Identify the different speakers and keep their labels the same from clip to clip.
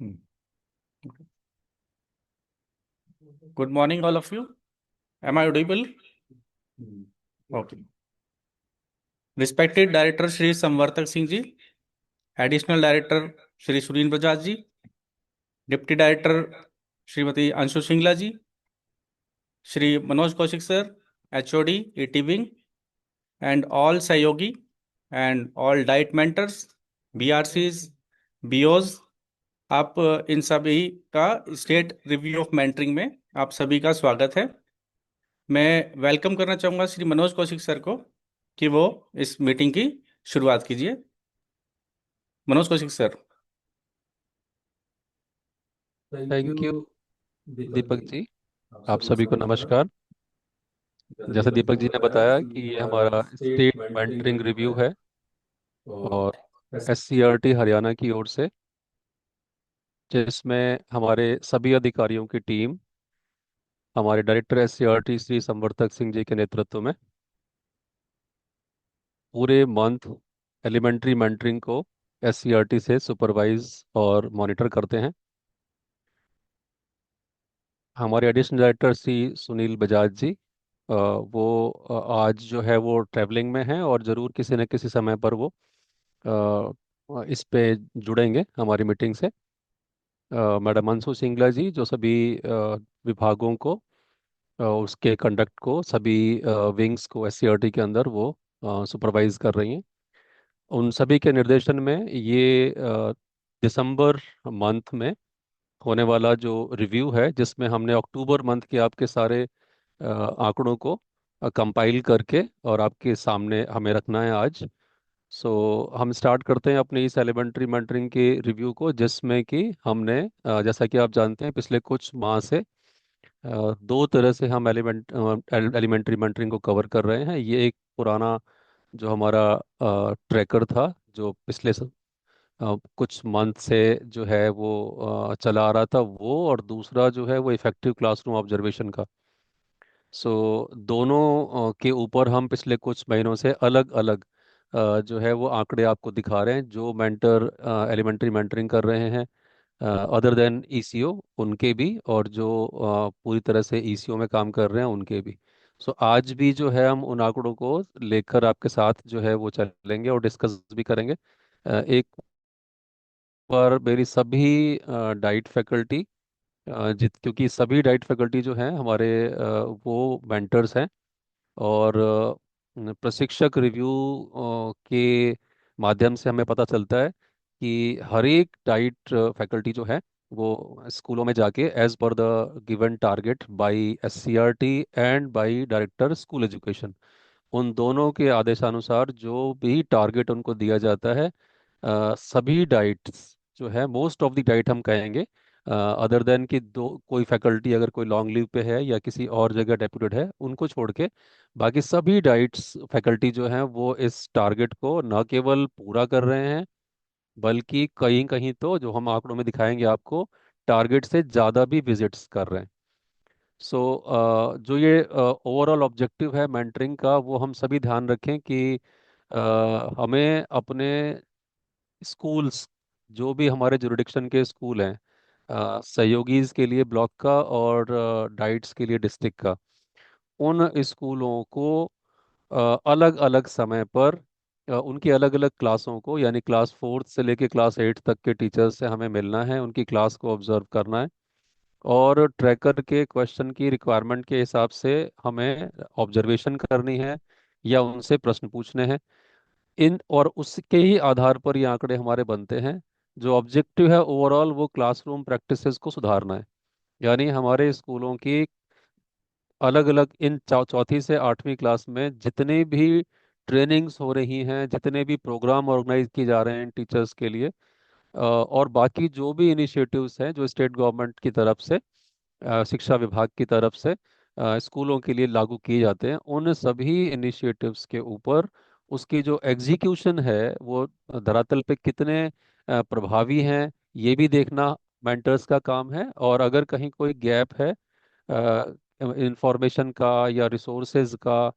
Speaker 1: Hmm. Good morning, all of you. Am I audible? Okay. Respected Director Shri Samvartak Singh Ji, Additional Director Shri Sureen Bajaj Ji, Deputy Director Srimati Anshu Singla Ji, Shri Manoj Kaushik Sir, HOD, ET Wing, and all Sayogi and all diet mentors, BRCs, BOs, आप इन सभी का state review of mentoring में आप सभी का स्वागत है। मैं वेलकम करना चाहूँगा श्री मनोज कौशिक सर को कि वो इस मीटिंग की शुरुआत कीजिए। Manoj Kaushik sir.
Speaker 2: Thank you Deepak ji. आप सभी को नमस्कार। जैसे दीपक जी ने बताया कि ये हमारा स्टेट मेंटरिंग रिव्यू है और एससीईआरटी हरियाणा की ओर से, जिसमें हमारे सभी अधिकारियों की टीम हमारे डायरेक्टर एससीईआरटी श्री संवर्तक सिंह जी के नेतृत्व में पूरे मंथ एलिमेंट्री मेंटरिंग को एससीईआरटी से सुपरवाइज और मॉनिटर करते हैं। हमारे एडिशनल डायरेक्टर श्री सुनील बजाज जी, वो आज जो है वो ट्रैवलिंग में हैं और ज़रूर किसी न किसी समय पर वो इस पे जुड़ेंगे हमारी मीटिंग से। मैडम अंशु सिंगला जी जो सभी विभागों को उसके कंडक्ट को सभी विंग्स को एससीईआरटी के अंदर वो सुपरवाइज कर रही हैं। उन सभी के निर्देशन में ये दिसंबर मंथ में होने वाला जो रिव्यू है, जिसमें हमने अक्टूबर मंथ के आपके सारे आंकड़ों को कंपाइल करके और आपके सामने हमें रखना है आज। सो हम स्टार्ट करते हैं अपने इस एलिमेंट्री मेंटरिंग के रिव्यू को, जिसमें कि हमने जैसा कि आप जानते हैं पिछले कुछ माह से दो तरह से हम एलिमेंट्री मेंटरिंग को कवर कर रहे हैं। ये एक पुराना जो हमारा ट्रैकर था जो पिछले कुछ मंथ से जो है वो चला आ रहा था वो, और दूसरा जो है वो इफेक्टिव क्लासरूम ऑब्जर्वेशन का। दोनों के ऊपर हम पिछले कुछ महीनों से अलग अलग जो है वो आंकड़े आपको दिखा रहे हैं। जो मेंटर एलिमेंट्री मेंटरिंग कर रहे हैं अदर देन ईसीओ उनके भी, और जो पूरी तरह से ईसीओ में काम कर रहे हैं उनके भी। आज भी जो है हम उन आंकड़ों को लेकर आपके साथ जो है वो चलेंगे और डिस्कस भी करेंगे। एक बार मेरी सभी डाइट फैकल्टी, क्योंकि सभी डाइट फैकल्टी जो हैं हमारे वो मेंटर्स हैं, और प्रशिक्षक रिव्यू के माध्यम से हमें पता चलता है कि हर एक डाइट फैकल्टी जो है वो स्कूलों में जाके as per the given target by SCERT and by director school education, उन दोनों के आदेशानुसार जो भी टारगेट उनको दिया जाता है, सभी डाइट्स जो है मोस्ट ऑफ द डाइट हम कहेंगे, अदर देन कि दो कोई फैकल्टी अगर कोई लॉन्ग लीव पे है या किसी और जगह डेप्यूटेड है उनको छोड़ के बाकी सभी डाइट्स फैकल्टी जो हैं वो इस टारगेट को न केवल पूरा कर रहे हैं, बल्कि कहीं कहीं तो जो हम आंकड़ों में दिखाएंगे आपको टारगेट से ज़्यादा भी विजिट्स कर रहे हैं। जो ये ओवरऑल ऑब्जेक्टिव है मेंटरिंग का, वो हम सभी ध्यान रखें कि हमें अपने स्कूल्स, जो भी हमारे जुरिडिक्शन के स्कूल हैं, सहयोगीज के लिए ब्लॉक का और डाइट्स के लिए डिस्ट्रिक्ट का, उन स्कूलों को अलग अलग समय पर उनकी अलग अलग क्लासों को, यानी क्लास फोर्थ से लेके क्लास एट तक के टीचर्स से हमें मिलना है, उनकी क्लास को ऑब्जर्व करना है, और ट्रैकर के क्वेश्चन की रिक्वायरमेंट के हिसाब से हमें ऑब्जर्वेशन करनी है या उनसे प्रश्न पूछने हैं। इन और उसके ही आधार पर ये आंकड़े हमारे बनते हैं। जो ऑब्जेक्टिव है ओवरऑल वो क्लासरूम प्रैक्टिसेस को सुधारना है, यानी हमारे स्कूलों की अलग अलग इन चौथी से आठवीं क्लास में जितनी भी ट्रेनिंग्स हो रही हैं, जितने भी प्रोग्राम ऑर्गेनाइज किए जा रहे हैं टीचर्स के लिए, और बाकी जो भी इनिशिएटिव्स हैं जो स्टेट गवर्नमेंट की तरफ से, शिक्षा विभाग की तरफ से स्कूलों के लिए लागू किए जाते हैं, उन सभी इनिशिएटिव्स के ऊपर उसकी जो एग्जीक्यूशन है वो धरातल पे कितने प्रभावी हैं, ये भी देखना मेंटर्स का काम है। और अगर कहीं कोई गैप है इंफॉर्मेशन का या रिसोर्सेज का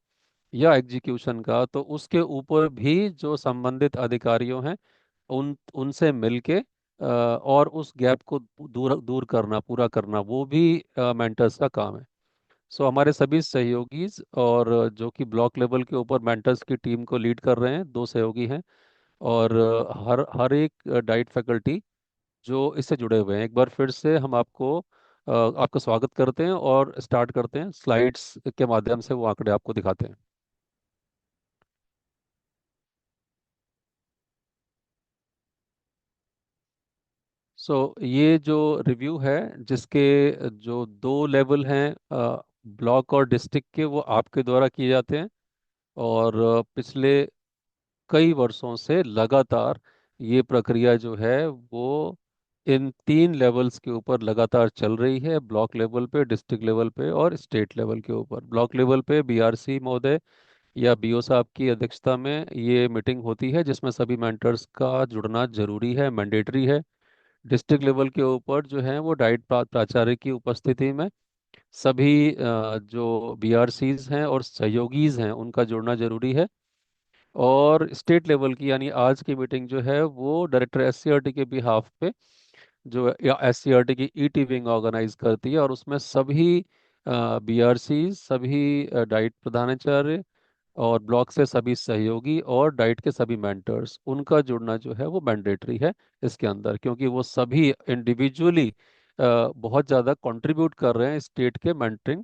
Speaker 2: या एग्जीक्यूशन का, तो उसके ऊपर भी जो संबंधित अधिकारियों हैं उनसे मिलके और उस गैप को दूर दूर करना, पूरा करना, वो भी मेंटर्स का काम है। सो हमारे सभी सहयोगी और जो कि ब्लॉक लेवल के ऊपर मेंटर्स की टीम को लीड कर रहे हैं, दो सहयोगी हैं। और हर हर एक डाइट फैकल्टी जो इससे जुड़े हुए हैं, एक बार फिर से हम आपका स्वागत करते हैं और स्टार्ट करते हैं, स्लाइड्स के माध्यम से वो आंकड़े आपको दिखाते हैं। ये जो रिव्यू है, जिसके जो दो लेवल हैं, ब्लॉक और डिस्ट्रिक्ट के, वो आपके द्वारा किए जाते हैं। और पिछले कई वर्षों से लगातार ये प्रक्रिया जो है वो इन तीन लेवल्स के ऊपर लगातार चल रही है, ब्लॉक लेवल पे, डिस्ट्रिक्ट लेवल पे और स्टेट लेवल के ऊपर। ब्लॉक लेवल पे बीआरसी महोदय या बीओ साहब की अध्यक्षता में ये मीटिंग होती है, जिसमें सभी मेंटर्स का जुड़ना जरूरी है, मैंडेटरी है। डिस्ट्रिक्ट लेवल के ऊपर जो है वो डाइट प्राचार्य की उपस्थिति में सभी जो बीआरसीज हैं और सहयोगीज हैं उनका जुड़ना जरूरी है। और स्टेट लेवल की यानी आज की मीटिंग जो है वो डायरेक्टर एससीईआरटी के बिहाफ पे, जो एससीईआरटी की ईटी विंग ऑर्गेनाइज करती है, और उसमें सभी बीआरसी, सभी डाइट प्रधानाचार्य और ब्लॉक से सभी सहयोगी और डाइट के सभी मेंटर्स, उनका जुड़ना जो है वो मैंडेटरी है इसके अंदर, क्योंकि वो सभी इंडिविजुअली बहुत ज़्यादा कंट्रीब्यूट कर रहे हैं स्टेट के मेंटरिंग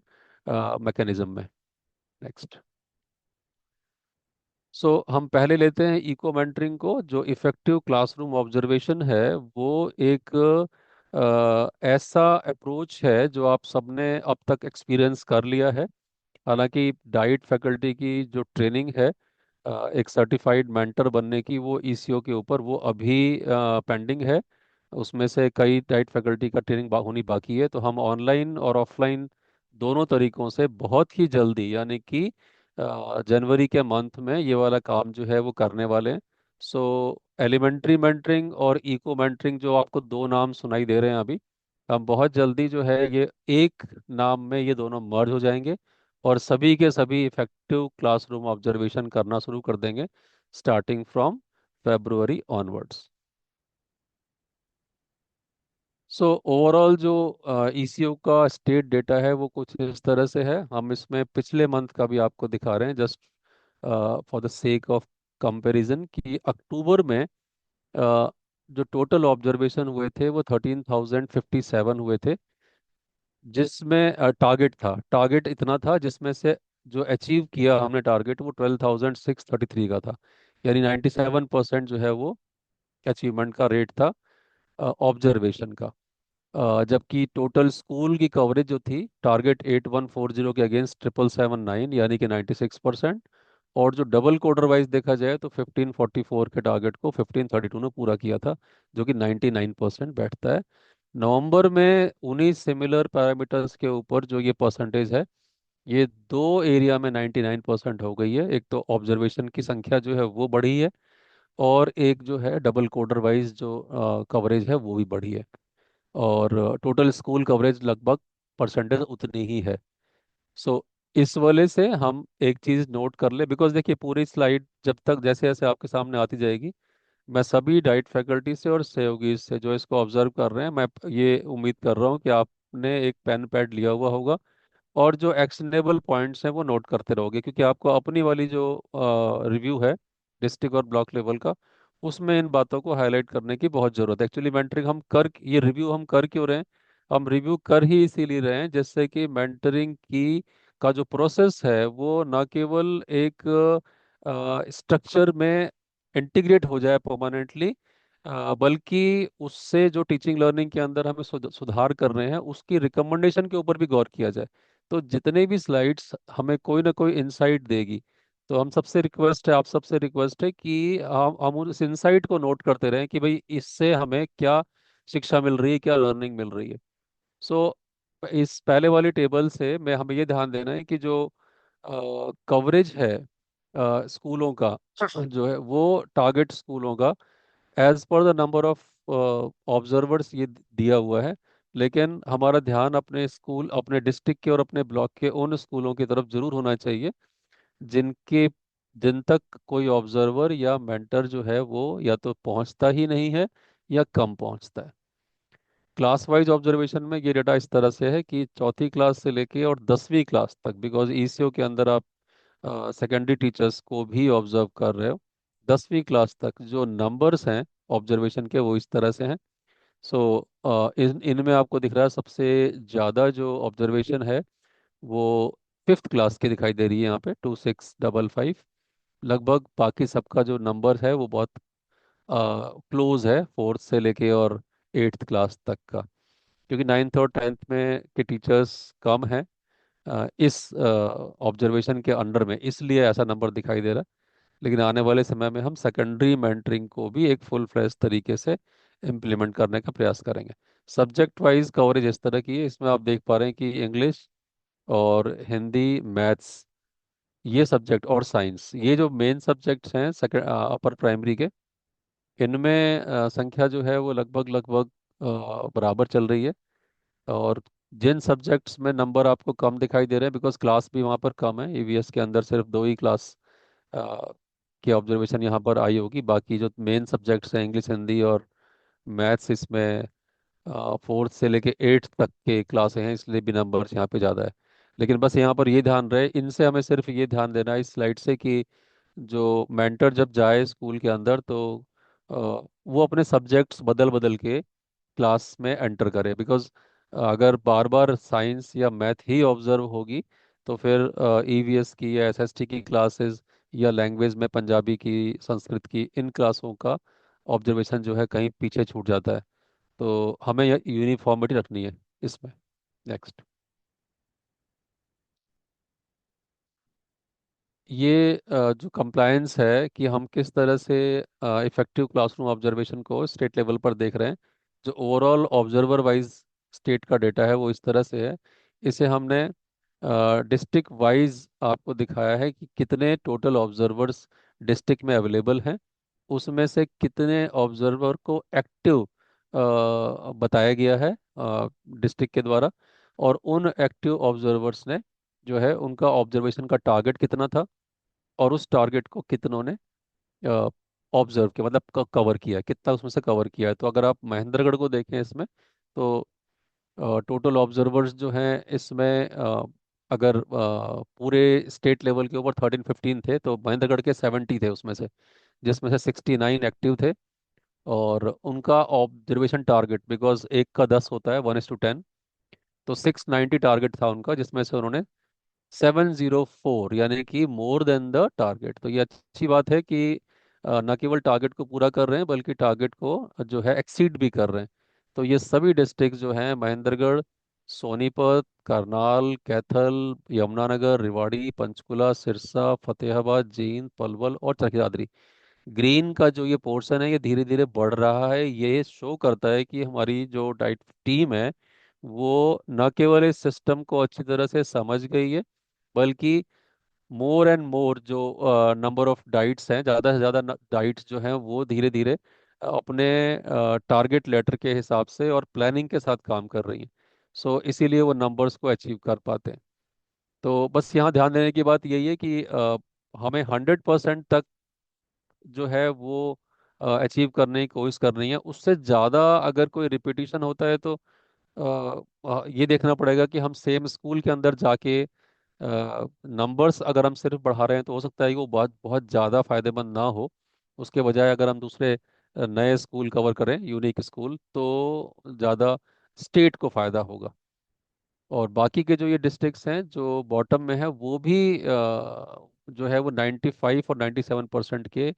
Speaker 2: मैकेनिज्म में। नेक्स्ट। हम पहले लेते हैं इको मेंटरिंग को। जो इफेक्टिव क्लासरूम ऑब्जर्वेशन है वो एक ऐसा अप्रोच है जो आप सबने अब तक एक्सपीरियंस कर लिया है। हालांकि डाइट फैकल्टी की जो ट्रेनिंग है एक सर्टिफाइड मेंटर बनने की, वो ईसीओ के ऊपर वो अभी पेंडिंग है। उसमें से कई डाइट फैकल्टी का ट्रेनिंग होनी बाकी है। तो हम ऑनलाइन और ऑफलाइन दोनों तरीकों से बहुत ही जल्दी, यानी कि जनवरी के मंथ में ये वाला काम जो है वो करने वाले हैं। सो एलिमेंट्री मेंटरिंग और इको मेंटरिंग, जो आपको दो नाम सुनाई दे रहे हैं अभी, हम बहुत जल्दी जो है ये एक नाम में ये दोनों मर्ज हो जाएंगे और सभी के सभी इफेक्टिव क्लासरूम ऑब्जर्वेशन करना शुरू कर देंगे starting from February onwards. Overall जो ईसीओ का स्टेट डेटा है वो कुछ इस तरह से है। हम इसमें पिछले मंथ का भी आपको दिखा रहे हैं, just for the sake of comparison, कि अक्टूबर में जो टोटल ऑब्जर्वेशन हुए थे वो 13,057 हुए थे, जिसमें टारगेट इतना था, जिसमें से जो अचीव किया हमने टारगेट वो 12,633 का था। यानी 97% जो है वो अचीवमेंट का रेट था ऑब्जर्वेशन का। जबकि टोटल स्कूल की कवरेज जो थी टारगेट 8140 के अगेंस्ट 7779, यानी कि 96%। और जो डबल क्वार्टर वाइज देखा जाए तो 1544 के टारगेट को 1532 ने पूरा किया था, जो कि 99% बैठता है। नवंबर में उन्हीं सिमिलर पैरामीटर्स के ऊपर जो ये परसेंटेज है, ये दो एरिया में 99% हो गई है। एक तो ऑब्जर्वेशन की संख्या जो है वो बढ़ी है, और एक जो है डबल क्वार्टर वाइज जो कवरेज है वो भी बढ़ी है। और टोटल स्कूल कवरेज लगभग परसेंटेज उतनी ही है। सो इस वाले से हम एक चीज नोट कर ले, बिकॉज देखिए पूरी स्लाइड जब तक जैसे जैसे आपके सामने आती जाएगी, मैं सभी डाइट फैकल्टी से और सहयोगी से जो इसको ऑब्जर्व कर रहे हैं, मैं ये उम्मीद कर रहा हूँ कि आपने एक पेन पैड लिया हुआ होगा और जो एक्शनेबल पॉइंट्स हैं वो नोट करते रहोगे, क्योंकि आपको अपनी वाली जो रिव्यू है डिस्ट्रिक्ट और ब्लॉक लेवल का, उसमें इन बातों को हाईलाइट करने की बहुत ज़रूरत है। एक्चुअली मेंटरिंग हम कर ये रिव्यू हम कर क्यों रहे हैं? हम रिव्यू कर ही इसीलिए रहे हैं जिससे कि मेंटरिंग की का जो प्रोसेस है वो ना केवल एक स्ट्रक्चर में इंटीग्रेट हो जाए परमानेंटली, बल्कि उससे जो टीचिंग लर्निंग के अंदर हमें सुधार कर रहे हैं उसकी रिकमेंडेशन के ऊपर भी गौर किया जाए। तो जितने भी स्लाइड्स हमें कोई ना कोई इंसाइट देगी, तो हम सबसे रिक्वेस्ट है, आप सबसे रिक्वेस्ट है कि हम उस इंसाइट को नोट करते रहें कि भाई इससे हमें क्या शिक्षा मिल रही है, क्या लर्निंग मिल रही है। सो इस पहले वाली टेबल से मैं हमें ये ध्यान देना है कि जो कवरेज है स्कूलों का जो है वो टारगेट स्कूलों का as per the number of observers ये दिया हुआ है। लेकिन हमारा ध्यान अपने स्कूल, अपने डिस्ट्रिक्ट के और अपने ब्लॉक के उन स्कूलों की तरफ जरूर होना चाहिए जिनके जिन तक कोई ऑब्जर्वर या मेंटर जो है वो या तो पहुंचता ही नहीं है, या कम पहुंचता है। क्लास वाइज ऑब्जर्वेशन में ये डेटा इस तरह से है कि चौथी क्लास से लेके और 10वीं क्लास तक, बिकॉज ईसीओ के अंदर आप सेकेंडरी टीचर्स को भी ऑब्जर्व कर रहे हो, 10वीं क्लास तक जो नंबर्स हैं ऑब्जर्वेशन के वो इस तरह से हैं। सो इनमें आपको दिख रहा है सबसे ज़्यादा जो ऑब्जर्वेशन है वो 5th क्लास की दिखाई दे रही है यहाँ पे, 2655। लगभग बाकी सबका जो नंबर है वो बहुत क्लोज है, 4th से लेके और 8th क्लास तक का, क्योंकि 9th और 10th में के टीचर्स कम हैं इस ऑब्जर्वेशन के अंडर में, इसलिए ऐसा नंबर दिखाई दे रहा है। लेकिन आने वाले समय में हम सेकेंडरी मेंटरिंग को भी एक फुल फ्लैश तरीके से इम्प्लीमेंट करने का प्रयास करेंगे। सब्जेक्ट वाइज कवरेज इस तरह की है, इसमें आप देख पा रहे हैं कि इंग्लिश और हिंदी, मैथ्स, ये सब्जेक्ट और साइंस, ये जो मेन सब्जेक्ट्स हैं सेकेंड अपर प्राइमरी के, इनमें संख्या जो है वो लगभग लगभग बराबर चल रही है। और जिन सब्जेक्ट्स में नंबर आपको कम दिखाई दे रहे हैं, बिकॉज क्लास भी वहाँ पर कम है, ईवीएस के अंदर सिर्फ 2 ही क्लास की ऑब्जर्वेशन यहाँ पर आई होगी, बाकी जो मेन सब्जेक्ट्स हैं इंग्लिश, हिंदी और मैथ्स, इसमें 4th से लेके 8th तक के क्लासें हैं, इसलिए भी नंबर्स यहाँ पे ज़्यादा है। लेकिन बस यहाँ पर ये ध्यान रहे, इनसे हमें सिर्फ ये ध्यान देना है इस स्लाइड से कि जो मेंटर जब जाए स्कूल के अंदर तो वो अपने सब्जेक्ट्स बदल बदल के क्लास में एंटर करे, बिकॉज अगर बार बार साइंस या मैथ ही ऑब्जर्व होगी तो फिर ईवीएस की या एसएसटी की क्लासेस या लैंग्वेज में पंजाबी की, संस्कृत की, इन क्लासों का ऑब्जर्वेशन जो है कहीं पीछे छूट जाता है। तो हमें यह यूनिफॉर्मिटी रखनी है इसमें। नेक्स्ट। ये जो कंप्लायंस है कि हम किस तरह से इफेक्टिव क्लासरूम ऑब्जर्वेशन को स्टेट लेवल पर देख रहे हैं, जो ओवरऑल ऑब्जर्वर वाइज स्टेट का डेटा है वो इस तरह से है। इसे हमने डिस्ट्रिक्ट वाइज आपको दिखाया है कि कितने टोटल ऑब्जर्वर्स डिस्ट्रिक्ट में अवेलेबल हैं, उसमें से कितने ऑब्जर्वर को एक्टिव बताया गया है डिस्ट्रिक्ट के द्वारा, और उन एक्टिव ऑब्जर्वर्स ने जो है उनका ऑब्जर्वेशन का टारगेट कितना था, और उस टारगेट को कितनों ने ऑब्जर्व किया, मतलब कवर किया, कितना उसमें से कवर किया है। तो अगर आप महेंद्रगढ़ को देखें इसमें, तो टोटल ऑब्जर्वर्स जो हैं इसमें अगर पूरे स्टेट लेवल के ऊपर 13-15 थे, तो महेंद्रगढ़ के 70 थे उसमें से, जिसमें से 69 एक्टिव थे। और उनका ऑब्जर्वेशन टारगेट, बिकॉज एक का 10 होता है, 1:10, तो 690 टारगेट था उनका, जिसमें से उन्होंने 704, यानी कि मोर देन द टारगेट। तो ये अच्छी बात है कि न केवल टारगेट को पूरा कर रहे हैं बल्कि टारगेट को जो है एक्सीड भी कर रहे हैं। तो ये सभी डिस्ट्रिक्ट जो हैं, महेंद्रगढ़, सोनीपत, करनाल, कैथल, यमुनानगर, रेवाड़ी, पंचकुला, सिरसा, फतेहाबाद, जींद, पलवल और चरखी, ग्रीन का जो ये पोर्शन है ये धीरे धीरे बढ़ रहा है। ये शो करता है कि हमारी जो डाइट टीम है वो न केवल इस सिस्टम को अच्छी तरह से समझ गई है, बल्कि मोर एंड मोर जो नंबर ऑफ डाइट्स हैं, ज़्यादा से ज़्यादा डाइट्स जो हैं वो धीरे धीरे अपने टारगेट लेटर के हिसाब से और प्लानिंग के साथ काम कर रही हैं। सो इसीलिए वो नंबर्स को अचीव कर पाते हैं। तो बस यहाँ ध्यान देने की बात यही है कि हमें 100% तक जो है वो अचीव करने की कोशिश करनी है। उससे ज़्यादा अगर कोई रिपीटिशन होता है तो ये देखना पड़ेगा कि हम सेम स्कूल के अंदर जाके नंबर्स अगर हम सिर्फ बढ़ा रहे हैं तो हो सकता है कि वो बहुत बहुत ज़्यादा फायदेमंद ना हो। उसके बजाय अगर हम दूसरे नए स्कूल कवर करें, यूनिक स्कूल, तो ज़्यादा स्टेट को फ़ायदा होगा। और बाकी के जो ये डिस्ट्रिक्ट्स हैं जो बॉटम में है वो भी जो है वो 95 और 97% के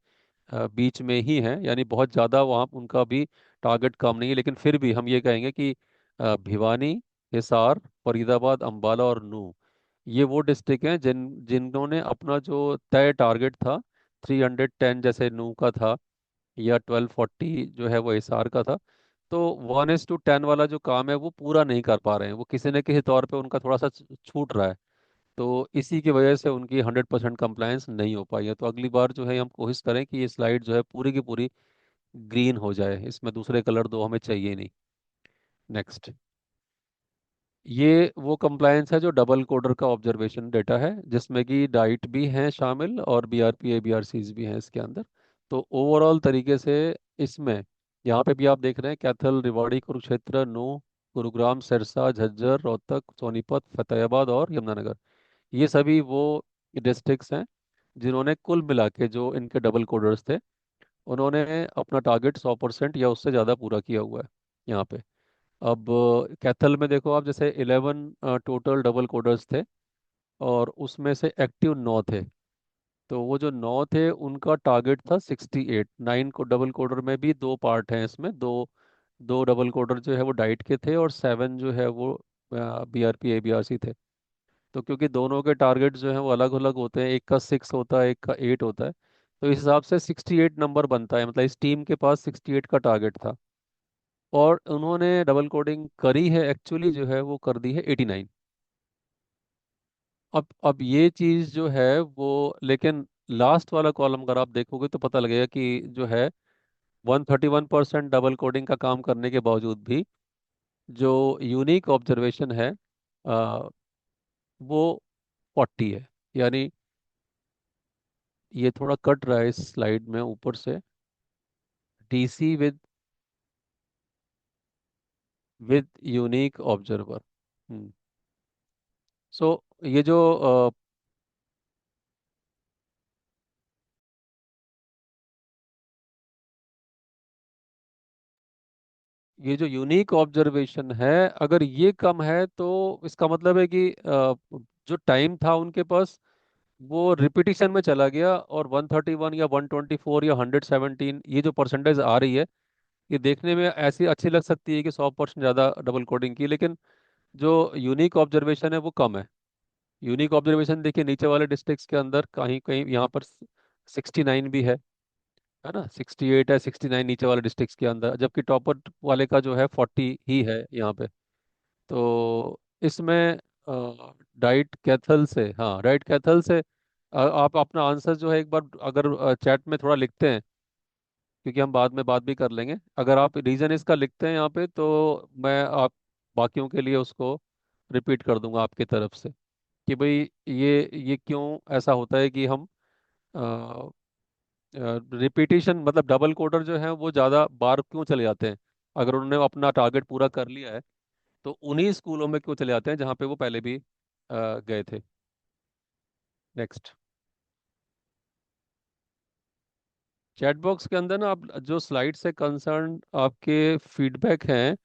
Speaker 2: बीच में ही हैं, यानी बहुत ज़्यादा वहाँ उनका भी टारगेट कम नहीं है। लेकिन फिर भी हम ये कहेंगे कि भिवानी, हिसार, फरीदाबाद, अंबाला और नूह, ये वो डिस्ट्रिक्ट हैं जिन्होंने अपना जो तय टारगेट था, 310 जैसे नूह का था या 1240 जो है वो हिसार का था, तो 1:10 वाला जो काम है वो पूरा नहीं कर पा रहे हैं, वो किसी न किसी तौर पे उनका थोड़ा सा छूट रहा है। तो इसी की वजह से उनकी 100% कंप्लायंस नहीं हो पाई है। तो अगली बार जो है हम कोशिश करें कि ये स्लाइड जो है पूरी की पूरी ग्रीन हो जाए, इसमें दूसरे कलर दो हमें चाहिए नहीं। नेक्स्ट। ये वो कंप्लायंस है जो डबल कोडर का ऑब्जर्वेशन डेटा है, जिसमें कि डाइट भी हैं शामिल और बीआरपी एबीआरसीज भी हैं इसके अंदर। तो ओवरऑल तरीके से इसमें यहाँ पे भी आप देख रहे हैं कैथल, रेवाड़ी, कुरुक्षेत्र, नूह, गुरुग्राम, सिरसा, झज्जर, रोहतक, सोनीपत, फतेहाबाद और यमुनानगर। ये सभी वो डिस्ट्रिक्ट्स हैं जिन्होंने कुल मिला के, जो इनके डबल कोडर्स थे, उन्होंने अपना टारगेट 100% या उससे ज़्यादा पूरा किया हुआ है यहाँ पे। अब कैथल में देखो आप, जैसे 11 टोटल डबल कोडर्स थे और उसमें से एक्टिव 9 थे। तो वो जो 9 थे उनका टारगेट था 68। 9 को डबल कोडर में भी दो पार्ट हैं, इसमें दो दो डबल कोडर जो है वो डाइट के थे और 7 जो है वो बीआरपी एबीआरसी थे। तो क्योंकि दोनों के टारगेट जो हैं वो अलग अलग होते हैं, एक का 6 होता है, एक का 8 होता है, तो इस हिसाब से 68 नंबर बनता है। मतलब इस टीम के पास 68 का टारगेट था और उन्होंने डबल कोडिंग करी है, एक्चुअली जो है वो कर दी है 89। अब ये चीज़ जो है वो, लेकिन लास्ट वाला कॉलम अगर आप देखोगे तो पता लगेगा कि जो है 131% डबल कोडिंग का काम करने के बावजूद भी जो यूनिक ऑब्जर्वेशन है आ, वो 40 है। यानी ये थोड़ा कट रहा है इस स्लाइड में ऊपर से, डीसी विद यूनिक ऑब्जर्वर। सो ये जो यूनिक ऑब्जर्वेशन है, अगर ये कम है तो इसका मतलब है कि जो टाइम था उनके पास वो रिपीटिशन में चला गया, और 131 या 124 या 117 ये जो परसेंटेज आ रही है, ये देखने में ऐसी अच्छी लग सकती है कि 100% ज़्यादा डबल कोडिंग की, लेकिन जो यूनिक ऑब्जर्वेशन है वो कम है। यूनिक ऑब्जर्वेशन देखिए नीचे वाले डिस्ट्रिक्ट्स के अंदर कहीं कहीं यहाँ पर 69 भी है ना, 68 है, 69 नीचे वाले डिस्ट्रिक्ट्स के अंदर, जबकि टॉपर वाले का जो है 40 ही है यहाँ पे। तो इसमें डाइट कैथल से, हाँ डाइट कैथल से आप अपना आंसर जो है एक बार अगर चैट में थोड़ा लिखते हैं, क्योंकि हम बाद में बात भी कर लेंगे, अगर आप रीजन इसका लिखते हैं यहाँ पे तो मैं आप बाकियों के लिए उसको रिपीट कर दूंगा आपकी तरफ से कि भाई ये क्यों ऐसा होता है कि हम रिपीटिशन, मतलब डबल कोडर जो है वो ज़्यादा बार क्यों चले जाते हैं, अगर उन्होंने अपना टारगेट पूरा कर लिया है तो उन्हीं स्कूलों में क्यों चले जाते हैं जहाँ पे वो पहले भी गए थे। नेक्स्ट। चैट बॉक्स के अंदर ना आप जो स्लाइड से कंसर्न आपके फीडबैक हैं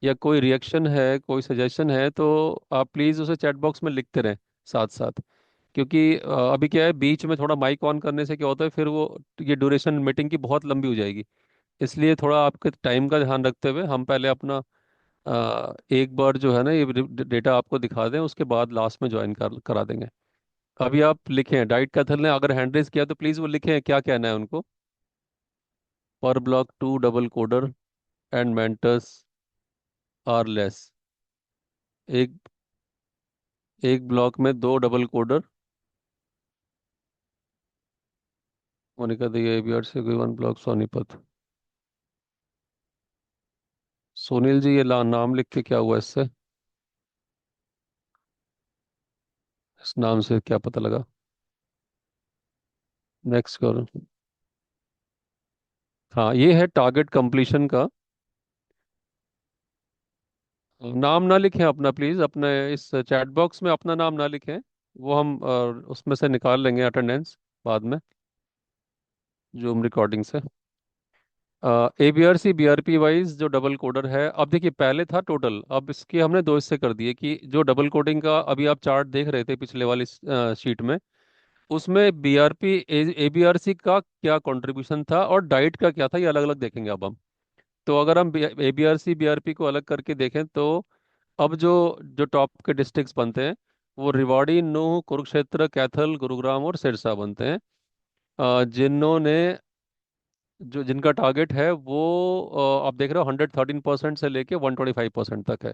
Speaker 2: या कोई रिएक्शन है, कोई सजेशन है, तो आप प्लीज़ उसे चैट बॉक्स में लिखते रहें साथ साथ। क्योंकि अभी क्या है, बीच में थोड़ा माइक ऑन करने से क्या होता है, फिर वो ये ड्यूरेशन मीटिंग की बहुत लंबी हो जाएगी। इसलिए थोड़ा आपके टाइम का ध्यान रखते हुए हम पहले अपना एक बार जो है ना ये डेटा आपको दिखा दें, उसके बाद लास्ट में ज्वाइन करा देंगे। अभी आप लिखें, डाइट कैथल ने अगर हैंड रेज किया तो प्लीज़ वो लिखें क्या कहना है उनको। पर block 2 double coder and mentors are less. एक एक ब्लॉक में दो डबल कोडर, मोनिका दी एबीआर से कोई वन ब्लॉक सोनीपत। सुनील जी, ये नाम लिख के क्या हुआ इससे, इस नाम से क्या पता लगा। नेक्स्ट करो। हाँ, ये है टारगेट कंप्लीशन का। नाम ना लिखें अपना, प्लीज़ अपने इस चैट बॉक्स में अपना नाम ना लिखें, वो हम उसमें से निकाल लेंगे अटेंडेंस बाद में, जूम रिकॉर्डिंग से। एबीआरसी बीआरपी वाइज जो डबल कोडर है, अब देखिए पहले था टोटल, अब इसके हमने दो हिस्से कर दिए कि जो डबल कोडिंग का अभी आप चार्ट देख रहे थे पिछले वाली शीट में, उसमें बीआरपी एबीआरसी का क्या कंट्रीब्यूशन था और डाइट का क्या था, ये अलग अलग देखेंगे अब हम। तो अगर हम एबीआरसी बीआरपी को अलग करके देखें तो अब जो जो टॉप के डिस्ट्रिक्ट्स बनते हैं वो रिवाड़ी, नूह, कुरुक्षेत्र, कैथल, गुरुग्राम और सिरसा बनते हैं, जिन्होंने जो जिनका टारगेट है वो आप देख रहे हो 113% से लेके 125% तक है।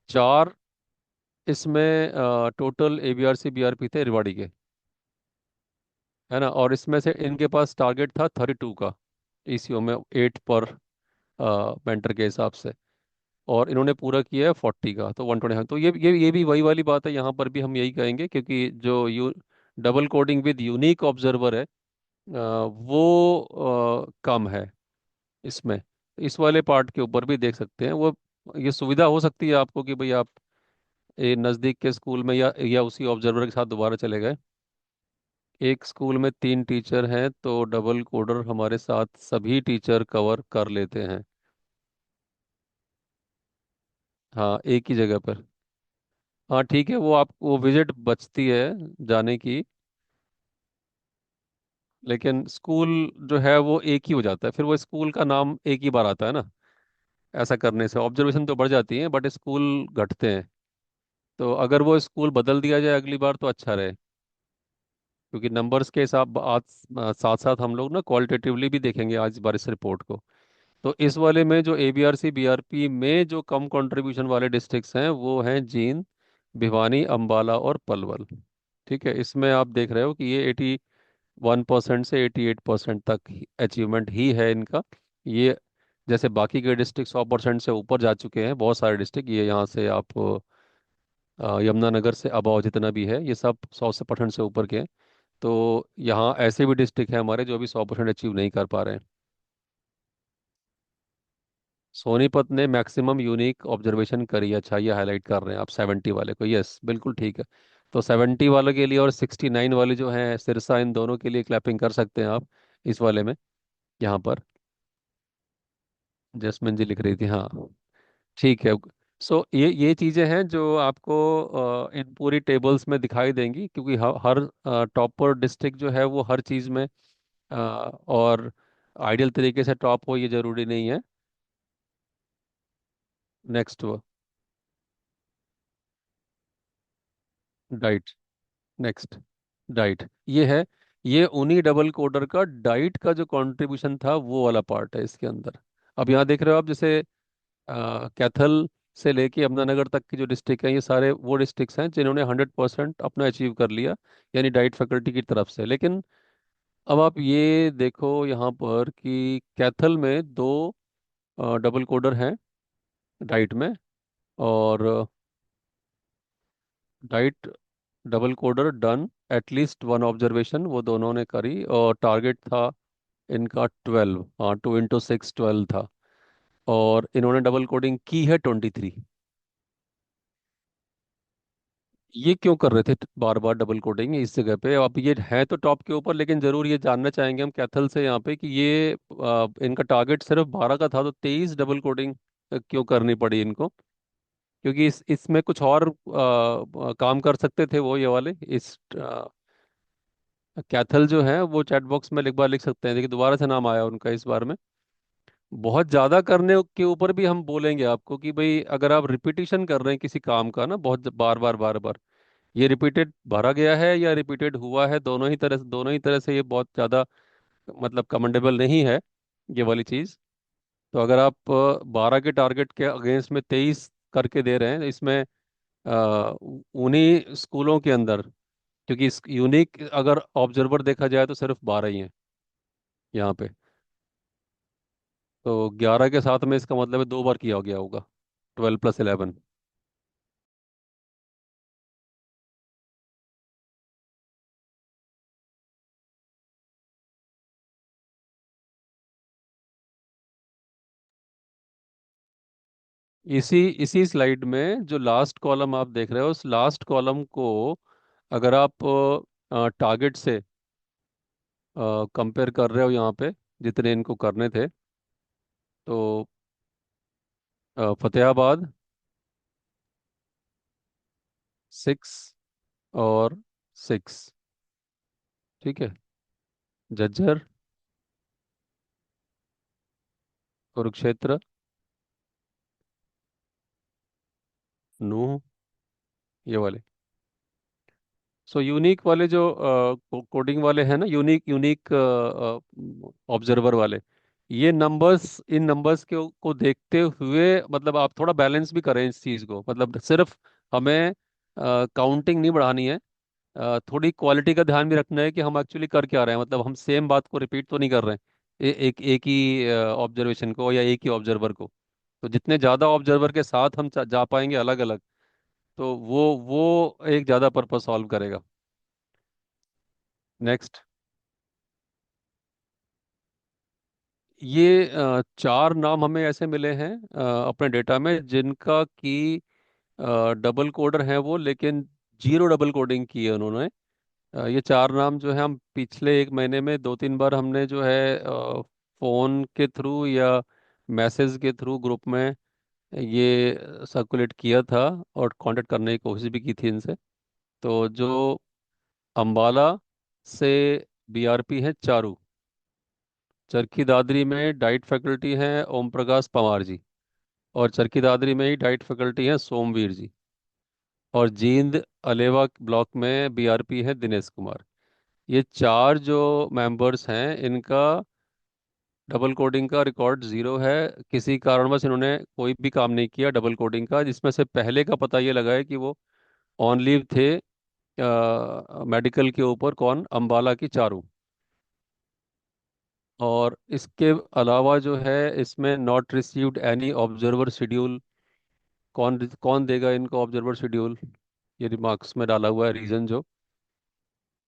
Speaker 2: चार इसमें टोटल एबीआरसी बीआरपी थे रिवाड़ी के, है ना, और इसमें से इनके पास टारगेट था 32 का, ईसीओ में 8 पर मेंटर के हिसाब से, और इन्होंने पूरा किया है 40 का, तो 125। तो ये भी वही वाली बात है, यहाँ पर भी हम यही कहेंगे, क्योंकि जो double coding with unique observer है वो कम है इसमें। इस वाले पार्ट के ऊपर भी देख सकते हैं वो। ये सुविधा हो सकती है आपको कि भाई आप नज़दीक के स्कूल में या उसी ऑब्जर्वर के साथ दोबारा चले गए। एक स्कूल में 3 टीचर हैं तो डबल कोडर हमारे साथ सभी टीचर कवर कर लेते हैं। हाँ, एक ही जगह पर। हाँ ठीक है, वो आपको विजिट बचती है जाने की। लेकिन स्कूल जो है वो एक ही हो जाता है, फिर वो स्कूल का नाम एक ही बार आता है ना। ऐसा करने से ऑब्जर्वेशन तो बढ़ जाती है बट स्कूल घटते हैं। तो अगर वो स्कूल बदल दिया जाए अगली बार तो अच्छा रहे, क्योंकि नंबर्स के हिसाब आज साथ साथ हम लोग ना क्वालिटेटिवली भी देखेंगे आज बार इस रिपोर्ट को। तो इस वाले में जो ABRC BRP में जो कम कंट्रीब्यूशन वाले डिस्ट्रिक्ट्स हैं वो हैं जींद, भिवानी, अंबाला और पलवल। ठीक है, इसमें आप देख रहे हो कि ये 81% से 88% तक अचीवमेंट ही है इनका। ये जैसे बाकी के डिस्ट्रिक्ट 100% से ऊपर जा चुके हैं, बहुत सारे डिस्ट्रिक्ट, ये यहाँ से आप यमुनानगर से अबाव जितना भी है ये सब 100% से ऊपर के हैं। तो यहाँ ऐसे भी डिस्ट्रिक्ट हैं हमारे जो अभी 100% अचीव नहीं कर पा रहे हैं। सोनीपत ने मैक्सिमम यूनिक ऑब्जर्वेशन करी है, अच्छा ये हाईलाइट कर रहे हैं आप 70 वाले को, यस बिल्कुल ठीक है। तो 70 वाले के लिए और 69 वाले जो हैं सिरसा, इन दोनों के लिए क्लैपिंग कर सकते हैं आप इस वाले में। यहाँ पर जसमिन जी लिख रही थी, हाँ ठीक है। सो ये चीज़ें हैं जो आपको इन पूरी टेबल्स में दिखाई देंगी, क्योंकि हर टॉपर डिस्ट्रिक्ट जो है वो हर चीज़ में और आइडियल तरीके से टॉप हो ये ज़रूरी नहीं है। नेक्स्ट वो डाइट। नेक्स्ट डाइट ये है। ये उन्हीं डबल कोडर का डाइट का जो कंट्रीब्यूशन था वो वाला पार्ट है इसके अंदर। अब यहाँ देख रहे हो आप, जैसे कैथल से लेके यमुनानगर तक की जो डिस्ट्रिक्ट हैं ये सारे वो डिस्ट्रिक्ट्स हैं जिन्होंने 100% अपना अचीव कर लिया, यानी डाइट फैकल्टी की तरफ से। लेकिन अब आप ये देखो यहाँ पर कि कैथल में 2 डबल कोडर हैं डाइट में, और diet double coder done at least one observation वो दोनों ने करी, और टारगेट था इनका 12, हाँ 2 × 6 12 था। और इन्होंने डबल कोडिंग की है 23। ये क्यों कर रहे थे बार बार डबल कोडिंग इस जगह पे? अब ये है तो टॉप के ऊपर, लेकिन जरूर ये जानना चाहेंगे हम कैथल से यहाँ पे कि ये इनका टारगेट सिर्फ 12 का था तो 23 डबल कोडिंग क्यों करनी पड़ी इनको? क्योंकि इसमें कुछ और काम कर सकते थे वो, ये वाले इस कैथल जो है वो चैट बॉक्स में एक बार लिख सकते हैं। देखिए दोबारा से नाम आया उनका इस बार में। बहुत ज्यादा करने के ऊपर भी हम बोलेंगे आपको कि भाई अगर आप रिपीटिशन कर रहे हैं किसी काम का ना बहुत बार बार बार बार, ये रिपीटेड भरा गया है या रिपीटेड हुआ है, दोनों ही तरह से ये बहुत ज्यादा मतलब कमेंडेबल नहीं है ये वाली चीज। तो अगर आप 12 के टारगेट के अगेंस्ट में 23 करके दे रहे हैं इसमें उन्हीं स्कूलों के अंदर, क्योंकि इस यूनिक अगर ऑब्जर्वर देखा जाए तो सिर्फ 12 ही हैं यहाँ पे। तो 11 के साथ में इसका मतलब है 2 बार किया गया होगा, 12 + 11। इसी इसी स्लाइड में जो लास्ट कॉलम आप देख रहे हो उस लास्ट कॉलम को अगर आप टारगेट से कंपेयर कर रहे हो यहाँ पे जितने इनको करने थे, तो फतेहाबाद 6 और 6, ठीक है, झज्जर, कुरुक्षेत्र, नूह, ये वाले। सो यूनिक वाले जो कोडिंग वाले हैं ना, यूनिक यूनिक ऑब्जर्वर वाले, ये नंबर्स, इन नंबर्स को देखते हुए मतलब आप थोड़ा बैलेंस भी करें इस चीज़ को। मतलब सिर्फ हमें काउंटिंग नहीं बढ़ानी है, थोड़ी क्वालिटी का ध्यान भी रखना है कि हम एक्चुअली कर क्या रहे हैं। मतलब हम सेम बात को रिपीट तो नहीं कर रहे हैं एक ही ऑब्जर्वेशन को या एक ही ऑब्जर्वर को। तो जितने ज़्यादा ऑब्जर्वर के साथ हम जा पाएंगे अलग अलग, तो वो एक ज़्यादा पर्पस सॉल्व करेगा। नेक्स्ट। ये चार नाम हमें ऐसे मिले हैं अपने डेटा में जिनका की डबल कोडर हैं वो, लेकिन जीरो डबल कोडिंग की है उन्होंने। ये चार नाम जो है, हम पिछले एक महीने में दो तीन बार हमने जो है फोन के थ्रू या मैसेज के थ्रू ग्रुप में ये सर्कुलेट किया था और कांटेक्ट करने की कोशिश भी की थी इनसे। तो जो अंबाला से बीआरपी हैं चारू, चरखी दादरी में डाइट फैकल्टी हैं ओम प्रकाश पंवार जी, और चरखी दादरी में ही डाइट फैकल्टी हैं सोमवीर जी, और जींद अलेवा ब्लॉक में बीआरपी है दिनेश कुमार। ये चार जो मेंबर्स हैं इनका डबल कोडिंग का रिकॉर्ड जीरो है। किसी कारणवश इन्होंने कोई भी काम नहीं किया डबल कोडिंग का, जिसमें से पहले का पता ये लगा है कि वो ऑन लीव थे मेडिकल के ऊपर। कौन? अंबाला की चारू। और इसके अलावा जो है इसमें not received any observer schedule. कौन कौन देगा इनको ऑब्जर्वर शेड्यूल? ये रिमार्क्स में डाला हुआ है रीजन जो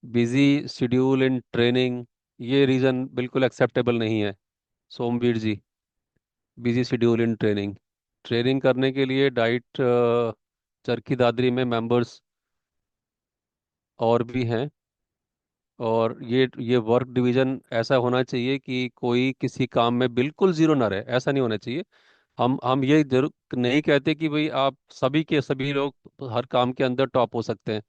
Speaker 2: बिजी शेड्यूल इन ट्रेनिंग। ये रीजन बिल्कुल एक्सेप्टेबल नहीं है Somvir ji. Busy schedule in training, training करने के लिए डाइट चरखी दादरी में मेंबर्स और भी हैं। और ये वर्क डिवीजन ऐसा होना चाहिए कि कोई किसी काम में बिल्कुल जीरो ना रहे, ऐसा नहीं होना चाहिए। हम ये जरूर नहीं कहते कि भाई आप सभी के सभी लोग हर काम के अंदर टॉप हो सकते हैं,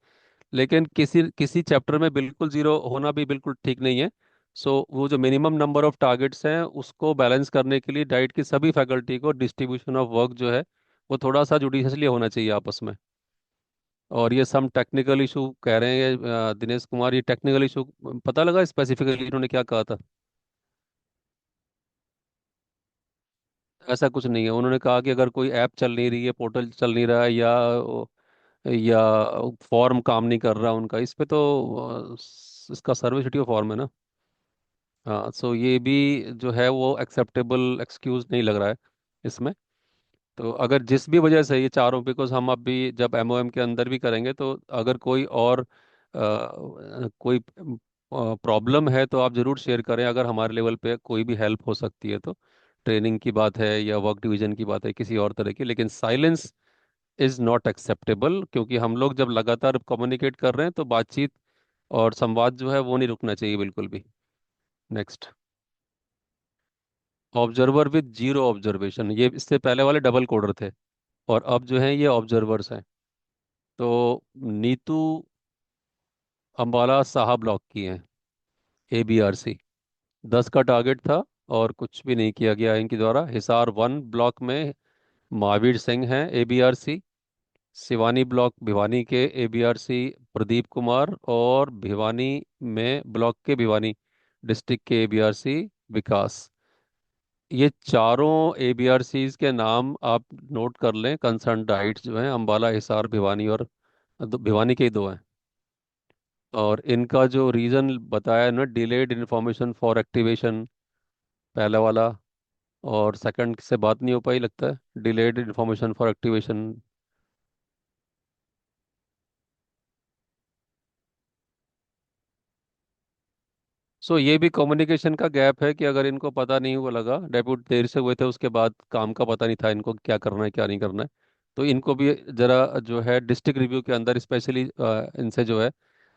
Speaker 2: लेकिन किसी किसी चैप्टर में बिल्कुल जीरो होना भी बिल्कुल ठीक नहीं है। सो वो जो मिनिमम नंबर ऑफ टारगेट्स हैं उसको बैलेंस करने के लिए डाइट की सभी फैकल्टी को डिस्ट्रीब्यूशन ऑफ वर्क जो है वो थोड़ा सा जुडिशियसली होना चाहिए आपस में। और ये सम टेक्निकल इशू कह रहे हैं दिनेश कुमार, ये टेक्निकल इशू पता लगा स्पेसिफिकली इन्होंने क्या कहा था? ऐसा कुछ नहीं है। उन्होंने कहा कि अगर कोई ऐप चल नहीं रही है, पोर्टल चल नहीं रहा है, या फॉर्म काम नहीं कर रहा उनका इस पे, तो इसका सर्विस सिटी फॉर्म है ना। हाँ, सो ये भी जो है वो एक्सेप्टेबल एक्सक्यूज नहीं लग रहा है इसमें। तो अगर जिस भी वजह से ये चारों, बिकॉज हम अभी जब एमओएम के अंदर भी करेंगे तो अगर कोई और कोई प्रॉब्लम है तो आप ज़रूर शेयर करें, अगर हमारे लेवल पे कोई भी हेल्प हो सकती है तो। ट्रेनिंग की बात है या वर्क डिवीजन की बात है किसी और तरह की, लेकिन साइलेंस इज़ नॉट एक्सेप्टेबल, क्योंकि हम लोग जब लगातार कम्युनिकेट कर रहे हैं तो बातचीत और संवाद जो है वो नहीं रुकना चाहिए बिल्कुल भी। Next. Observer with zero observation, ये इससे पहले वाले डबल कोडर थे और अब जो है ये ऑब्जर्वर्स हैं। तो नीतू अंबाला साहा ब्लॉक की हैं, ABRC। 10 का टारगेट था और कुछ भी नहीं किया गया इनके द्वारा। हिसार 1 ब्लॉक में महावीर सिंह हैं, ABRC। सिवानी ब्लॉक भिवानी के ABRC प्रदीप कुमार, और भिवानी में ब्लॉक के भिवानी डिस्ट्रिक्ट के ABRC विकास। ये चारों ABRCs के नाम आप नोट कर लें। कंसर्न डाइट्स जो हैं अंबाला, हिसार, भिवानी, और भिवानी के ही दो हैं। और इनका जो रीज़न बताया ना, डिलेड इन्फॉर्मेशन फॉर एक्टिवेशन, पहला वाला, और सेकंड से बात नहीं हो पाई लगता है, डिलेड इन्फॉर्मेशन फॉर एक्टिवेशन। सो ये भी कम्युनिकेशन का गैप है कि अगर इनको पता नहीं हुआ, लगा डेब्यूट देर से हुए थे, उसके बाद काम का पता नहीं था इनको क्या करना है क्या नहीं करना है। तो इनको भी जरा जो है डिस्ट्रिक्ट रिव्यू के अंदर स्पेशली इनसे जो है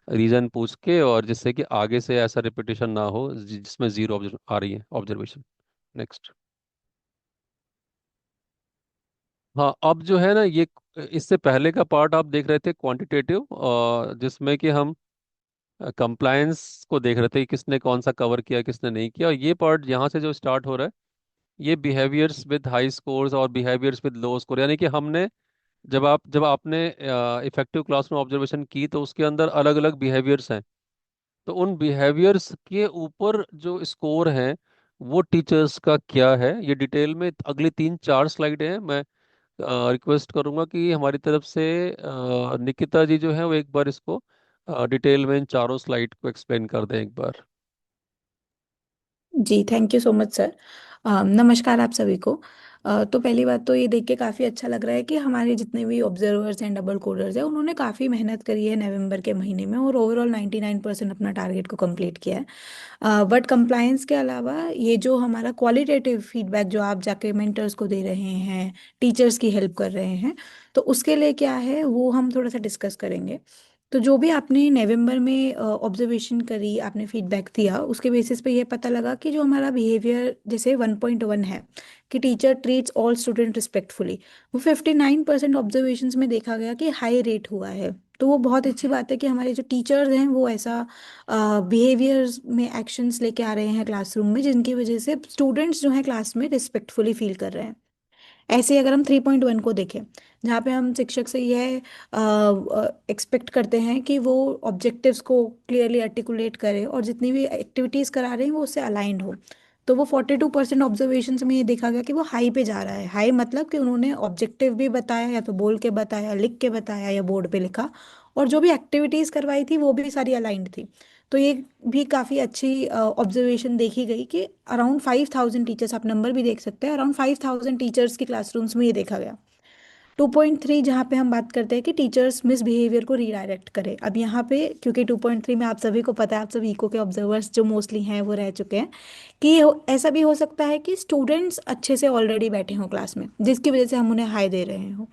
Speaker 2: रीज़न पूछ के, और जिससे कि आगे से ऐसा रिपीटेशन ना हो जिसमें जीरो आ रही है ऑब्जर्वेशन। नेक्स्ट। हाँ, अब जो है ना ये, इससे पहले का पार्ट आप देख रहे थे क्वांटिटेटिव, जिसमें कि हम कंप्लायंस को देख रहे थे कि किसने कौन सा कवर किया किसने नहीं किया। और ये पार्ट यहाँ से जो स्टार्ट हो रहा है, ये बिहेवियर्स विद हाई स्कोर्स और बिहेवियर्स विद लो स्कोर, यानी कि हमने जब आपने इफेक्टिव क्लास में ऑब्जर्वेशन की तो उसके अंदर अलग अलग बिहेवियर्स हैं। तो उन बिहेवियर्स के ऊपर जो स्कोर है वो टीचर्स का क्या है, ये डिटेल में अगली 3-4 स्लाइड हैं। मैं रिक्वेस्ट करूंगा कि हमारी तरफ से निकिता जी जो है वो एक बार इसको डिटेल में इन चारों स्लाइड को एक्सप्लेन कर दें एक बार।
Speaker 3: जी, thank you so much sir. नमस्कार आप सभी को। तो पहली बात तो ये देख के काफ़ी अच्छा लग रहा है कि हमारे जितने भी ऑब्जर्वर्स हैं, डबल कोडर्स हैं, उन्होंने काफ़ी मेहनत करी है नवंबर के महीने में और ओवरऑल 99% अपना टारगेट को कंप्लीट किया है। बट कंप्लायंस के अलावा ये जो हमारा क्वालिटेटिव फीडबैक जो आप जाके मेंटर्स को दे रहे हैं, टीचर्स की हेल्प कर रहे हैं, तो उसके लिए क्या है वो हम थोड़ा सा डिस्कस करेंगे। तो जो भी आपने नवंबर में ऑब्जर्वेशन करी, आपने फीडबैक दिया, उसके बेसिस पे ये पता लगा कि जो हमारा बिहेवियर जैसे 1.1 है कि teacher treats all student respectfully, वो 59% ऑब्जर्वेशंस में देखा गया कि हाई रेट हुआ है। तो वो बहुत अच्छी बात है कि हमारे जो टीचर्स हैं वो ऐसा बिहेवियर्स में एक्शंस लेके आ रहे हैं क्लासरूम में, जिनकी वजह से स्टूडेंट्स जो हैं क्लास में रिस्पेक्टफुली फील कर रहे हैं। ऐसे ही अगर हम 3.1 को देखें, जहाँ पे हम शिक्षक से यह एक्सपेक्ट करते हैं कि वो ऑब्जेक्टिव्स को क्लियरली आर्टिकुलेट करे और जितनी भी एक्टिविटीज़ करा रहे हैं वो उससे अलाइंड हो, तो वो 42% ऑब्जर्वेशन में ये देखा गया कि वो हाई पे जा रहा है। हाई मतलब कि उन्होंने ऑब्जेक्टिव भी बताया, या तो बोल के बताया, लिख के बताया, या बोर्ड पे लिखा, और जो भी एक्टिविटीज़ करवाई थी वो भी सारी अलाइंड थी। तो ये भी काफ़ी अच्छी ऑब्जर्वेशन देखी गई कि अराउंड 5,000 टीचर्स, आप नंबर भी देख सकते हैं, अराउंड 5,000 टीचर्स की क्लासरूम्स में ये देखा गया। 2.3 जहाँ पे हम बात करते हैं कि टीचर्स मिसबिहेवियर को रीडायरेक्ट करें। अब यहाँ पे क्योंकि 2.3 में आप सभी को पता है, आप सभी इको के ऑब्जर्वर्स जो मोस्टली हैं वो रह चुके हैं, कि ऐसा भी हो सकता है कि स्टूडेंट्स अच्छे से ऑलरेडी बैठे हों क्लास में, जिसकी वजह से हम उन्हें हाई दे रहे हों।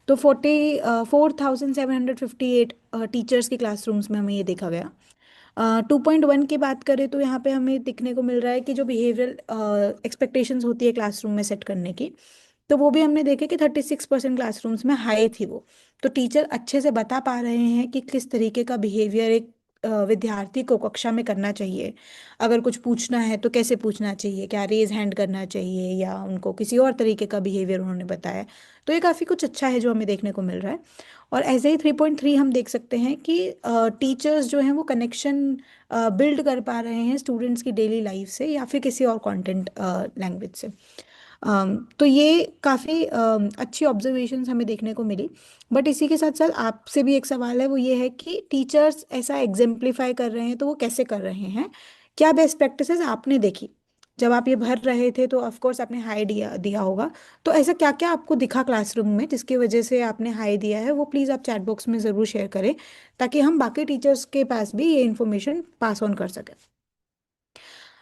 Speaker 3: तो 4,758 टीचर्स की क्लासरूम्स में हमें ये देखा गया। 2.1 की बात करें तो यहाँ पे हमें दिखने को मिल रहा है कि जो बिहेवियरल एक्सपेक्टेशंस होती है क्लासरूम में सेट करने की, तो वो भी हमने देखे कि 36% क्लासरूम्स में हाई थी वो। तो टीचर अच्छे से बता पा रहे हैं कि किस तरीके का बिहेवियर एक विद्यार्थी को कक्षा में करना चाहिए। अगर कुछ पूछना है तो कैसे पूछना चाहिए, क्या रेज हैंड करना चाहिए, या उनको किसी और तरीके का बिहेवियर उन्होंने बताया। तो ये काफ़ी कुछ अच्छा है जो हमें देखने को मिल रहा है। और ऐसे ही 3.3 हम देख सकते हैं कि टीचर्स जो हैं वो कनेक्शन बिल्ड कर पा रहे हैं स्टूडेंट्स की डेली लाइफ से या फिर किसी और कंटेंट लैंग्वेज से। तो ये काफ़ी अच्छी ऑब्जर्वेशंस हमें देखने को मिली। बट इसी के साथ साथ आपसे भी एक सवाल है, वो ये है कि टीचर्स ऐसा एग्जेम्पलीफाई कर रहे हैं तो वो कैसे कर रहे हैं, क्या बेस्ट प्रैक्टिसेस आपने देखी? जब आप ये भर रहे थे तो ऑफ कोर्स आपने हाई दिया दिया होगा, तो ऐसा क्या क्या आपको दिखा क्लासरूम में जिसकी वजह से आपने हाई दिया है, वो प्लीज़ आप चैट बॉक्स में ज़रूर शेयर करें, ताकि हम बाकी टीचर्स के पास भी ये इन्फॉर्मेशन पास ऑन कर सकें।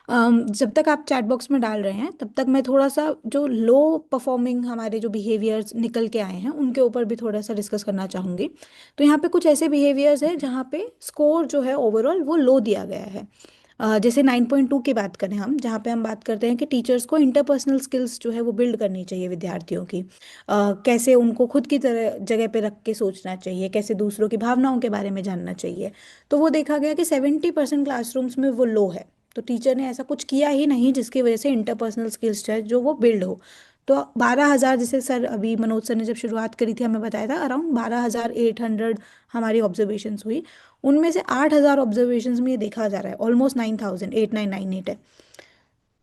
Speaker 3: जब तक आप चैट बॉक्स में डाल रहे हैं तब तक मैं थोड़ा सा जो लो परफॉर्मिंग हमारे जो बिहेवियर्स निकल के आए हैं उनके ऊपर भी थोड़ा सा डिस्कस करना चाहूँगी। तो यहाँ पे कुछ ऐसे बिहेवियर्स हैं जहाँ पे स्कोर जो है ओवरऑल वो लो दिया गया है। जैसे 9.2 की बात करें हम, जहाँ पे हम बात करते हैं कि टीचर्स को इंटरपर्सनल स्किल्स जो है वो बिल्ड करनी चाहिए विद्यार्थियों की। कैसे उनको खुद की तरह जगह पे रख के सोचना चाहिए, कैसे दूसरों की भावनाओं के बारे में जानना चाहिए। तो वो देखा गया कि 70% क्लासरूम्स में वो लो है। तो टीचर ने ऐसा कुछ किया ही नहीं जिसकी वजह से इंटरपर्सनल स्किल्स जो है जो वो बिल्ड हो। तो 12,000, जैसे सर अभी मनोज सर ने जब शुरुआत करी थी हमें बताया था अराउंड 12,800 हमारी ऑब्जर्वेशंस हुई। उनमें से 8,000 ऑब्जर्वेशंस में ये देखा जा रहा है ऑलमोस्ट 9,000, 8,998 है।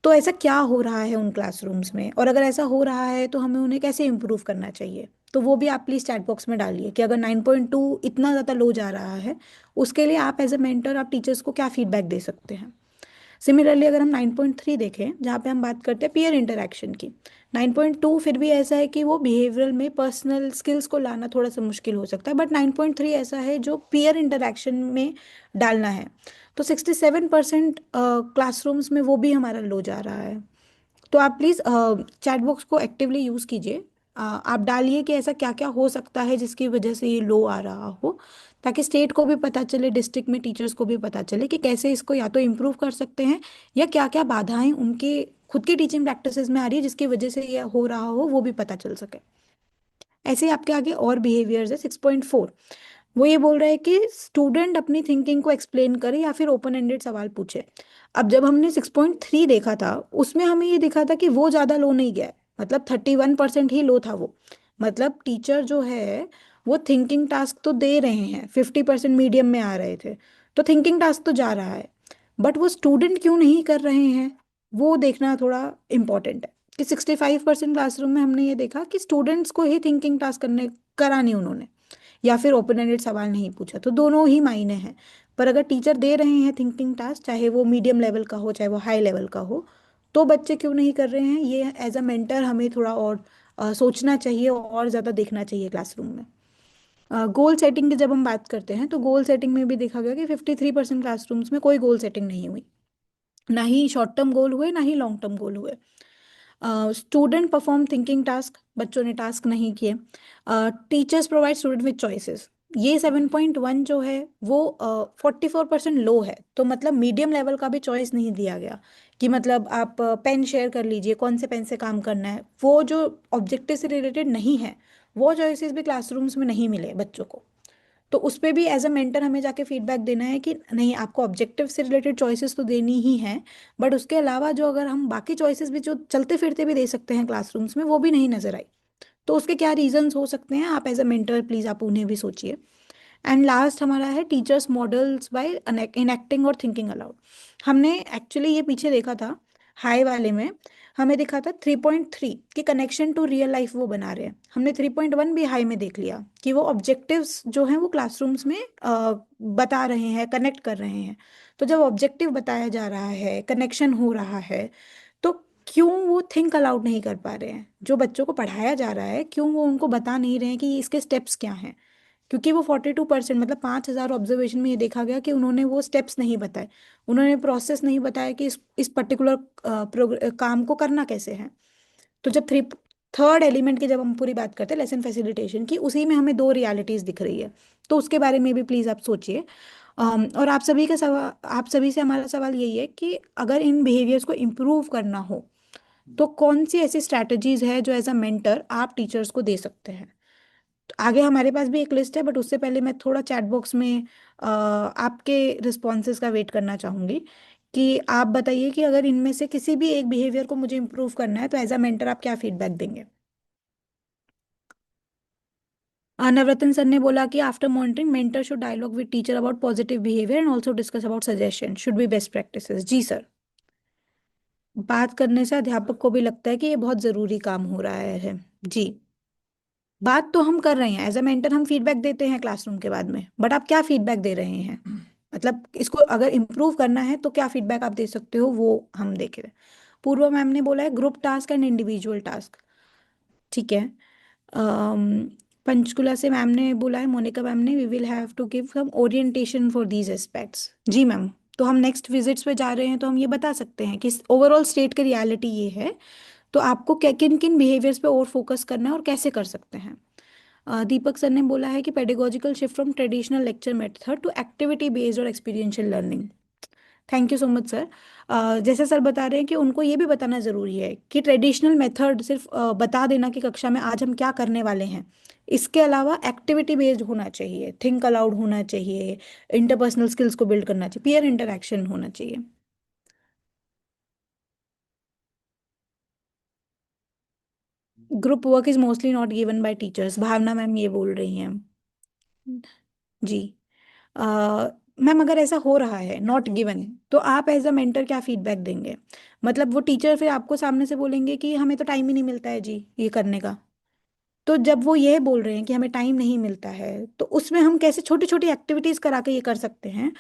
Speaker 3: तो ऐसा क्या हो रहा है उन क्लासरूम्स में, और अगर ऐसा हो रहा है तो हमें उन्हें कैसे इम्प्रूव करना चाहिए? तो वो भी आप प्लीज़ चैट बॉक्स में डालिए कि अगर 9.2 इतना ज़्यादा लो जा रहा है, उसके लिए आप एज ए मेंटर आप टीचर्स को क्या फीडबैक दे सकते हैं। सिमिलरली अगर हम 9.3 देखें, जहाँ पे हम बात करते हैं पीयर इंटरेक्शन की, 9.2 फिर भी ऐसा है कि वो बिहेवियरल में पर्सनल स्किल्स को लाना थोड़ा सा मुश्किल हो सकता है, बट 9.3 ऐसा है जो पीयर इंटरेक्शन में डालना है। तो 67% क्लासरूम्स में वो भी हमारा लो जा रहा है। तो आप प्लीज़ चैट बॉक्स को एक्टिवली यूज़ कीजिए। आप डालिए कि ऐसा क्या क्या हो सकता है जिसकी वजह से ये लो आ रहा हो, ताकि स्टेट को भी पता चले, डिस्ट्रिक्ट में टीचर्स को भी पता चले कि कैसे इसको या तो इम्प्रूव कर सकते हैं, या क्या क्या बाधाएं उनके खुद की टीचिंग प्रैक्टिसेस में आ रही है जिसकी वजह से ये हो रहा हो, वो भी पता चल सके। ऐसे ही आपके आगे और बिहेवियर्स है 6.4। वो ये बोल रहा है कि स्टूडेंट अपनी थिंकिंग को एक्सप्लेन करे या फिर ओपन एंडेड सवाल पूछे। अब जब हमने 6.3 देखा था उसमें हमें ये दिखा था कि वो ज़्यादा लो नहीं गया है, मतलब 31% ही लो था वो। मतलब टीचर जो है वो थिंकिंग टास्क तो दे रहे हैं, 50% मीडियम में आ रहे थे, तो थिंकिंग टास्क तो जा रहा है, बट वो स्टूडेंट क्यों नहीं कर रहे हैं वो देखना थोड़ा इम्पोर्टेंट है। कि 65% क्लासरूम में हमने ये देखा कि स्टूडेंट्स को ही थिंकिंग टास्क करने करा नहीं उन्होंने, या फिर ओपन एंडेड सवाल नहीं पूछा, तो दोनों ही मायने हैं। पर अगर टीचर दे रहे हैं थिंकिंग टास्क, चाहे वो मीडियम लेवल का हो चाहे वो हाई लेवल का हो, तो बच्चे क्यों नहीं कर रहे हैं, ये एज अ मेंटर हमें थोड़ा और सोचना चाहिए और ज़्यादा देखना चाहिए क्लासरूम में। गोल सेटिंग की जब हम बात करते हैं तो गोल सेटिंग में भी देखा गया कि 53% क्लासरूम्स में कोई गोल सेटिंग नहीं हुई, ना ही शॉर्ट टर्म गोल हुए ना ही लॉन्ग टर्म गोल हुए। स्टूडेंट परफॉर्म थिंकिंग टास्क, बच्चों ने टास्क नहीं किए। Teachers provide student with choices, ये 7.1 जो है वो 44% लो है, तो मतलब मीडियम लेवल का भी चॉइस नहीं दिया गया कि मतलब आप पेन शेयर कर लीजिए, कौन से पेन से काम करना है, वो जो ऑब्जेक्टिव से रिलेटेड नहीं है वो चॉइसेस भी क्लासरूम्स में नहीं मिले बच्चों को। तो उस पे भी एज अ मेंटर हमें जाके फीडबैक देना है कि नहीं, आपको ऑब्जेक्टिव से रिलेटेड चॉइसेस तो देनी ही है, बट उसके अलावा जो अगर हम बाकी चॉइसेस भी जो चलते फिरते भी दे सकते हैं क्लासरूम्स में वो भी नहीं नजर आई। तो उसके क्या रीजंस हो सकते हैं, आप एज अ मेंटर प्लीज आप उन्हें भी सोचिए। एंड लास्ट हमारा है टीचर्स मॉडल्स बाय इनएक्टिंग और थिंकिंग अलाउड। हमने एक्चुअली ये पीछे देखा था, हाई वाले में हमें दिखा था 3.3 कि कनेक्शन टू रियल लाइफ वो बना रहे हैं, हमने 3.1 भी हाई में देख लिया कि वो ऑब्जेक्टिव्स जो हैं वो क्लासरूम्स में बता रहे हैं, कनेक्ट कर रहे हैं। तो जब ऑब्जेक्टिव बताया जा रहा है, कनेक्शन हो रहा है, तो क्यों वो थिंक अलाउड नहीं कर पा रहे हैं, जो बच्चों को पढ़ाया जा रहा है क्यों वो उनको बता नहीं रहे हैं कि इसके स्टेप्स क्या हैं। क्योंकि वो 42% मतलब 5,000 ऑब्जर्वेशन में ये देखा गया कि उन्होंने वो स्टेप्स नहीं बताए, उन्होंने प्रोसेस नहीं बताया कि इस पर्टिकुलर काम को करना कैसे है। तो जब थर्ड एलिमेंट की जब हम पूरी बात करते हैं लेसन फैसिलिटेशन की, उसी में हमें दो रियलिटीज दिख रही है। तो उसके बारे में भी प्लीज आप सोचिए। और आप सभी का सवाल, आप सभी से हमारा सवाल यही है कि अगर इन बिहेवियर्स को इम्प्रूव करना हो तो कौन सी ऐसी स्ट्रैटेजीज है जो एज अ मेंटर आप टीचर्स को दे सकते हैं। तो आगे हमारे पास भी एक लिस्ट है, बट उससे पहले मैं थोड़ा चैट बॉक्स में आपके रिस्पॉन्सेज का वेट करना चाहूंगी कि आप बताइए कि अगर इनमें से किसी भी एक बिहेवियर को मुझे इम्प्रूव करना है तो एज अ मेंटर आप क्या फीडबैक देंगे। नवरत्न सर ने बोला कि after monitoring mentor should dialogue with teacher about positive behaviour and also discuss about suggestion should be best practices. जी सर, बात करने से अध्यापक को भी लगता है कि ये बहुत जरूरी काम हो रहा है। जी, बात तो हम कर रहे हैं, एज अ मेंटर हम फीडबैक देते हैं क्लासरूम के बाद में, बट आप क्या फीडबैक दे रहे हैं, मतलब इसको अगर इम्प्रूव करना है तो क्या फीडबैक आप दे सकते हो वो हम देख रहे हैं। पूर्वा मैम ने बोला है group task and individual task, ठीक है। अम, पंचकुला से मैम ने बोला है, मोनिका मैम ने, we will have to give some orientation for these aspects. जी मैम, तो हम नेक्स्ट विजिट्स पे जा रहे हैं तो हम ये बता सकते हैं कि ओवरऑल स्टेट की रियलिटी ये है, तो आपको क्या किन किन बिहेवियर्स पे और फोकस करना है और कैसे कर सकते हैं। दीपक सर ने बोला है कि pedagogical shift from traditional lecture method to activity based और experiential learning. Thank you so much sir. जैसे सर बता रहे हैं कि उनको ये भी बताना ज़रूरी है कि ट्रेडिशनल मेथड सिर्फ बता देना कि कक्षा में आज हम क्या करने वाले हैं, इसके अलावा एक्टिविटी बेस्ड होना चाहिए, थिंक अलाउड होना चाहिए, इंटरपर्सनल स्किल्स को बिल्ड करना चाहिए, पीयर इंटरेक्शन होना चाहिए। Group work is mostly not given by teachers, Bhavna ma'am ये बोल रही हैं। जी, मैम अगर ऐसा हो रहा है नॉट गिवन, तो आप एज अ मेंटर क्या फीडबैक देंगे। मतलब वो टीचर फिर आपको सामने से बोलेंगे कि हमें तो टाइम ही नहीं मिलता है जी ये करने का। तो जब वो ये बोल रहे हैं कि हमें टाइम नहीं मिलता है, तो उसमें हम कैसे छोटी छोटी एक्टिविटीज करा के ये कर सकते हैं,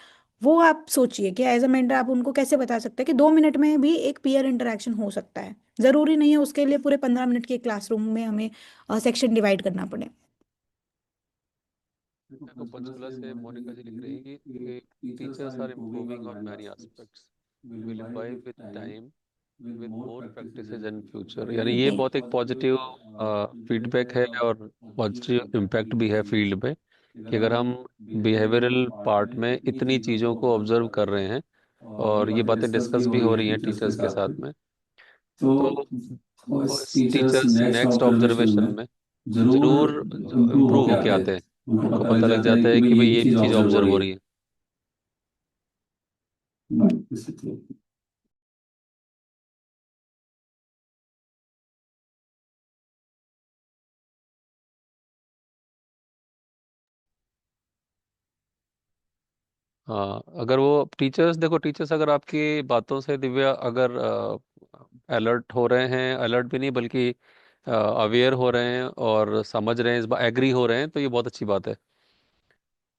Speaker 3: वो आप सोचिए कि एज अ मेंटर आप उनको कैसे बता सकते हैं कि 2 मिनट में भी एक पीयर इंटरेक्शन हो सकता है। जरूरी नहीं है उसके लिए पूरे 15 मिनट के क्लासरूम में हमें सेक्शन डिवाइड करना पड़े।
Speaker 2: देखो, पंचकुला से मोनिका जी लिख रही हैं कि teachers are improving on many aspects, will imbibe with time, with more practices in future. यानी ये बहुत एक पॉजिटिव फीडबैक है और पॉजिटिव इम्पैक्ट भी है फील्ड में, कि अगर हम बिहेवियरल पार्ट में इतनी चीज़ों को ऑब्जर्व कर रहे हैं और ये बातें डिस्कस भी हो रही हैं टीचर्स के साथ में, तो टीचर्स नेक्स्ट ऑब्जर्वेशन में जरूर इम्प्रूव होके आते हैं, उनको पता लग जाता है कि भाई ये चीज़ ऑब्जर्व हो रही है। हाँ, अगर वो टीचर्स, देखो टीचर्स अगर आपकी बातों से दिव्या अगर अलर्ट हो रहे हैं, अलर्ट भी नहीं बल्कि अवेयर हो रहे हैं और समझ रहे हैं, इस बात एग्री हो रहे हैं, तो ये बहुत अच्छी बात है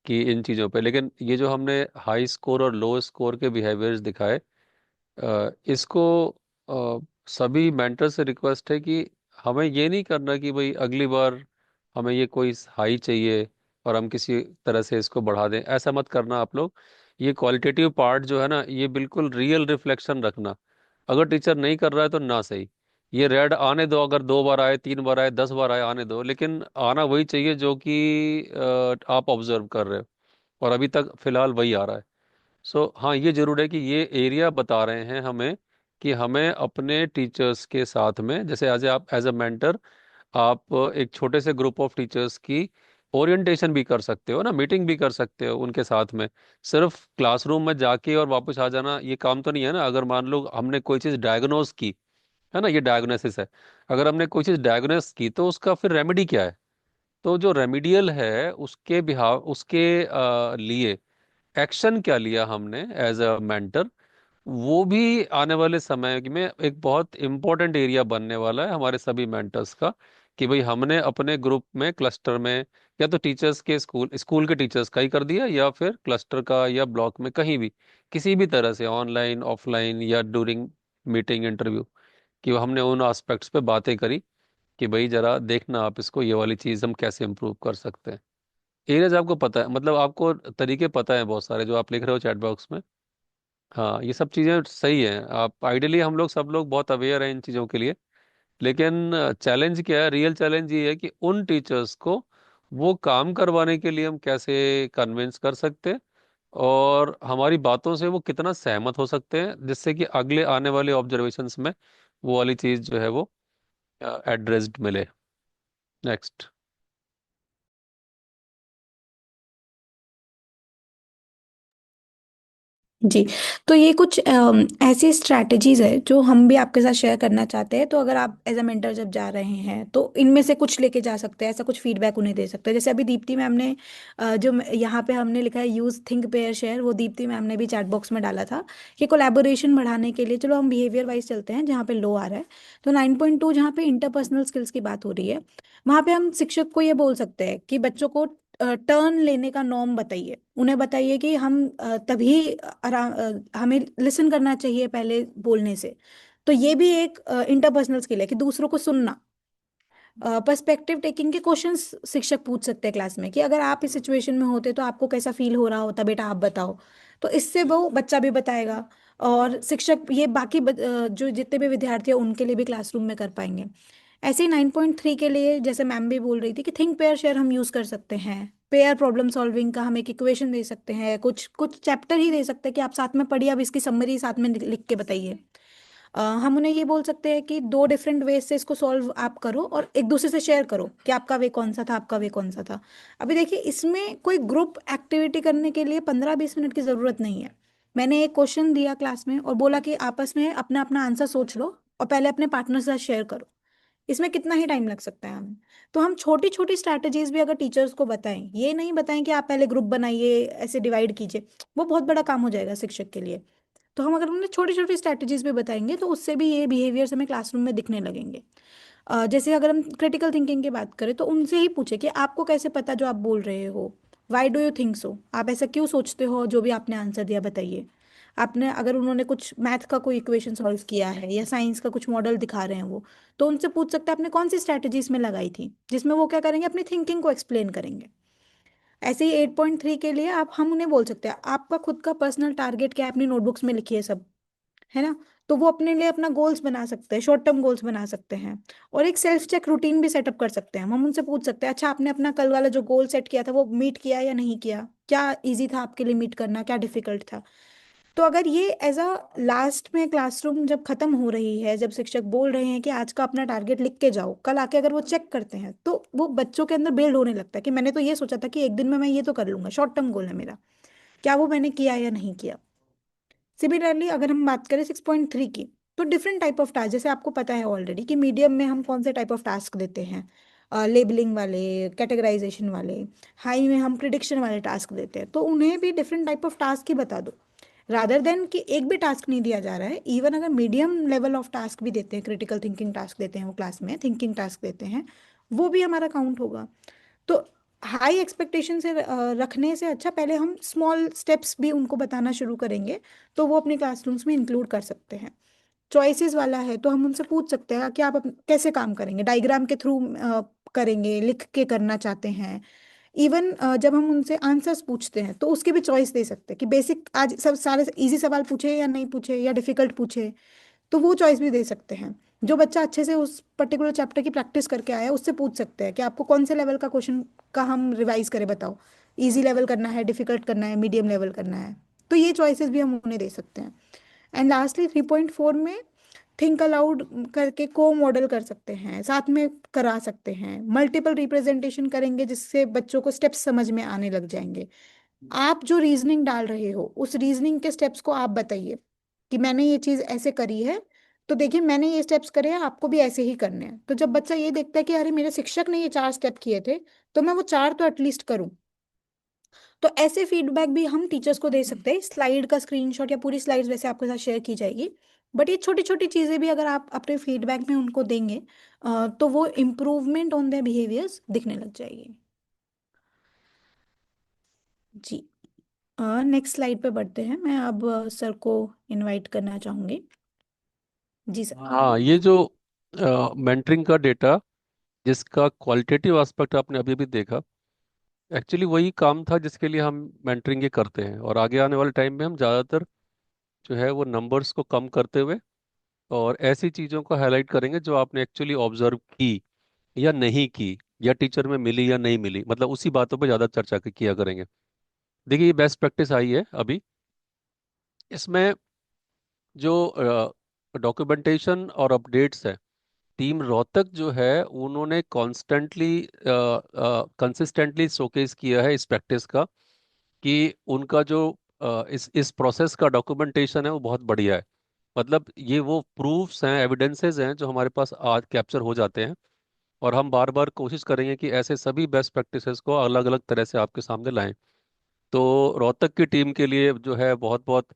Speaker 2: कि इन चीज़ों पे। लेकिन ये जो हमने हाई स्कोर और लो स्कोर के बिहेवियर्स दिखाए, इसको सभी मेंटर से रिक्वेस्ट है कि हमें ये नहीं करना कि भाई अगली बार हमें ये कोई हाई चाहिए और हम किसी तरह से इसको बढ़ा दें, ऐसा मत करना आप लोग। ये क्वालिटेटिव पार्ट जो है ना, ये बिल्कुल रियल रिफ्लेक्शन रखना। अगर टीचर नहीं कर रहा है तो ना सही, ये रेड आने दो, अगर 2 बार आए, 3 बार आए, 10 बार आए, आने दो, लेकिन आना वही चाहिए जो कि आप ऑब्जर्व कर रहे हो, और अभी तक फिलहाल वही आ रहा है। सो हाँ, ये जरूर है कि ये एरिया बता रहे हैं हमें कि हमें अपने टीचर्स के साथ में, जैसे आप एज अ मेंटर, आप एक छोटे से ग्रुप ऑफ टीचर्स की ओरिएंटेशन भी कर सकते हो ना, मीटिंग भी कर सकते हो उनके साथ में। सिर्फ क्लासरूम में जाके और वापस आ जाना ये काम तो नहीं है ना। अगर मान लो हमने कोई चीज़ डायग्नोज की है ना, ये डायग्नोसिस है, अगर हमने कोई चीज़ डायग्नोस की तो उसका फिर रेमेडी क्या है? तो जो रेमिडियल है उसके बिहाव, उसके लिए एक्शन क्या लिया हमने एज अ मेंटर, वो भी आने वाले समय में एक बहुत इंपॉर्टेंट एरिया बनने वाला है हमारे सभी मेंटर्स का। कि भाई हमने अपने ग्रुप में, क्लस्टर में, या तो टीचर्स के स्कूल स्कूल के टीचर्स का ही कर दिया, या फिर क्लस्टर का या ब्लॉक में कहीं भी किसी भी तरह से, ऑनलाइन ऑफलाइन या ड्यूरिंग मीटिंग इंटरव्यू, कि हमने उन एस्पेक्ट्स पे बातें करी कि भाई जरा देखना आप इसको, ये वाली चीज़ हम कैसे इम्प्रूव कर सकते हैं। एरियाज आपको पता है, मतलब आपको तरीके पता है बहुत सारे जो आप लिख रहे हो चैट बॉक्स में। हाँ, ये सब चीज़ें सही हैं। आप आइडियली हम लोग सब लोग बहुत अवेयर हैं इन चीज़ों के लिए, लेकिन चैलेंज क्या है? रियल चैलेंज ये है कि उन टीचर्स को वो काम करवाने के लिए हम कैसे कन्विंस कर सकते हैं, और हमारी बातों से वो कितना सहमत हो सकते हैं, जिससे कि अगले आने वाले ऑब्जर्वेशंस में वो वाली चीज़ जो है वो एड्रेस्ड मिले। नेक्स्ट।
Speaker 3: जी। तो ये कुछ ऐसी स्ट्रैटेजीज है जो हम भी आपके साथ शेयर करना चाहते हैं। तो अगर आप एज अ मेंटर जब जा रहे हैं तो इनमें से कुछ लेके जा सकते हैं, ऐसा कुछ फीडबैक उन्हें दे सकते हैं। जैसे अभी दीप्ति मैम ने यहाँ पे हमने लिखा है यूज थिंक पेयर शेयर, वो दीप्ति मैम ने भी चैट बॉक्स में डाला था कि कोलैबोरेशन बढ़ाने के लिए, चलो हम बिहेवियर वाइज चलते हैं जहाँ पे लो आ रहा है। तो 9.2 जहाँ पे इंटरपर्सनल स्किल्स की बात हो रही है, वहाँ पे हम शिक्षक को ये बोल सकते हैं कि बच्चों को टर्न लेने का नॉर्म बताइए। उन्हें बताइए कि हम तभी हमें लिसन करना चाहिए पहले बोलने से। तो ये भी एक इंटरपर्सनल स्किल है कि दूसरों को सुनना। पर्सपेक्टिव टेकिंग के क्वेश्चंस शिक्षक पूछ सकते हैं क्लास में कि अगर आप इस सिचुएशन में होते तो आपको कैसा फील हो रहा होता बेटा, आप बताओ। तो इससे वो बच्चा भी बताएगा, और शिक्षक ये बाकी जो जितने भी विद्यार्थी हैं उनके लिए भी क्लासरूम में कर पाएंगे। ऐसे ही 9.3 के लिए जैसे मैम भी बोल रही थी कि थिंक पेयर शेयर हम यूज कर सकते हैं। पेयर प्रॉब्लम सॉल्विंग का हम एक इक्वेशन दे सकते हैं, कुछ कुछ चैप्टर ही दे सकते हैं कि आप साथ में पढ़िए, अब इसकी समरी साथ में लिख के बताइए। हम उन्हें ये बोल सकते हैं कि दो डिफरेंट वेज से इसको सॉल्व आप करो और एक दूसरे से शेयर करो कि आपका वे कौन सा था, आपका वे कौन सा था। अभी देखिए, इसमें कोई ग्रुप एक्टिविटी करने के लिए 15-20 मिनट की ज़रूरत नहीं है। मैंने एक क्वेश्चन दिया क्लास में और बोला कि आपस में अपना अपना आंसर सोच लो और पहले अपने पार्टनर के साथ शेयर करो। इसमें कितना ही टाइम लग सकता है हमें। तो हम छोटी छोटी स्ट्रैटेजीज भी अगर टीचर्स को बताएं, ये नहीं बताएं कि आप पहले ग्रुप बनाइए, ऐसे डिवाइड कीजिए, वो बहुत बड़ा काम हो जाएगा शिक्षक के लिए। तो हम अगर उन्हें छोटी छोटी स्ट्रैटेजीज भी बताएंगे तो उससे भी ये बिहेवियर्स हमें क्लासरूम में दिखने लगेंगे। जैसे अगर हम क्रिटिकल थिंकिंग की बात करें तो उनसे ही पूछे कि आपको कैसे पता जो आप बोल रहे हो, why do you think so, आप ऐसा क्यों सोचते हो, जो भी आपने आंसर दिया बताइए। आपने अगर उन्होंने कुछ मैथ का कोई इक्वेशन सॉल्व किया है या साइंस का कुछ मॉडल दिखा रहे हैं वो, तो उनसे पूछ सकते हैं आपने कौन सी स्ट्रैटेजीज में लगाई थी, जिसमें वो क्या करेंगे, अपनी थिंकिंग को एक्सप्लेन करेंगे। ऐसे ही 8.3 के लिए आप हम उन्हें बोल सकते हैं आपका खुद का पर्सनल टारगेट क्या है, अपनी नोटबुक्स में लिखिए सब, है ना। तो वो अपने लिए अपना गोल्स बना सकते हैं, शॉर्ट टर्म गोल्स बना सकते हैं। और एक सेल्फ चेक रूटीन भी सेटअप कर सकते हैं। हम उनसे पूछ सकते हैं अच्छा आपने अपना कल वाला जो गोल सेट किया था वो मीट किया या नहीं किया, क्या इजी था आपके लिए मीट करना, क्या डिफिकल्ट था। तो अगर ये एज अ लास्ट में क्लासरूम जब खत्म हो रही है, जब शिक्षक बोल रहे हैं कि आज का अपना टारगेट लिख के जाओ, कल आके अगर वो चेक करते हैं तो वो बच्चों के अंदर बिल्ड होने लगता है कि मैंने तो ये सोचा था कि एक दिन में मैं ये तो कर लूंगा, शॉर्ट टर्म गोल है मेरा, क्या वो मैंने किया या नहीं किया। सिमिलरली अगर हम बात करें 6.3 की, तो डिफरेंट टाइप ऑफ टास्क, जैसे आपको पता है ऑलरेडी कि मीडियम में हम कौन से टाइप ऑफ टास्क देते हैं, लेबलिंग वाले, कैटेगराइजेशन वाले। हाई में हम प्रिडिक्शन वाले टास्क देते हैं। तो उन्हें भी डिफरेंट टाइप ऑफ टास्क ही बता दो, रादर देन कि एक भी टास्क नहीं दिया जा रहा है। इवन अगर मीडियम लेवल ऑफ टास्क भी देते हैं, क्रिटिकल थिंकिंग टास्क देते हैं वो क्लास में, थिंकिंग टास्क देते हैं, वो भी हमारा काउंट होगा। तो हाई एक्सपेक्टेशन से रखने से अच्छा पहले हम स्मॉल स्टेप्स भी उनको बताना शुरू करेंगे, तो वो अपने क्लासरूम्स में इंक्लूड कर सकते हैं। चॉइसेस वाला है तो हम उनसे पूछ सकते हैं कि आप कैसे काम करेंगे, डायग्राम के थ्रू करेंगे, लिख के करना चाहते हैं। इवन जब हम उनसे आंसर्स पूछते हैं तो उसकी भी चॉइस दे सकते हैं कि बेसिक आज सब सारे इजी सवाल पूछे या नहीं पूछे या डिफिकल्ट पूछे, तो वो चॉइस भी दे सकते हैं। जो बच्चा अच्छे से उस पर्टिकुलर चैप्टर की प्रैक्टिस करके आया है उससे पूछ सकते हैं कि आपको कौन से लेवल का क्वेश्चन का हम रिवाइज करें, बताओ, इजी लेवल करना है, डिफिकल्ट करना है, मीडियम लेवल करना है। तो ये चॉइसेस भी हम उन्हें दे सकते हैं। एंड लास्टली 3.4 में थिंक अलाउड करके को मॉडल कर सकते हैं, साथ में करा सकते हैं, मल्टीपल रिप्रेजेंटेशन करेंगे जिससे बच्चों को स्टेप्स समझ में आने लग जाएंगे। आप जो रीजनिंग डाल रहे हो उस रीजनिंग के स्टेप्स को आप बताइए कि मैंने ये चीज ऐसे करी है, तो देखिए मैंने ये स्टेप्स करे हैं, आपको भी ऐसे ही करने हैं। तो जब बच्चा ये देखता है कि अरे मेरे शिक्षक ने ये 4 स्टेप किए थे, तो मैं वो 4 तो एटलीस्ट करूं। तो ऐसे फीडबैक भी हम टीचर्स को दे सकते हैं। स्लाइड का स्क्रीनशॉट या पूरी स्लाइड्स वैसे आपके साथ शेयर की जाएगी, बट ये छोटी छोटी चीजें भी अगर आप अपने फीडबैक में उनको देंगे तो वो इम्प्रूवमेंट ऑन देयर बिहेवियर्स दिखने लग जाएगी। जी, नेक्स्ट स्लाइड पे बढ़ते हैं। मैं अब सर को इनवाइट करना चाहूंगी। जी सर।
Speaker 2: हाँ, ये जो मेंटरिंग का डेटा जिसका क्वालिटेटिव एस्पेक्ट आपने अभी भी देखा, एक्चुअली वही काम था जिसके लिए हम मेंटरिंग ये करते हैं। और आगे आने वाले टाइम में हम ज़्यादातर जो है वो नंबर्स को कम करते हुए और ऐसी चीज़ों को हाईलाइट करेंगे जो आपने एक्चुअली ऑब्जर्व की या नहीं की, या टीचर में मिली या नहीं मिली, मतलब उसी बातों पे ज़्यादा चर्चा किया करेंगे। देखिए, ये बेस्ट प्रैक्टिस आई है अभी। इसमें जो डॉक्यूमेंटेशन और अपडेट्स है, टीम रोहतक जो है उन्होंने कॉन्स्टेंटली कंसिस्टेंटली शोकेस किया है इस प्रैक्टिस का, कि उनका जो इस प्रोसेस का डॉक्यूमेंटेशन है वो बहुत बढ़िया है। मतलब ये वो प्रूफ्स हैं, एविडेंसेस हैं जो हमारे पास आज कैप्चर हो जाते हैं। और हम बार बार कोशिश करेंगे कि ऐसे सभी बेस्ट प्रैक्टिसेस को अलग अलग तरह से आपके सामने लाएं। तो रोहतक की टीम के लिए जो है बहुत बहुत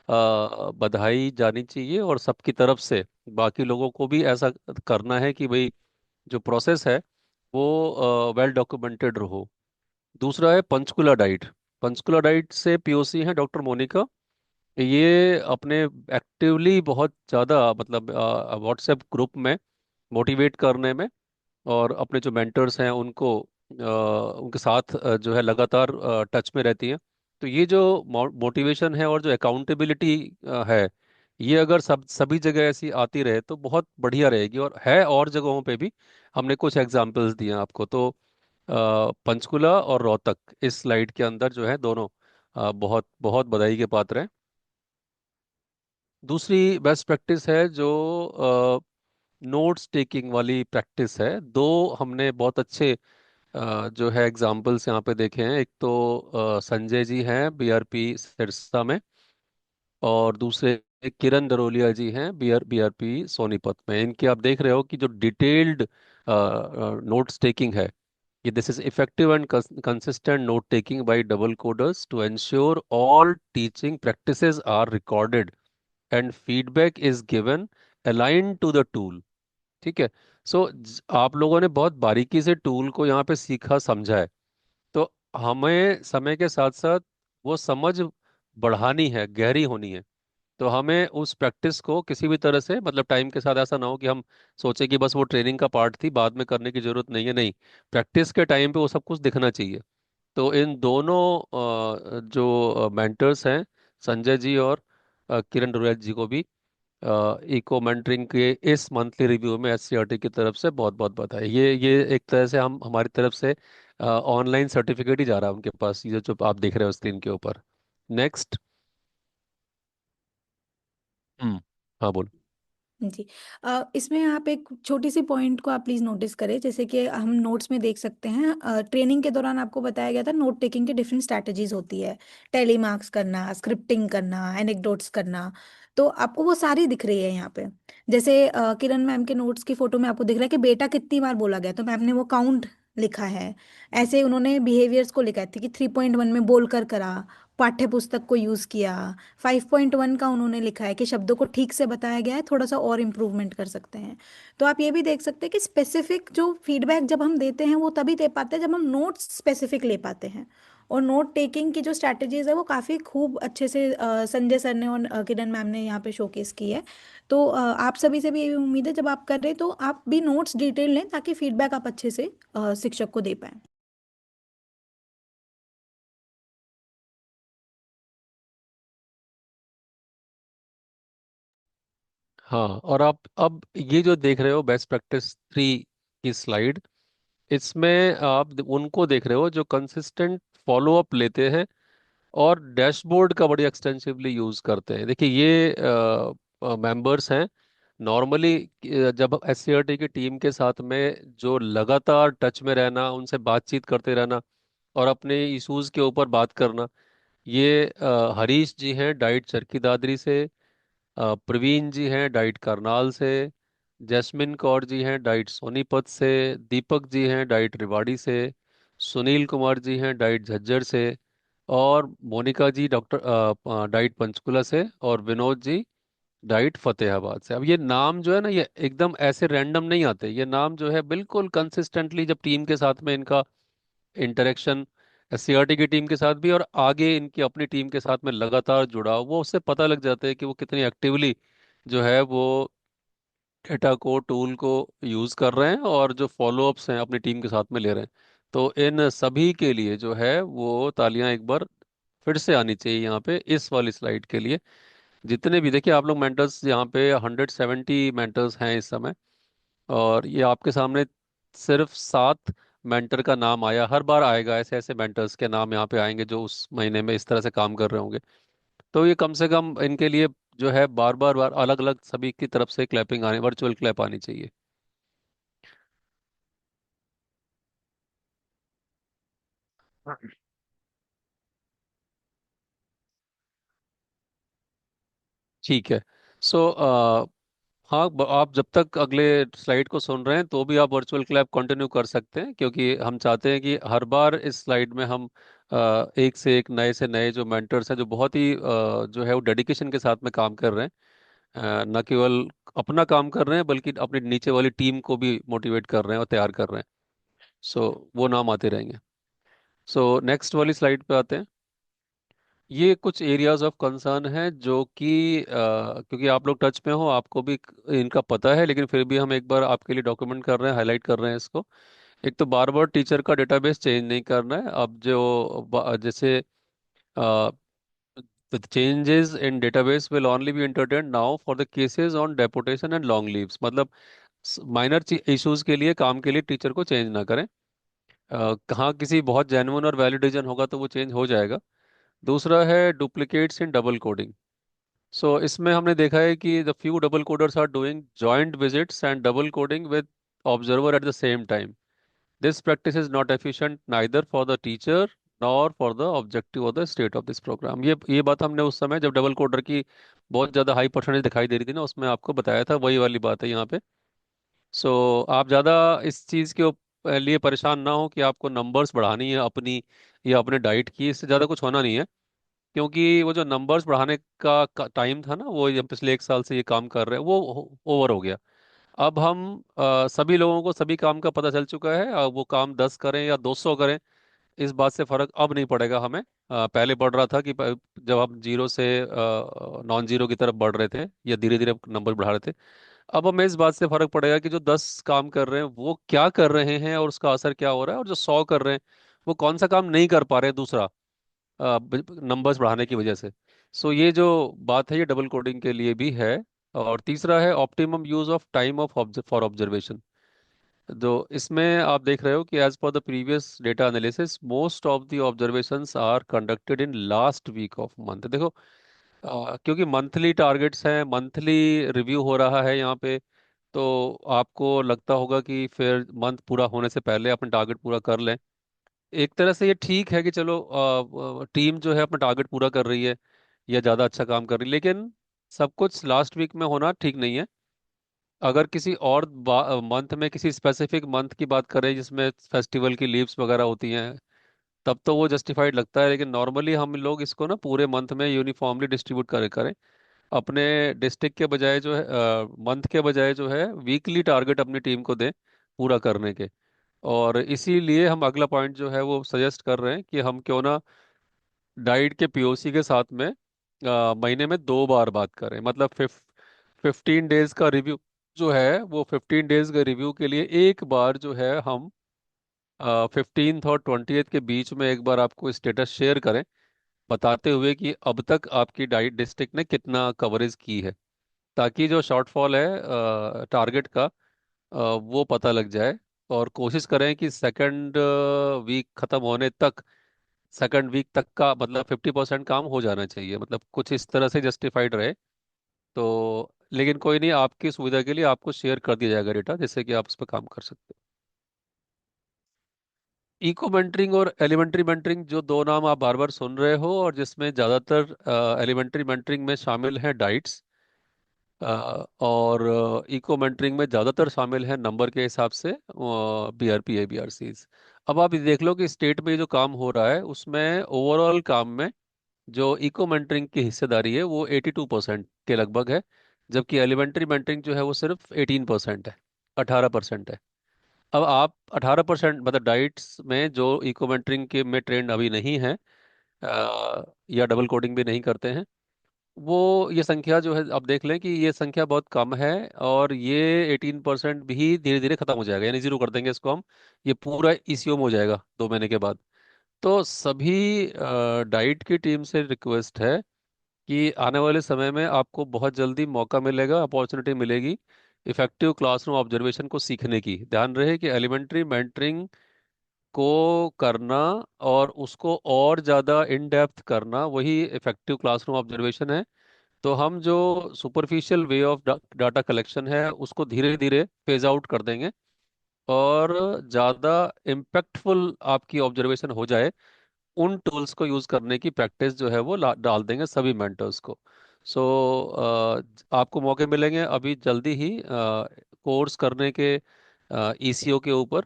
Speaker 2: बधाई जानी चाहिए, और सबकी तरफ से बाकी लोगों को भी ऐसा करना है कि भाई जो प्रोसेस है वो वेल डॉक्यूमेंटेड रहो। दूसरा है पंचकुला डाइट। पंचकुला डाइट से पीओसी हैं डॉक्टर मोनिका। ये अपने एक्टिवली बहुत ज़्यादा, मतलब व्हाट्सएप ग्रुप में मोटिवेट करने में, और अपने जो मेंटर्स हैं उनको उनके साथ जो है लगातार टच में रहती हैं। तो ये जो मोटिवेशन है और जो अकाउंटेबिलिटी है, ये अगर सभी जगह ऐसी आती रहे तो बहुत बढ़िया रहेगी। और है और जगहों पे भी, हमने कुछ एग्जांपल्स दिए हैं आपको। तो पंचकुला और रोहतक इस स्लाइड के अंदर जो है दोनों बहुत बहुत बधाई के पात्र हैं। दूसरी बेस्ट प्रैक्टिस है जो नोट्स टेकिंग वाली प्रैक्टिस है। दो हमने बहुत अच्छे जो है एग्जाम्पल्स यहाँ पे देखे हैं। एक तो संजय जी हैं बीआरपी सिरसा में, और दूसरे किरण दरोलिया जी हैं बीआरपी सोनीपत में। इनके आप देख रहे हो कि जो डिटेल्ड नोट्स टेकिंग है, ये this is effective and consistent note taking by double coders to ensure all teaching practices are recorded and feedback is given align to the tool. ठीक है। सो आप लोगों ने बहुत बारीकी से टूल को यहाँ पे सीखा समझा है। तो हमें समय के साथ साथ वो समझ बढ़ानी है, गहरी होनी है। तो हमें उस प्रैक्टिस को किसी भी तरह से, मतलब टाइम के साथ ऐसा ना हो कि हम सोचे कि बस वो ट्रेनिंग का पार्ट थी, बाद में करने की जरूरत नहीं है। नहीं, प्रैक्टिस के टाइम पे वो सब कुछ दिखना चाहिए। तो इन दोनों जो मेंटर्स हैं, संजय जी और किरण डोरिया जी को भी इको मेंटरिंग के इस मंथली रिव्यू में एससीईआरटी की तरफ से बहुत बहुत बधाई। ये एक तरह से हम हमारी तरफ से ऑनलाइन सर्टिफिकेट ही जा रहा है उनके पास, ये जो आप देख रहे हो स्क्रीन के ऊपर। नेक्स्ट। हम्म। हाँ, बोल।
Speaker 3: जी, इसमें आप एक छोटी सी पॉइंट को आप प्लीज नोटिस करें। जैसे कि हम नोट्स में देख सकते हैं, ट्रेनिंग के दौरान आपको बताया गया था नोट टेकिंग के डिफरेंट स्ट्रैटेजीज होती है, टेली मार्क्स करना, स्क्रिप्टिंग करना, एनेक्डोट्स करना। तो आपको वो सारी दिख रही है यहाँ पे। जैसे किरण मैम के नोट्स की फोटो में आपको दिख रहा है कि बेटा कितनी बार बोला गया, तो मैम ने वो काउंट लिखा है। ऐसे उन्होंने बिहेवियर्स को लिखा है कि 3.1 में बोलकर करा, पाठ्य पुस्तक को यूज किया। 5.1 का उन्होंने लिखा है कि शब्दों को ठीक से बताया गया है, थोड़ा सा और इम्प्रूवमेंट कर सकते हैं। तो आप ये भी देख सकते हैं कि स्पेसिफिक जो फीडबैक जब हम देते हैं वो तभी दे पाते हैं जब हम नोट्स स्पेसिफिक ले पाते हैं। और नोट टेकिंग की जो स्ट्रैटेजीज है वो काफ़ी खूब अच्छे से संजय सर ने और किरण मैम ने यहाँ पे शोकेस की है। तो आप सभी से भी यही उम्मीद है, जब आप कर रहे हैं तो आप भी नोट्स डिटेल लें ताकि फीडबैक आप अच्छे से शिक्षक को दे पाएं।
Speaker 2: हाँ, और आप अब ये जो देख रहे हो बेस्ट प्रैक्टिस 3 की स्लाइड, इसमें आप उनको देख रहे हो जो कंसिस्टेंट फॉलो अप लेते हैं और डैशबोर्ड का बड़ी एक्सटेंसिवली यूज करते हैं। देखिए ये मेंबर्स हैं नॉर्मली, जब एससीईआरटी की टीम के साथ में जो लगातार टच में रहना, उनसे बातचीत करते रहना और अपने इश्यूज के ऊपर बात करना, ये हरीश जी हैं डाइट चरखी दादरी से, प्रवीण जी हैं डाइट करनाल से, जैस्मिन कौर जी हैं डाइट सोनीपत से, दीपक जी हैं डाइट रिवाड़ी से, सुनील कुमार जी हैं डाइट झज्जर से, और मोनिका जी डाइट पंचकुला से, और विनोद जी डाइट फतेहाबाद से। अब ये नाम जो है ना, ये एकदम ऐसे रैंडम नहीं आते, ये नाम जो है बिल्कुल कंसिस्टेंटली जब टीम के साथ में इनका इंटरेक्शन, सीआरटी की टीम के साथ भी और आगे इनकी अपनी टीम के साथ में लगातार जुड़ा हो, वो उससे पता लग जाता है कि वो कितनी एक्टिवली जो है वो डेटा को, टूल को यूज कर रहे हैं और जो फॉलोअप्स हैं अपनी टीम के साथ में ले रहे हैं। तो इन सभी के लिए जो है वो तालियां एक बार फिर से आनी चाहिए यहाँ पे इस वाली स्लाइड के लिए। जितने भी देखिए आप लोग मेंटर्स, यहाँ पे 170 मेंटर्स हैं इस समय, और ये आपके सामने सिर्फ 7 मेंटर का नाम आया। हर बार आएगा, ऐसे ऐसे मेंटर्स के नाम यहाँ पे आएंगे जो उस महीने में इस तरह से काम कर रहे होंगे। तो ये कम से कम इनके लिए जो है बार बार बार अलग अलग सभी की तरफ से क्लैपिंग आनी, वर्चुअल क्लैप आनी चाहिए। ठीक है। सो हाँ, आप जब तक अगले स्लाइड को सुन रहे हैं तो भी आप वर्चुअल क्लैप कंटिन्यू कर सकते हैं, क्योंकि हम चाहते हैं कि हर बार इस स्लाइड में हम एक से एक नए से नए जो मेंटर्स हैं, जो बहुत ही जो है वो डेडिकेशन के साथ में काम कर रहे हैं, न केवल अपना काम कर रहे हैं बल्कि अपनी नीचे वाली टीम को भी मोटिवेट कर रहे हैं और तैयार कर रहे हैं। सो वो नाम आते रहेंगे। सो नेक्स्ट वाली स्लाइड पे आते हैं। ये कुछ एरियाज ऑफ कंसर्न है जो कि क्योंकि आप लोग टच में हो, आपको भी इनका पता है, लेकिन फिर भी हम एक बार आपके लिए डॉक्यूमेंट कर रहे हैं, हाईलाइट कर रहे हैं इसको। एक तो बार बार टीचर का डेटाबेस चेंज नहीं करना है। अब जो जैसे the changes in database will only be entertained now for the cases on deportation and long leaves। मतलब माइनर इश्यूज के लिए, काम के लिए टीचर को चेंज ना करें। कहाँ किसी बहुत जेन्युइन और वैलिड रीजन होगा तो वो चेंज हो जाएगा। दूसरा है duplicates in double coding. So इसमें हमने देखा है कि the few double coders are doing joint visits and double coding with observer at the same time. This practice is not efficient neither for the teacher nor for the objective of the state of this programme. ये बात हमने उस समय जब double coder की बहुत ज़्यादा high percentage दिखाई दे रही थी ना, उसमें आपको बताया था, वही वाली बात है यहाँ पे। सो आप ज़्यादा इस चीज़ के लिए परेशान ना हो कि आपको नंबर्स बढ़ानी है अपनी या अपने डाइट की, इससे ज़्यादा कुछ होना नहीं है। क्योंकि वो जो नंबर्स बढ़ाने का टाइम था ना, वो ये पिछले 1 साल से ये काम कर रहे हैं, वो ओवर हो गया। अब हम सभी लोगों को सभी काम का पता चल चुका है। वो काम 10 करें या 200 करें, इस बात से फर्क अब नहीं पड़ेगा हमें। पहले पड़ रहा था कि जब हम जीरो से नॉन जीरो की तरफ बढ़ रहे थे या धीरे धीरे नंबर बढ़ा रहे थे। अब हमें इस बात से फर्क पड़ेगा कि जो 10 काम कर रहे हैं वो क्या कर रहे हैं और उसका असर क्या हो रहा है, और जो 100 कर रहे हैं वो कौन सा काम नहीं कर पा रहे हैं दूसरा, नंबर्स बढ़ाने की वजह से। सो ये जो बात है ये डबल कोडिंग के लिए भी है। और तीसरा है optimum use of time of for observation. जो इसमें आप देख रहे हो कि as per the previous data analysis most of the observations are conducted in last week of month. देखो क्योंकि मंथली टारगेट्स हैं, मंथली रिव्यू हो रहा है यहाँ पे, तो आपको लगता होगा कि फिर मंथ पूरा होने से पहले अपना टारगेट पूरा कर लें। एक तरह से ये ठीक है कि चलो टीम जो है अपना टारगेट पूरा कर रही है या ज़्यादा अच्छा काम कर रही है, लेकिन सब कुछ लास्ट वीक में होना ठीक नहीं है। अगर किसी और मंथ में, किसी स्पेसिफिक मंथ की बात करें जिसमें फेस्टिवल की लीव्स वगैरह होती हैं, तब तो वो जस्टिफाइड लगता है। लेकिन नॉर्मली हम लोग इसको ना पूरे मंथ में यूनिफॉर्मली डिस्ट्रीब्यूट करें अपने डिस्ट्रिक्ट के बजाय जो है, मंथ के बजाय जो है वीकली टारगेट अपनी टीम को दें पूरा करने के। और इसीलिए हम अगला पॉइंट जो है वो सजेस्ट कर रहे हैं कि हम क्यों ना डाइट के पीओसी के साथ में महीने में 2 बार बात करें। मतलब 15 डेज का रिव्यू जो है, वो 15 डेज के रिव्यू के लिए एक बार जो है हम 15th और 20th के बीच में एक बार आपको स्टेटस शेयर करें, बताते हुए कि अब तक आपकी डाइट डिस्ट्रिक्ट ने कितना कवरेज की है, ताकि जो शॉर्टफॉल है टारगेट का वो पता लग जाए। और कोशिश करें कि सेकंड वीक खत्म होने तक, सेकंड वीक तक का मतलब 50% काम हो जाना चाहिए, मतलब कुछ इस तरह से जस्टिफाइड रहे। तो लेकिन कोई नहीं, आपकी सुविधा के लिए आपको शेयर कर दिया जाएगा डेटा, जिससे कि आप उस पर काम कर सकते हो। इको मेंटरिंग और एलिमेंट्री मेंटरिंग, जो दो नाम आप बार बार सुन रहे हो, और जिसमें ज़्यादातर एलिमेंट्री मेंटरिंग में शामिल है डाइट्स, और इको मेंटरिंग में ज़्यादातर शामिल है नंबर के हिसाब से बीआरपी एबीआरसीज। अब आप ये देख लो कि स्टेट में जो काम हो रहा है उसमें ओवरऑल काम में जो इको मेंटरिंग की हिस्सेदारी है वो 82% के लगभग है, जबकि एलिमेंट्री मेंटरिंग जो है वो सिर्फ 18% है, 18% है। अब आप 18% मतलब डाइट्स में जो इको मेंटरिंग के में ट्रेंड अभी नहीं है, या डबल कोडिंग भी नहीं करते हैं, वो ये संख्या जो है आप देख लें कि ये संख्या बहुत कम है। और ये 18% भी धीरे धीरे खत्म हो जाएगा, यानी जीरो कर देंगे इसको हम, ये पूरा ईसीओ में हो जाएगा 2 महीने के बाद। तो सभी डाइट की टीम से रिक्वेस्ट है कि आने वाले समय में आपको बहुत जल्दी मौका मिलेगा, अपॉर्चुनिटी मिलेगी इफेक्टिव क्लासरूम ऑब्जर्वेशन को सीखने की। ध्यान रहे कि एलिमेंट्री मेंटरिंग को करना और उसको और ज़्यादा इन डेप्थ करना वही इफेक्टिव क्लासरूम ऑब्जर्वेशन है। तो हम जो superficial way of data collection है उसको धीरे धीरे फेज आउट कर देंगे, और ज़्यादा इम्पैक्टफुल आपकी ऑब्जर्वेशन हो जाए, उन टूल्स को यूज़ करने की प्रैक्टिस जो है वो डाल देंगे सभी मेंटर्स को। सो आपको मौके मिलेंगे अभी जल्दी ही कोर्स करने के ईसीओ के ऊपर,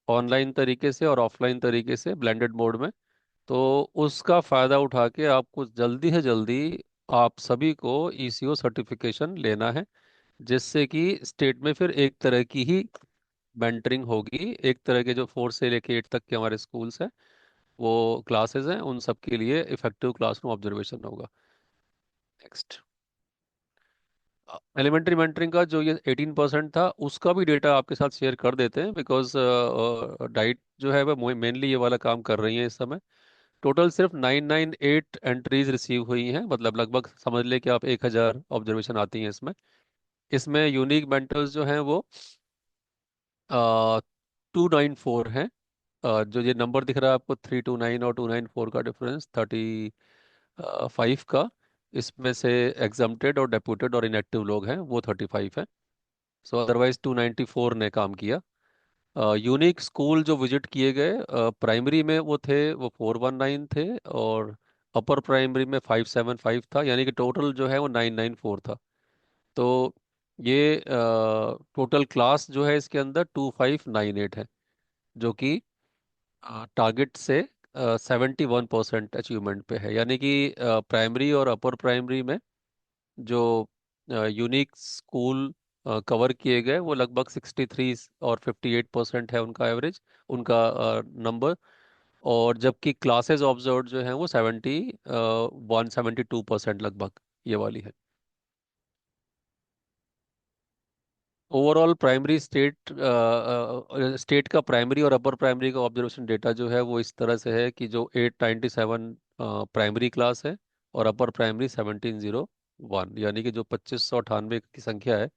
Speaker 2: ऑनलाइन तरीके से और ऑफलाइन तरीके से ब्लेंडेड मोड में। तो उसका फ़ायदा उठा के आपको जल्दी से जल्दी आप सभी को ईसीओ सर्टिफिकेशन लेना है, जिससे कि स्टेट में फिर एक तरह की ही मेंटरिंग होगी। एक तरह के जो 4 से लेके 8 तक के हमारे स्कूल्स हैं, वो क्लासेस हैं, उन सब के लिए इफेक्टिव क्लासरूम ऑब्जर्वेशन होगा। नेक्स्ट, एलिमेंट्री मेंटरिंग का जो ये 18% था, उसका भी डेटा आपके साथ शेयर कर देते हैं, बिकॉज डाइट जो है वह मेनली ये वाला काम कर रही है इस समय। टोटल सिर्फ 998 एंट्रीज रिसीव हुई हैं, मतलब लगभग समझ ले कि आप 1000 ऑब्जर्वेशन आती हैं इसमें। इसमें यूनिक मेंटर्स जो हैं वो 294 हैं। जो ये नंबर दिख रहा है आपको 329 और 294 का डिफरेंस 35 का, इसमें से एग्जम्प्टेड और डेप्यूटेड और इनएक्टिव लोग हैं वो 35 हैं। सो अदरवाइज 294 ने काम किया। यूनिक स्कूल जो विजिट किए गए, प्राइमरी में वो थे, वो 419 थे, और अपर प्राइमरी में 575 था, यानी कि टोटल जो है वो 994 था। तो ये टोटल क्लास जो है इसके अंदर 2598 है, जो कि टारगेट से 71% अचीवमेंट पे है। यानी कि प्राइमरी और अपर प्राइमरी में जो यूनिक स्कूल कवर किए गए वो लगभग 63 और 58% है उनका एवरेज, उनका नंबर। और जबकि क्लासेस ऑब्जर्व जो हैं वो 72% लगभग ये वाली है। ओवरऑल प्राइमरी स्टेट का प्राइमरी और अपर प्राइमरी का ऑब्जर्वेशन डेटा जो है वो इस तरह से है कि जो 897 प्राइमरी क्लास है, और अपर प्राइमरी 1701, यानी कि जो 2598 की संख्या है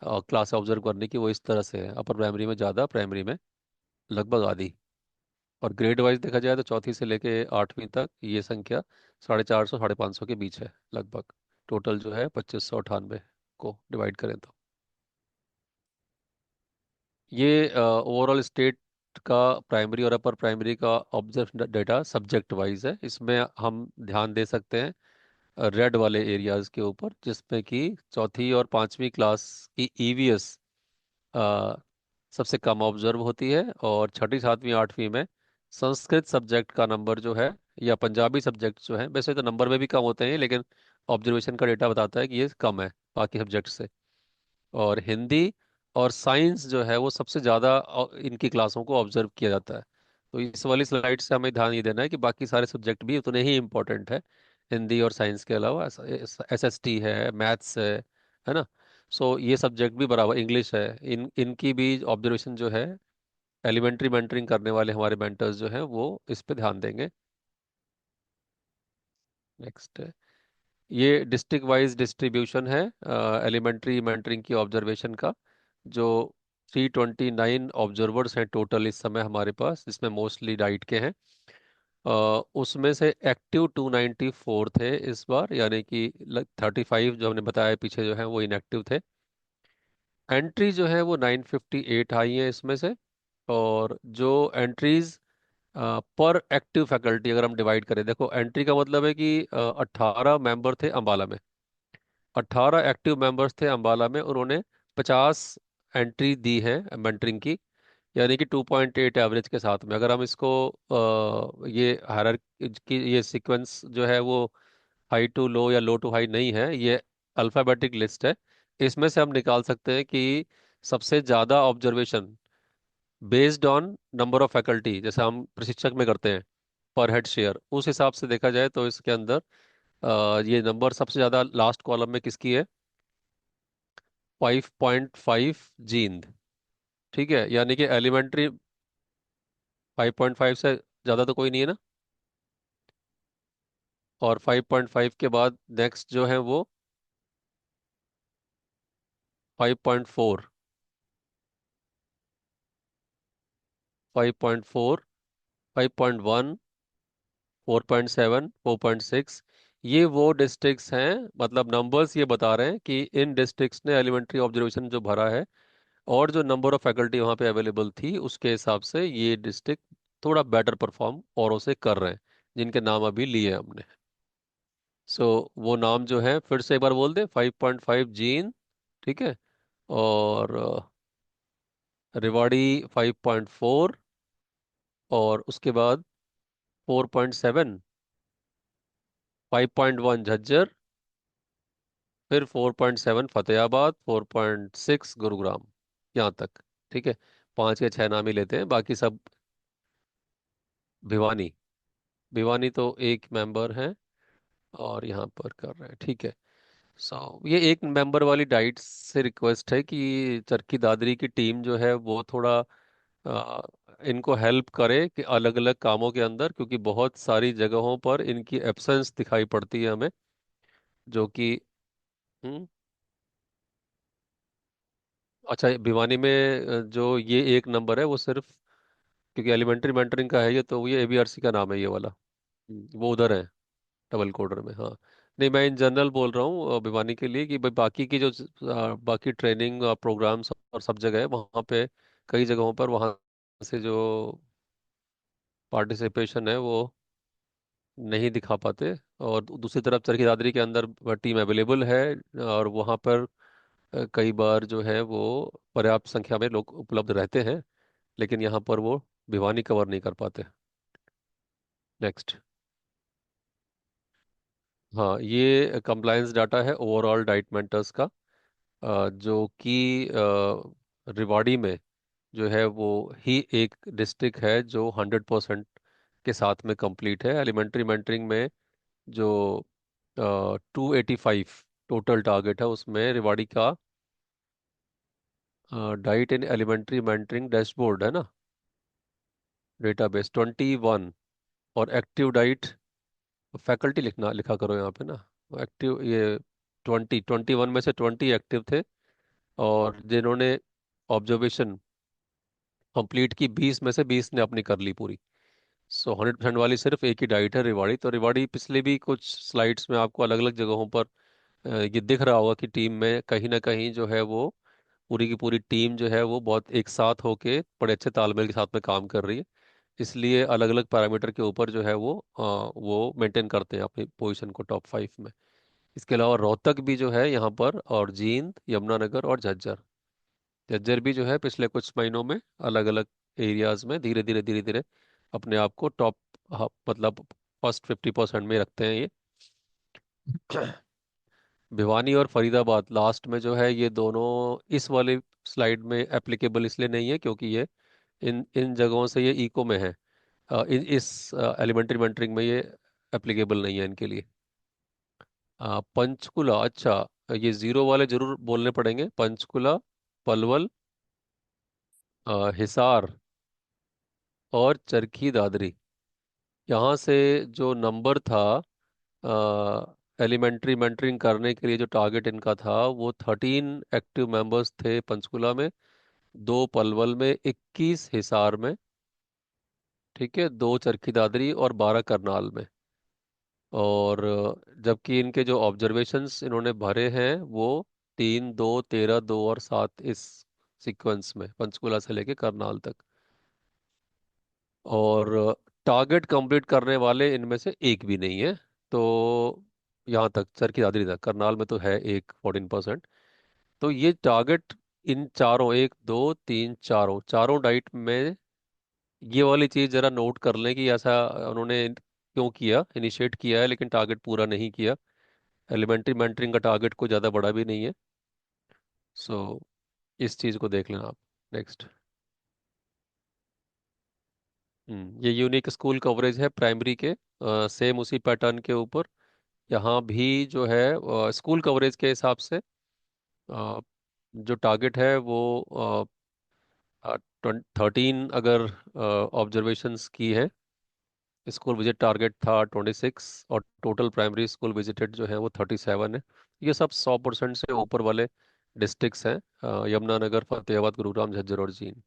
Speaker 2: क्लास ऑब्जर्व करने की, वो इस तरह से है, अपर प्राइमरी में ज़्यादा, प्राइमरी में लगभग आधी। और ग्रेड वाइज देखा जाए तो चौथी से लेके 8वीं तक ये संख्या 450 550 के बीच है लगभग। टोटल जो है 2598 को डिवाइड करें तो ये ओवरऑल स्टेट का प्राइमरी और अपर प्राइमरी का ऑब्जर्व डेटा सब्जेक्ट वाइज है। इसमें हम ध्यान दे सकते हैं रेड वाले एरियाज के ऊपर, जिसमें कि चौथी और 5वीं क्लास की ईवीएस सबसे कम ऑब्जर्व होती है, और छठी 7वीं 8वीं में संस्कृत सब्जेक्ट का नंबर जो है, या पंजाबी सब्जेक्ट जो है, वैसे तो नंबर में भी कम होते हैं लेकिन ऑब्जर्वेशन का डेटा बताता है कि ये कम है बाकी सब्जेक्ट से। और हिंदी और साइंस जो है वो सबसे ज़्यादा इनकी क्लासों को ऑब्जर्व किया जाता है। तो इस वाली स्लाइड से हमें ध्यान ये देना है कि बाकी सारे सब्जेक्ट भी उतने ही इम्पोर्टेंट है, हिंदी और साइंस के अलावा एसएसटी है, मैथ्स है ना। सो ये सब्जेक्ट भी बराबर, इंग्लिश है, इनकी भी ऑब्जर्वेशन जो है एलिमेंट्री मेंटरिंग करने वाले हमारे मेंटर्स जो हैं वो इस पे ध्यान देंगे। नेक्स्ट है, ये डिस्ट्रिक्ट वाइज डिस्ट्रीब्यूशन है एलिमेंट्री मेंटरिंग की ऑब्जर्वेशन का। जो 329 ऑब्जर्वर्स हैं टोटल इस समय हमारे पास, जिसमें मोस्टली डाइट के हैं। उसमें से एक्टिव 294 थे इस बार, यानी कि 35 जो हमने बताया पीछे जो है वो इनएक्टिव थे। एंट्री जो है वो 958 आई है इसमें से। और जो एंट्रीज पर एक्टिव फैकल्टी अगर हम डिवाइड करें, देखो एंट्री का मतलब है कि 18 मेंबर थे अंबाला में, 18 एक्टिव मेंबर्स थे अंबाला में, उन्होंने 50 एंट्री दी है मेंटरिंग की, यानी कि 2.8 एवरेज के साथ में। अगर हम इसको ये हायर की ये सीक्वेंस जो है वो हाई टू लो या लो टू हाई नहीं है, ये अल्फाबेटिक लिस्ट है। इसमें से हम निकाल सकते हैं कि सबसे ज़्यादा observation based on number of faculty, जैसे हम प्रशिक्षक में करते हैं पर हेड शेयर, उस हिसाब से देखा जाए तो इसके अंदर ये नंबर सबसे ज़्यादा लास्ट कॉलम में किसकी है, 5.5 जींद। ठीक है, यानी कि एलिमेंट्री 5.5 से ज़्यादा तो कोई नहीं है ना। और 5.5 के बाद नेक्स्ट जो है वो 5.4, 5.4, 5.1, 4.7, 4.6। ये वो डिस्ट्रिक्ट्स हैं, मतलब नंबर्स ये बता रहे हैं कि इन डिस्ट्रिक्ट्स ने एलिमेंट्री ऑब्जर्वेशन जो भरा है और जो नंबर ऑफ फैकल्टी वहाँ पे अवेलेबल थी उसके हिसाब से ये डिस्ट्रिक्ट थोड़ा बेटर परफॉर्म औरों से कर रहे हैं, जिनके नाम अभी लिए हमने। सो वो नाम जो है फिर से एक बार बोल दे, 5.5 जीन, ठीक है, और रेवाड़ी 5.4, और उसके बाद 4.7, 5.1 झज्जर, फिर 4.7 फतेहाबाद, 4.6 गुरुग्राम, यहाँ तक। ठीक है, पाँच या छह नाम ही लेते हैं, बाकी सब भिवानी, भिवानी तो एक मेंबर है और यहाँ पर कर रहे हैं। ठीक है, ये एक मेंबर वाली डाइट से रिक्वेस्ट है कि चरखी दादरी की टीम जो है वो थोड़ा अ, इनको हेल्प करे कि अलग अलग कामों के अंदर, क्योंकि बहुत सारी जगहों पर इनकी एब्सेंस दिखाई पड़ती है हमें, जो कि हम्म, अच्छा, भिवानी में जो ये एक नंबर है वो सिर्फ, क्योंकि एलिमेंट्री मेंटरिंग का है ये, तो ये एबीआरसी का नाम है ये वाला। वो उधर है डबल कोडर में, हाँ। नहीं, मैं इन जनरल बोल रहा हूँ भिवानी के लिए, कि भाई बाकी की जो बाकी ट्रेनिंग प्रोग्राम्स और सब जगह है वहाँ पे, कई जगहों पर वहाँ से जो पार्टिसिपेशन है वो नहीं दिखा पाते। और दूसरी तरफ चरखी दादरी के अंदर टीम अवेलेबल है, और वहाँ पर कई बार जो है वो पर्याप्त संख्या में लोग उपलब्ध रहते हैं, लेकिन यहाँ पर वो भिवानी कवर नहीं कर पाते। नेक्स्ट, हाँ, ये कंप्लायंस डाटा है ओवरऑल डाइट मेंटर्स का, जो कि रिवाड़ी में जो है वो ही एक डिस्ट्रिक्ट है जो 100% के साथ में कंप्लीट है एलिमेंट्री मेंटरिंग में। जो 285 टोटल टारगेट है उसमें रिवाड़ी का DIET in elementary mentoring dashboard है ना, डेटाबेस 21। और एक्टिव डाइट फैकल्टी लिखना लिखा करो यहाँ पे ना, एक्टिव ये 21 में से 20 एक्टिव थे, और जिन्होंने ऑब्जर्वेशन कंप्लीट की 20 में से 20 ने अपनी कर ली पूरी। 100% वाली सिर्फ एक ही डाइट है रिवाड़ी। तो रिवाड़ी पिछले भी कुछ स्लाइड्स में आपको अलग अलग जगहों पर ये दिख रहा होगा कि टीम में कहीं ना कहीं जो है वो पूरी की पूरी टीम जो है वो बहुत एक साथ होके बड़े अच्छे तालमेल के साथ में काम कर रही है, इसलिए अलग अलग पैरामीटर के ऊपर जो है वो मेंटेन करते हैं अपनी पोजीशन को टॉप 5 में। इसके अलावा रोहतक भी जो है यहाँ पर, और जींद, यमुनानगर और झज्जर, झज्जर भी जो है पिछले कुछ महीनों में अलग अलग एरियाज में धीरे धीरे अपने आप को टॉप, मतलब फर्स्ट 50% में रखते हैं ये। भिवानी और फरीदाबाद लास्ट में जो है, ये दोनों इस वाले स्लाइड में एप्लीकेबल इसलिए नहीं है क्योंकि ये इन इन जगहों से ये इको में है। इस एलिमेंट्री मेंटरिंग में ये एप्लीकेबल नहीं है इनके लिए। पंचकुला, अच्छा, ये जीरो वाले जरूर बोलने पड़ेंगे। पंचकुला, पलवल, हिसार और चरखी दादरी। यहाँ से जो नंबर था एलिमेंट्री मेंटरिंग करने के लिए, जो टारगेट इनका था, वो 13 एक्टिव मेंबर्स थे पंचकुला में, 2 पलवल में, 21 हिसार में, ठीक है, 2 चरखी दादरी और 12 करनाल में। और जबकि इनके जो ऑब्जर्वेशंस इन्होंने भरे हैं वो 3, 2, 13, 2 और 7, इस सीक्वेंस में पंचकुला से लेके करनाल तक। और टारगेट कंप्लीट करने वाले इनमें से एक भी नहीं है। तो यहाँ तक चरखी दादरी तक, करनाल में तो है एक 14%। तो ये टारगेट इन चारों, 1, 2, 3, चारों डाइट में, ये वाली चीज़ जरा नोट कर लें कि ऐसा उन्होंने क्यों किया, इनिशिएट किया है लेकिन टारगेट पूरा नहीं किया। एलिमेंट्री मेंटरिंग का टारगेट कोई ज़्यादा बड़ा भी नहीं है। सो इस चीज़ को देख लेना आप। नेक्स्ट। ये यूनिक स्कूल कवरेज है प्राइमरी के, सेम उसी पैटर्न के ऊपर यहाँ भी जो है स्कूल कवरेज के हिसाब से जो टारगेट है वो 13 अगर ऑब्जर्वेशंस की है। स्कूल विजिट टारगेट था 26 और टोटल प्राइमरी स्कूल विजिटेड जो है वो 37 है। ये सब 100% से ऊपर वाले डिस्ट्रिक्ट्स हैं, यमुनानगर, फतेहाबाद, गुरुग्राम, झज्जर और जींद।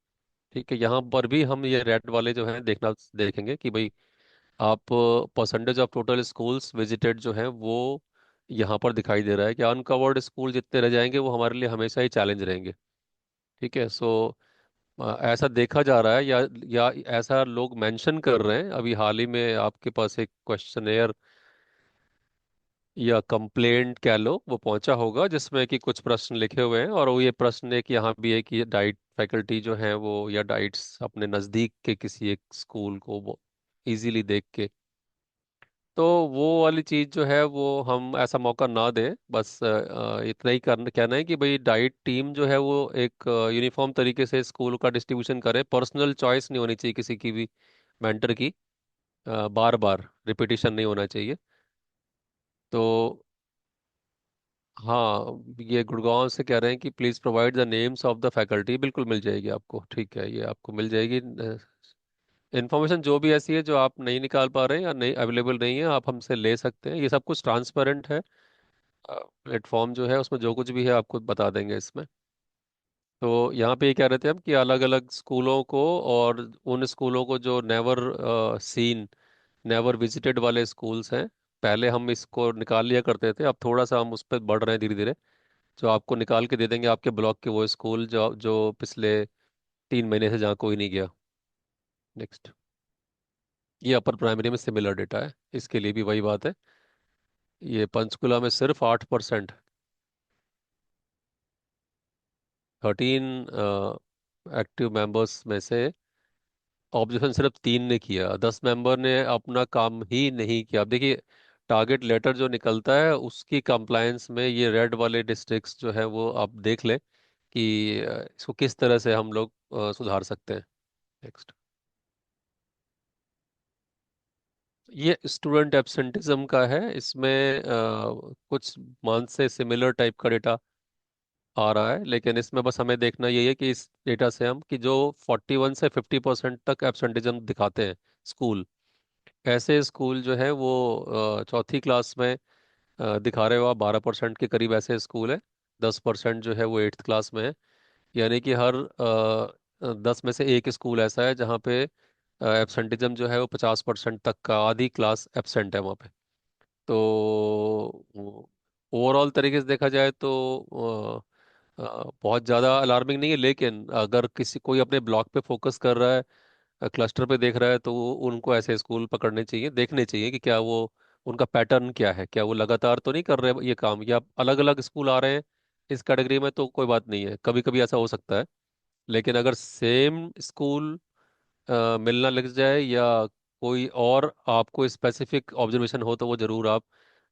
Speaker 2: ठीक है, यहाँ पर भी हम ये रेड वाले जो है देखेंगे कि भाई आप percentage of total schools visited जो है वो यहाँ पर दिखाई दे रहा है कि अनकवर्ड स्कूल जितने रह जाएंगे वो हमारे लिए हमेशा ही चैलेंज रहेंगे। ठीक है, सो ऐसा देखा जा रहा है, या ऐसा लोग मेंशन कर रहे हैं। अभी हाल ही में आपके पास एक क्वेश्चनेयर या कंप्लेंट कह लो वो पहुंचा होगा जिसमें कि कुछ प्रश्न लिखे हुए हैं, और वो ये प्रश्न है कि यहाँ भी है कि डाइट फैकल्टी जो है वो, या डाइट्स अपने नज़दीक के किसी एक स्कूल को वो इजीली देख के। तो वो वाली चीज़ जो है वो हम ऐसा मौका ना दें। बस इतना ही करना कहना है कि भाई डाइट टीम जो है वो एक यूनिफॉर्म तरीके से स्कूल का डिस्ट्रीब्यूशन करे। पर्सनल चॉइस नहीं होनी चाहिए किसी की भी मेंटर की, बार बार रिपीटिशन नहीं होना चाहिए। तो हाँ, ये गुड़गांव से कह रहे हैं कि please provide the names of the faculty. बिल्कुल मिल जाएगी आपको, ठीक है, ये आपको मिल जाएगी। इन्फॉर्मेशन जो भी ऐसी है जो आप नहीं निकाल पा रहे हैं या नहीं अवेलेबल नहीं है, आप हमसे ले सकते हैं। ये सब कुछ ट्रांसपेरेंट है, प्लेटफॉर्म जो है उसमें जो कुछ भी है आपको बता देंगे इसमें। तो यहाँ पे ये कह रहे थे हम कि अलग अलग स्कूलों को, और उन स्कूलों को जो नेवर सीन, नेवर विजिटेड वाले स्कूल्स हैं, पहले हम इसको निकाल लिया करते थे, अब थोड़ा सा हम उस पर बढ़ रहे हैं धीरे धीरे। जो आपको निकाल के दे देंगे आपके ब्लॉक के वो स्कूल जो जो पिछले 3 महीने से जहाँ कोई नहीं गया। नेक्स्ट। ये अपर प्राइमरी में सिमिलर डेटा है, इसके लिए भी वही बात है। ये पंचकुला में सिर्फ 8%, 13 एक्टिव मेंबर्स में से ऑब्जेक्शन सिर्फ 3 ने किया, 10 मेंबर ने अपना काम ही नहीं किया। अब देखिए, टारगेट लेटर जो निकलता है उसकी कंप्लायंस में ये रेड वाले डिस्ट्रिक्ट्स जो है वो आप देख लें कि इसको किस तरह से हम लोग सुधार सकते हैं। नेक्स्ट। ये स्टूडेंट एब्सेंटिज्म का है, इसमें कुछ मंथ से सिमिलर टाइप का डेटा आ रहा है, लेकिन इसमें बस हमें देखना यही है कि इस डेटा से हम कि जो 41 से 50% तक एब्सेंटिज्म दिखाते हैं स्कूल, ऐसे स्कूल जो है वो चौथी क्लास में दिखा रहे हो आप 12% के करीब ऐसे स्कूल है। 10% जो है वो 8th क्लास में है। यानी कि हर 10 में से एक स्कूल ऐसा है जहाँ पे एब्सेंटिज्म जो है वो 50% तक का, आधी क्लास एब्सेंट है वहाँ पे। तो ओवरऑल तरीके से देखा जाए तो बहुत ज़्यादा अलार्मिंग नहीं है, लेकिन अगर किसी कोई अपने ब्लॉक पे फोकस कर रहा है, क्लस्टर पे देख रहा है, तो उनको ऐसे स्कूल पकड़ने चाहिए, देखने चाहिए कि क्या वो, उनका पैटर्न क्या है, क्या वो लगातार तो नहीं कर रहे ये काम, या अलग अलग स्कूल आ रहे हैं इस कैटेगरी में, तो कोई बात नहीं है, कभी कभी ऐसा हो सकता है। लेकिन अगर सेम स्कूल मिलना लग जाए, या कोई और आपको स्पेसिफिक ऑब्जर्वेशन हो, तो वो जरूर आप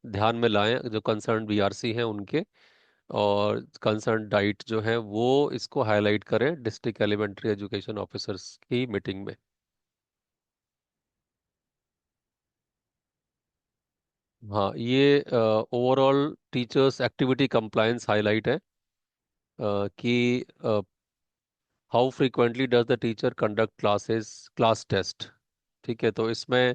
Speaker 2: ध्यान में लाएं जो कंसर्न बीआरसी हैं उनके। और कंसर्न डाइट जो है वो इसको हाईलाइट करें डिस्ट्रिक्ट एलिमेंट्री एजुकेशन ऑफिसर्स की मीटिंग में। हाँ, ये overall teachers activity compliance highlight है कि how frequently does the teacher conduct class test. ठीक है, तो इसमें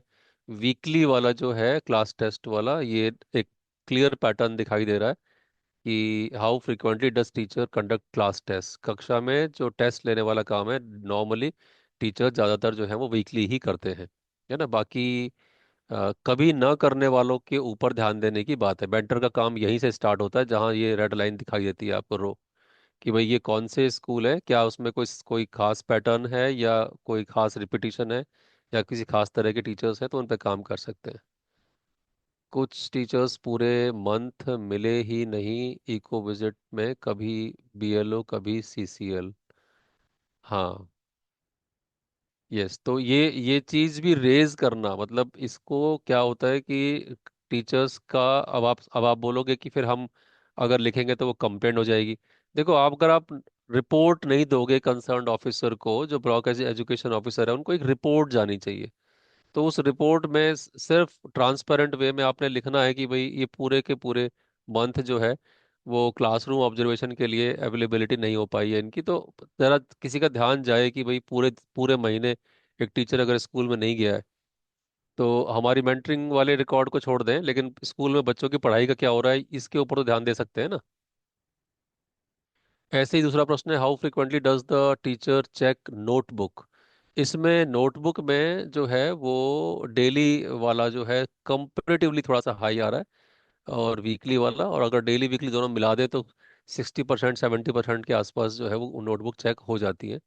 Speaker 2: वीकली वाला जो है क्लास टेस्ट वाला, ये एक क्लियर पैटर्न दिखाई दे रहा है कि how frequently does teacher conduct class test. कक्षा में जो टेस्ट लेने वाला काम है नॉर्मली टीचर ज़्यादातर जो है वो वीकली ही करते हैं, है ना। बाकी कभी न करने वालों के ऊपर ध्यान देने की बात है। मेंटर का काम यहीं से स्टार्ट होता है जहां ये रेड लाइन दिखाई देती है आपको, रो, कि भाई ये कौन से स्कूल है, क्या उसमें कोई कोई खास पैटर्न है या कोई खास रिपीटिशन है या किसी खास तरह के टीचर्स हैं तो उन पे काम कर सकते हैं। कुछ टीचर्स पूरे मंथ मिले ही नहीं इको विजिट में, कभी बीएलओ कभी सीसीएल। हाँ, यस, तो ये चीज भी रेज करना, मतलब इसको क्या होता है कि टीचर्स का, अब आप बोलोगे कि फिर हम अगर लिखेंगे तो वो कंप्लेंट हो जाएगी। देखो, आप अगर आप रिपोर्ट नहीं दोगे कंसर्न्ड ऑफिसर को, जो ब्लॉक एजुकेशन ऑफिसर है, उनको एक रिपोर्ट जानी चाहिए। तो उस रिपोर्ट में सिर्फ ट्रांसपेरेंट वे में आपने लिखना है कि भाई ये पूरे के पूरे मंथ जो है वो क्लासरूम ऑब्जर्वेशन के लिए अवेलेबिलिटी नहीं हो पाई है इनकी। तो जरा किसी का ध्यान जाए कि भाई पूरे पूरे महीने एक टीचर अगर स्कूल में नहीं गया है तो हमारी मेंटरिंग वाले रिकॉर्ड को छोड़ दें, लेकिन स्कूल में बच्चों की पढ़ाई का क्या हो रहा है इसके ऊपर तो ध्यान दे सकते हैं ना। ऐसे ही दूसरा प्रश्न है, how frequently does the teacher check notebook. इसमें नोटबुक में जो है वो डेली वाला जो है कंपेरेटिवली थोड़ा सा हाई आ रहा है, और वीकली वाला, और अगर डेली वीकली दोनों मिला दे तो 60% 70% के आसपास जो है वो नोटबुक चेक हो जाती है।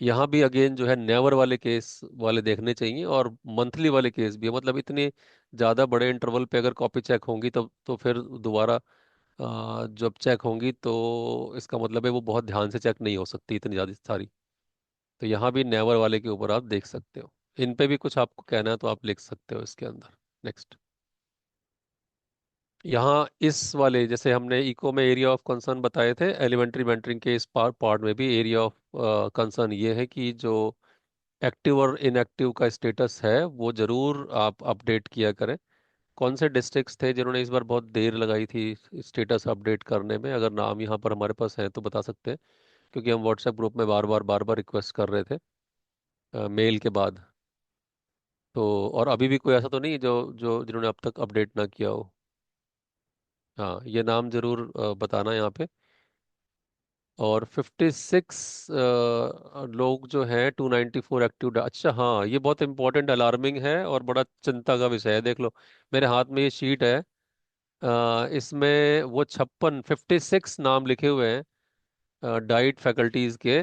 Speaker 2: यहाँ भी अगेन जो है नेवर वाले केस वाले देखने चाहिए, और मंथली वाले केस भी है। मतलब इतने ज़्यादा बड़े इंटरवल पे अगर कॉपी चेक होंगी तो फिर दोबारा जब चेक होंगी तो इसका मतलब है वो बहुत ध्यान से चेक नहीं हो सकती इतनी ज़्यादा सारी। तो यहाँ भी नेवर वाले के ऊपर आप देख सकते हो। इन पे भी कुछ आपको कहना है तो आप लिख सकते हो इसके अंदर। नेक्स्ट, यहाँ इस वाले जैसे हमने इको में एरिया ऑफ कंसर्न बताए थे, एलिमेंट्री मेंटरिंग के इस पार्ट में भी एरिया ऑफ कंसर्न ये है कि जो एक्टिव और इनएक्टिव का स्टेटस है वो जरूर आप अपडेट किया करें। कौन से डिस्ट्रिक्ट्स थे जिन्होंने इस बार बहुत देर लगाई थी स्टेटस अपडेट करने में? अगर नाम यहाँ पर हमारे पास है तो बता सकते हैं, क्योंकि हम व्हाट्सएप ग्रुप में बार बार रिक्वेस्ट कर रहे थे मेल के बाद। तो और अभी भी कोई ऐसा तो नहीं जो जो जिन्होंने अब तक अपडेट ना किया हो? हाँ, ये नाम जरूर बताना यहाँ पे। और 56 लोग जो हैं 294 एक्टिव। अच्छा, हाँ, ये बहुत इंपॉर्टेंट अलार्मिंग है और बड़ा चिंता का विषय है। देख लो, मेरे हाथ में ये शीट है, इसमें वो 56 नाम लिखे हुए हैं डाइट फैकल्टीज के,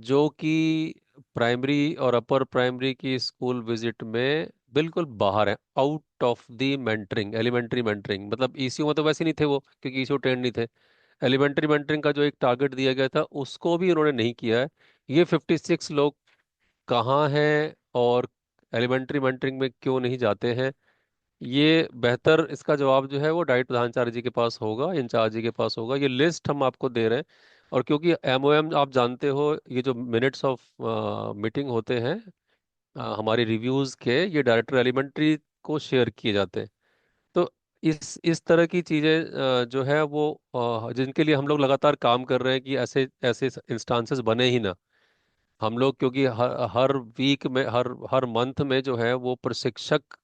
Speaker 2: जो कि प्राइमरी और अपर प्राइमरी की स्कूल विजिट में बिल्कुल बाहर है, out of the mentoring, elementary mentoring. मतलब ईसीयू में तो वैसे नहीं थे वो, क्योंकि ईसीयू ट्रेंड नहीं थे। एलिमेंट्री मेंटरिंग का जो एक टारगेट दिया गया था उसको भी उन्होंने नहीं किया है। ये 56 लोग कहाँ हैं और एलिमेंट्री मेंटरिंग में क्यों नहीं जाते हैं, ये बेहतर इसका जवाब जो है वो डाइट प्रधानाचार्य जी के पास होगा, इंचार्ज जी के पास होगा। ये लिस्ट हम आपको दे रहे हैं, और क्योंकि एमओएम आप जानते हो, ये जो मिनट्स ऑफ मीटिंग होते हैं हमारे रिव्यूज के, ये डायरेक्टर एलिमेंट्री को शेयर किए जाते हैं। तो इस तरह की चीजें जो है वो जिनके लिए हम लोग लगातार काम कर रहे हैं कि ऐसे ऐसे इंस्टांसेस बने ही ना। हम लोग क्योंकि हर वीक में, हर हर मंथ में जो है वो प्रशिक्षक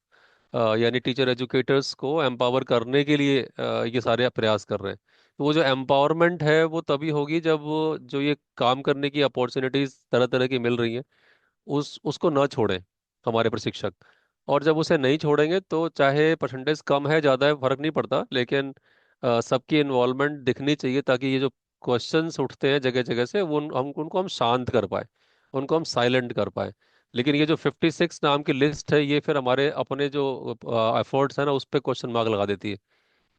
Speaker 2: यानी टीचर एजुकेटर्स को एम्पावर करने के लिए ये सारे प्रयास कर रहे हैं। तो वो जो एम्पावरमेंट है वो तभी होगी जब जो ये काम करने की अपॉर्चुनिटीज तरह तरह की मिल रही हैं उसको न छोड़ें हमारे प्रशिक्षक। और जब उसे नहीं छोड़ेंगे तो चाहे परसेंटेज कम है ज़्यादा है फर्क नहीं पड़ता, लेकिन सबकी इन्वॉल्वमेंट दिखनी चाहिए, ताकि ये जो क्वेश्चंस उठते हैं जगह जगह से वो उनको हम शांत कर पाए, उनको हम साइलेंट कर पाए। लेकिन ये जो 56 नाम की लिस्ट है ये फिर हमारे अपने जो एफर्ट्स है ना उस पर क्वेश्चन मार्क लगा देती है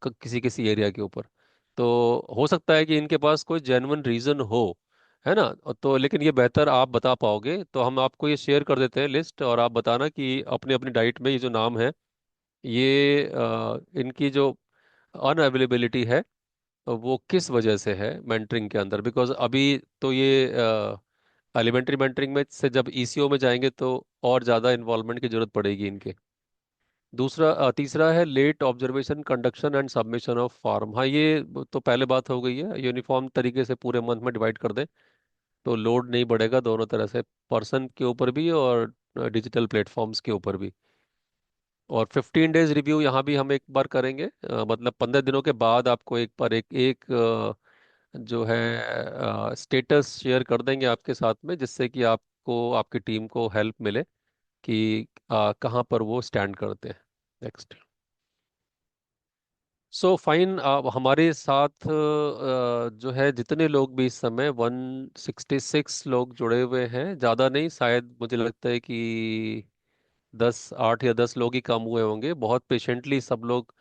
Speaker 2: किसी किसी एरिया के ऊपर। तो हो सकता है कि इनके पास कोई जेन्युइन रीजन हो, है ना। तो लेकिन ये बेहतर आप बता पाओगे, तो हम आपको ये शेयर कर देते हैं लिस्ट, और आप बताना कि अपनी अपनी डाइट में ये जो नाम है ये इनकी जो अनअवेलेबिलिटी है वो किस वजह से है मेंटरिंग के अंदर, बिकॉज अभी तो ये एलिमेंट्री मेंटरिंग में से जब ईसीओ में जाएंगे तो और ज़्यादा इन्वॉल्वमेंट की जरूरत पड़ेगी इनके। दूसरा तीसरा है late observation conduction and submission of form. हाँ, ये तो पहले बात हो गई है, यूनिफॉर्म तरीके से पूरे मंथ में डिवाइड कर दें तो लोड नहीं बढ़ेगा दोनों तरह से, पर्सन के ऊपर भी और डिजिटल प्लेटफॉर्म्स के ऊपर भी। और 15 डेज रिव्यू यहाँ भी हम एक बार करेंगे, मतलब 15 दिनों के बाद आपको एक बार एक जो है स्टेटस शेयर कर देंगे आपके साथ में, जिससे कि आपको आपकी टीम को हेल्प मिले कि कहाँ पर वो स्टैंड करते हैं। नेक्स्ट। सो फाइन, हमारे साथ जो है जितने लोग भी इस समय 166 लोग जुड़े हुए हैं, ज़्यादा नहीं, शायद मुझे लगता है कि 8 या 10 लोग ही कम हुए होंगे। बहुत पेशेंटली सब लोग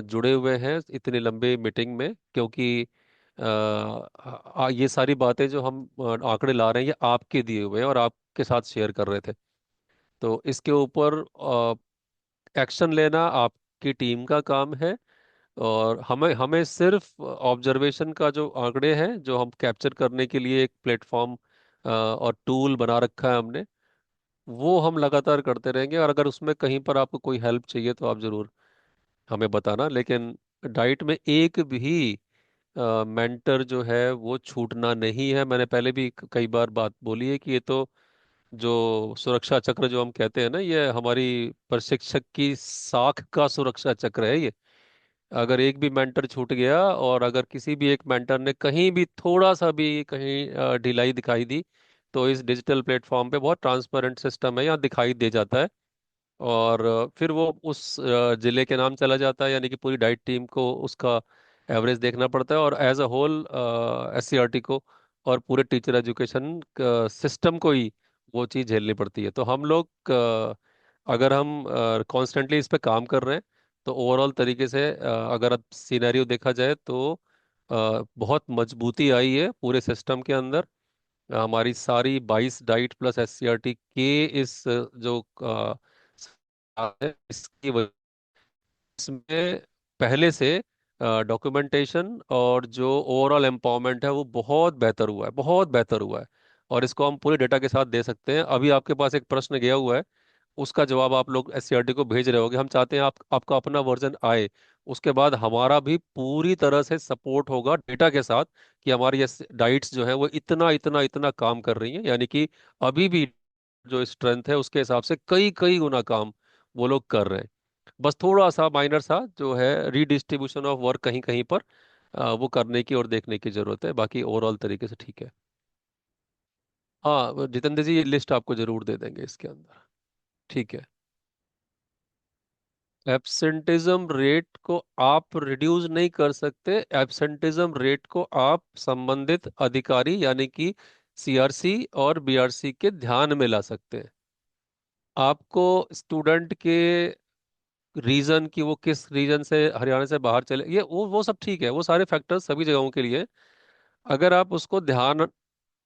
Speaker 2: जुड़े हुए हैं इतने लंबे मीटिंग में, क्योंकि ये सारी बातें जो हम आंकड़े ला रहे हैं ये आपके दिए हुए हैं और आपके साथ शेयर कर रहे थे। तो इसके ऊपर एक्शन लेना आपकी टीम का काम है, और हमें हमें सिर्फ ऑब्जर्वेशन का जो आंकड़े हैं जो हम कैप्चर करने के लिए एक प्लेटफॉर्म और टूल बना रखा है हमने, वो हम लगातार करते रहेंगे। और अगर उसमें कहीं पर आपको कोई हेल्प चाहिए तो आप ज़रूर हमें बताना, लेकिन डाइट में एक भी मेंटर जो है वो छूटना नहीं है। मैंने पहले भी कई बार बात बोली है कि ये तो जो सुरक्षा चक्र जो हम कहते हैं ना, ये हमारी प्रशिक्षक की साख का सुरक्षा चक्र है ये। अगर एक भी मेंटर छूट गया और अगर किसी भी एक मेंटर ने कहीं भी थोड़ा सा भी कहीं ढिलाई दिखाई दी, तो इस डिजिटल प्लेटफॉर्म पे बहुत ट्रांसपेरेंट सिस्टम है, यहाँ दिखाई दे जाता है। और फिर वो उस जिले के नाम चला जाता है, यानी कि पूरी डाइट टीम को उसका एवरेज देखना पड़ता है, और एज अ होल एससीईआरटी को और पूरे टीचर एजुकेशन सिस्टम को ही वो चीज़ झेलनी पड़ती है। तो हम लोग अगर हम कॉन्स्टेंटली इस पे काम कर रहे हैं तो ओवरऑल तरीके से अगर अब सिनेरियो देखा जाए तो बहुत मजबूती आई है पूरे सिस्टम के अंदर। हमारी सारी 22 डाइट प्लस एससीईआरटी के इस जो है, इसकी वजह इसमें पहले से डॉक्यूमेंटेशन और जो ओवरऑल एम्पावरमेंट है वो बहुत बेहतर हुआ है, बहुत बेहतर हुआ है। और इसको हम पूरे डेटा के साथ दे सकते हैं। अभी आपके पास एक प्रश्न गया हुआ है, उसका जवाब आप लोग एससीईआरटी को भेज रहे होगे। हम चाहते हैं आपका अपना वर्जन आए, उसके बाद हमारा भी पूरी तरह से सपोर्ट होगा डेटा के साथ कि हमारी ये डाइट्स जो है वो इतना इतना इतना काम कर रही हैं, यानी कि अभी भी जो स्ट्रेंथ है उसके हिसाब से कई कई गुना काम वो लोग कर रहे हैं। बस थोड़ा सा माइनर सा जो है रीडिस्ट्रीब्यूशन ऑफ वर्क कहीं कहीं पर वो करने की और देखने की जरूरत है, बाकी ओवरऑल तरीके से ठीक है। हाँ, वो जितेंद्र जी ये लिस्ट आपको जरूर दे देंगे इसके अंदर। ठीक है। एब्सेंटिज्म रेट को आप रिड्यूस नहीं कर सकते, एब्सेंटिज्म रेट को आप संबंधित अधिकारी यानी कि सीआरसी और बीआरसी के ध्यान में ला सकते हैं। आपको स्टूडेंट के रीजन कि वो किस रीजन से हरियाणा से बाहर चले, ये वो सब ठीक है, वो सारे फैक्टर्स सभी जगहों के लिए। अगर आप उसको ध्यान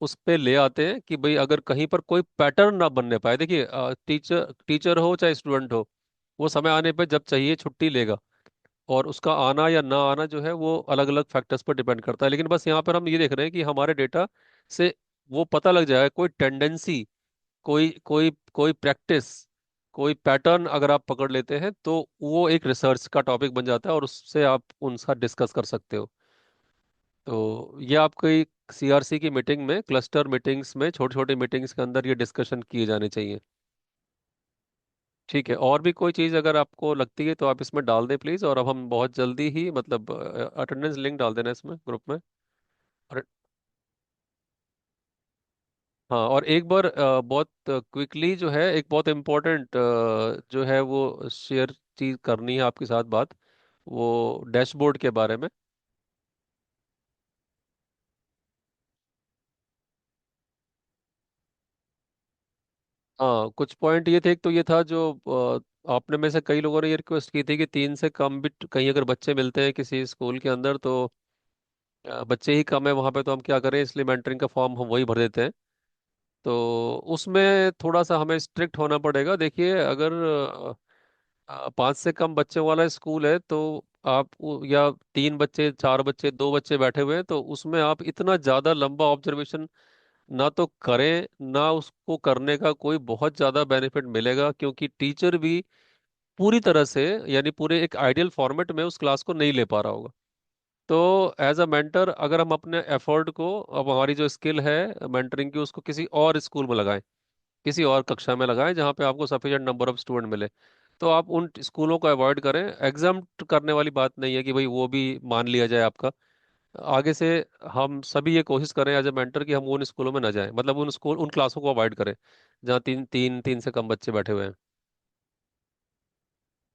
Speaker 2: उस पे ले आते हैं कि भाई अगर कहीं पर कोई पैटर्न ना बनने पाए, देखिए टीचर टीचर हो चाहे स्टूडेंट हो, वो समय आने पे जब चाहिए छुट्टी लेगा, और उसका आना या ना आना जो है वो अलग अलग फैक्टर्स पर डिपेंड करता है। लेकिन बस यहाँ पर हम ये देख रहे हैं कि हमारे डेटा से वो पता लग जाए कोई टेंडेंसी, कोई कोई कोई प्रैक्टिस, कोई पैटर्न अगर आप पकड़ लेते हैं तो वो एक रिसर्च का टॉपिक बन जाता है और उससे आप उनका डिस्कस कर सकते हो। तो ये आपकी सीआरसी की मीटिंग में, क्लस्टर मीटिंग्स में, छोटी छोटी मीटिंग्स के अंदर ये डिस्कशन किए जाने चाहिए। ठीक है, और भी कोई चीज़ अगर आपको लगती है तो आप इसमें डाल दें प्लीज़, और अब हम बहुत जल्दी ही मतलब अटेंडेंस लिंक डाल देना इसमें ग्रुप में। और हाँ, और एक बार बहुत क्विकली जो है एक बहुत इम्पोर्टेंट जो है वो शेयर चीज करनी है आपके साथ बात, वो डैशबोर्ड के बारे में। हाँ, कुछ पॉइंट ये थे, एक तो ये था जो आपने में से कई लोगों ने ये रिक्वेस्ट की थी कि 3 से कम भी कहीं अगर बच्चे मिलते हैं किसी स्कूल के अंदर तो बच्चे ही कम है वहाँ पे तो हम क्या करें, इसलिए मेंटरिंग का फॉर्म हम वही भर देते हैं। तो उसमें थोड़ा सा हमें स्ट्रिक्ट होना पड़ेगा। देखिए अगर पाँच से कम बच्चों वाला स्कूल है तो आप या तीन बच्चे, चार बच्चे, दो बच्चे बैठे हुए हैं, तो उसमें आप इतना ज्यादा लंबा ऑब्जर्वेशन ना तो करें, ना उसको करने का कोई बहुत ज्यादा बेनिफिट मिलेगा, क्योंकि टीचर भी पूरी तरह से, यानी पूरे एक आइडियल फॉर्मेट में उस क्लास को नहीं ले पा रहा होगा। तो एज अ मेंटर, अगर हम अपने एफर्ट को, अब हमारी जो स्किल है मेंटरिंग की, उसको किसी और स्कूल में लगाएं, किसी और कक्षा में लगाएं जहाँ पे आपको सफिशिएंट नंबर ऑफ स्टूडेंट मिले, तो आप उन स्कूलों को अवॉइड करें। एग्जाम करने वाली बात नहीं है कि भाई वो भी मान लिया जाए आपका। आगे से हम सभी ये कोशिश करें एज ए मेंटर कि हम उन स्कूलों में ना जाएं, मतलब उन स्कूल, उन क्लासों को अवॉइड करें जहाँ तीन से कम बच्चे बैठे हुए हैं।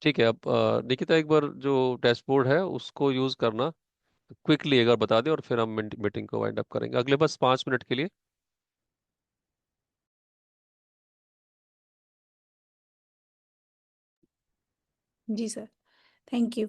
Speaker 2: ठीक है। अब निकिता, एक बार जो डैशबोर्ड है उसको यूज करना क्विकली एक बार बता दे, और फिर हम मीटिंग को वाइंड अप करेंगे अगले बस 5 मिनट के लिए।
Speaker 3: जी सर, थैंक यू।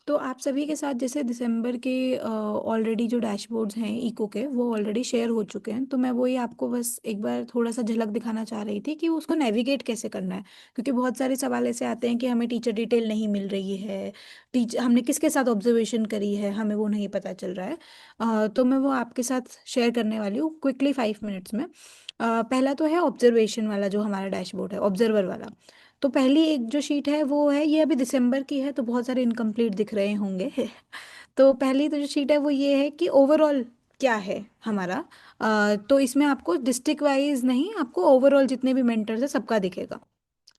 Speaker 3: तो आप सभी के साथ जैसे दिसंबर के ऑलरेडी जो डैशबोर्ड्स हैं इको के, वो ऑलरेडी शेयर हो चुके हैं, तो मैं वही आपको बस एक बार थोड़ा सा झलक दिखाना चाह रही थी कि उसको नेविगेट कैसे करना है। क्योंकि बहुत सारे सवाल ऐसे आते हैं कि हमें टीचर डिटेल नहीं मिल रही है, टीचर हमने किसके साथ ऑब्जर्वेशन करी है हमें वो नहीं पता चल रहा है। तो मैं वो आपके साथ शेयर करने वाली हूँ क्विकली 5 मिनट्स में। पहला तो है ऑब्जर्वेशन वाला जो हमारा डैशबोर्ड है, ऑब्जर्वर वाला। तो पहली एक जो शीट है वो है, ये अभी दिसंबर की है तो बहुत सारे इनकम्प्लीट दिख रहे होंगे। तो पहली तो जो शीट है वो ये है कि ओवरऑल क्या है हमारा। तो इसमें आपको डिस्ट्रिक्ट वाइज नहीं, आपको ओवरऑल जितने भी मेंटर्स है सबका दिखेगा।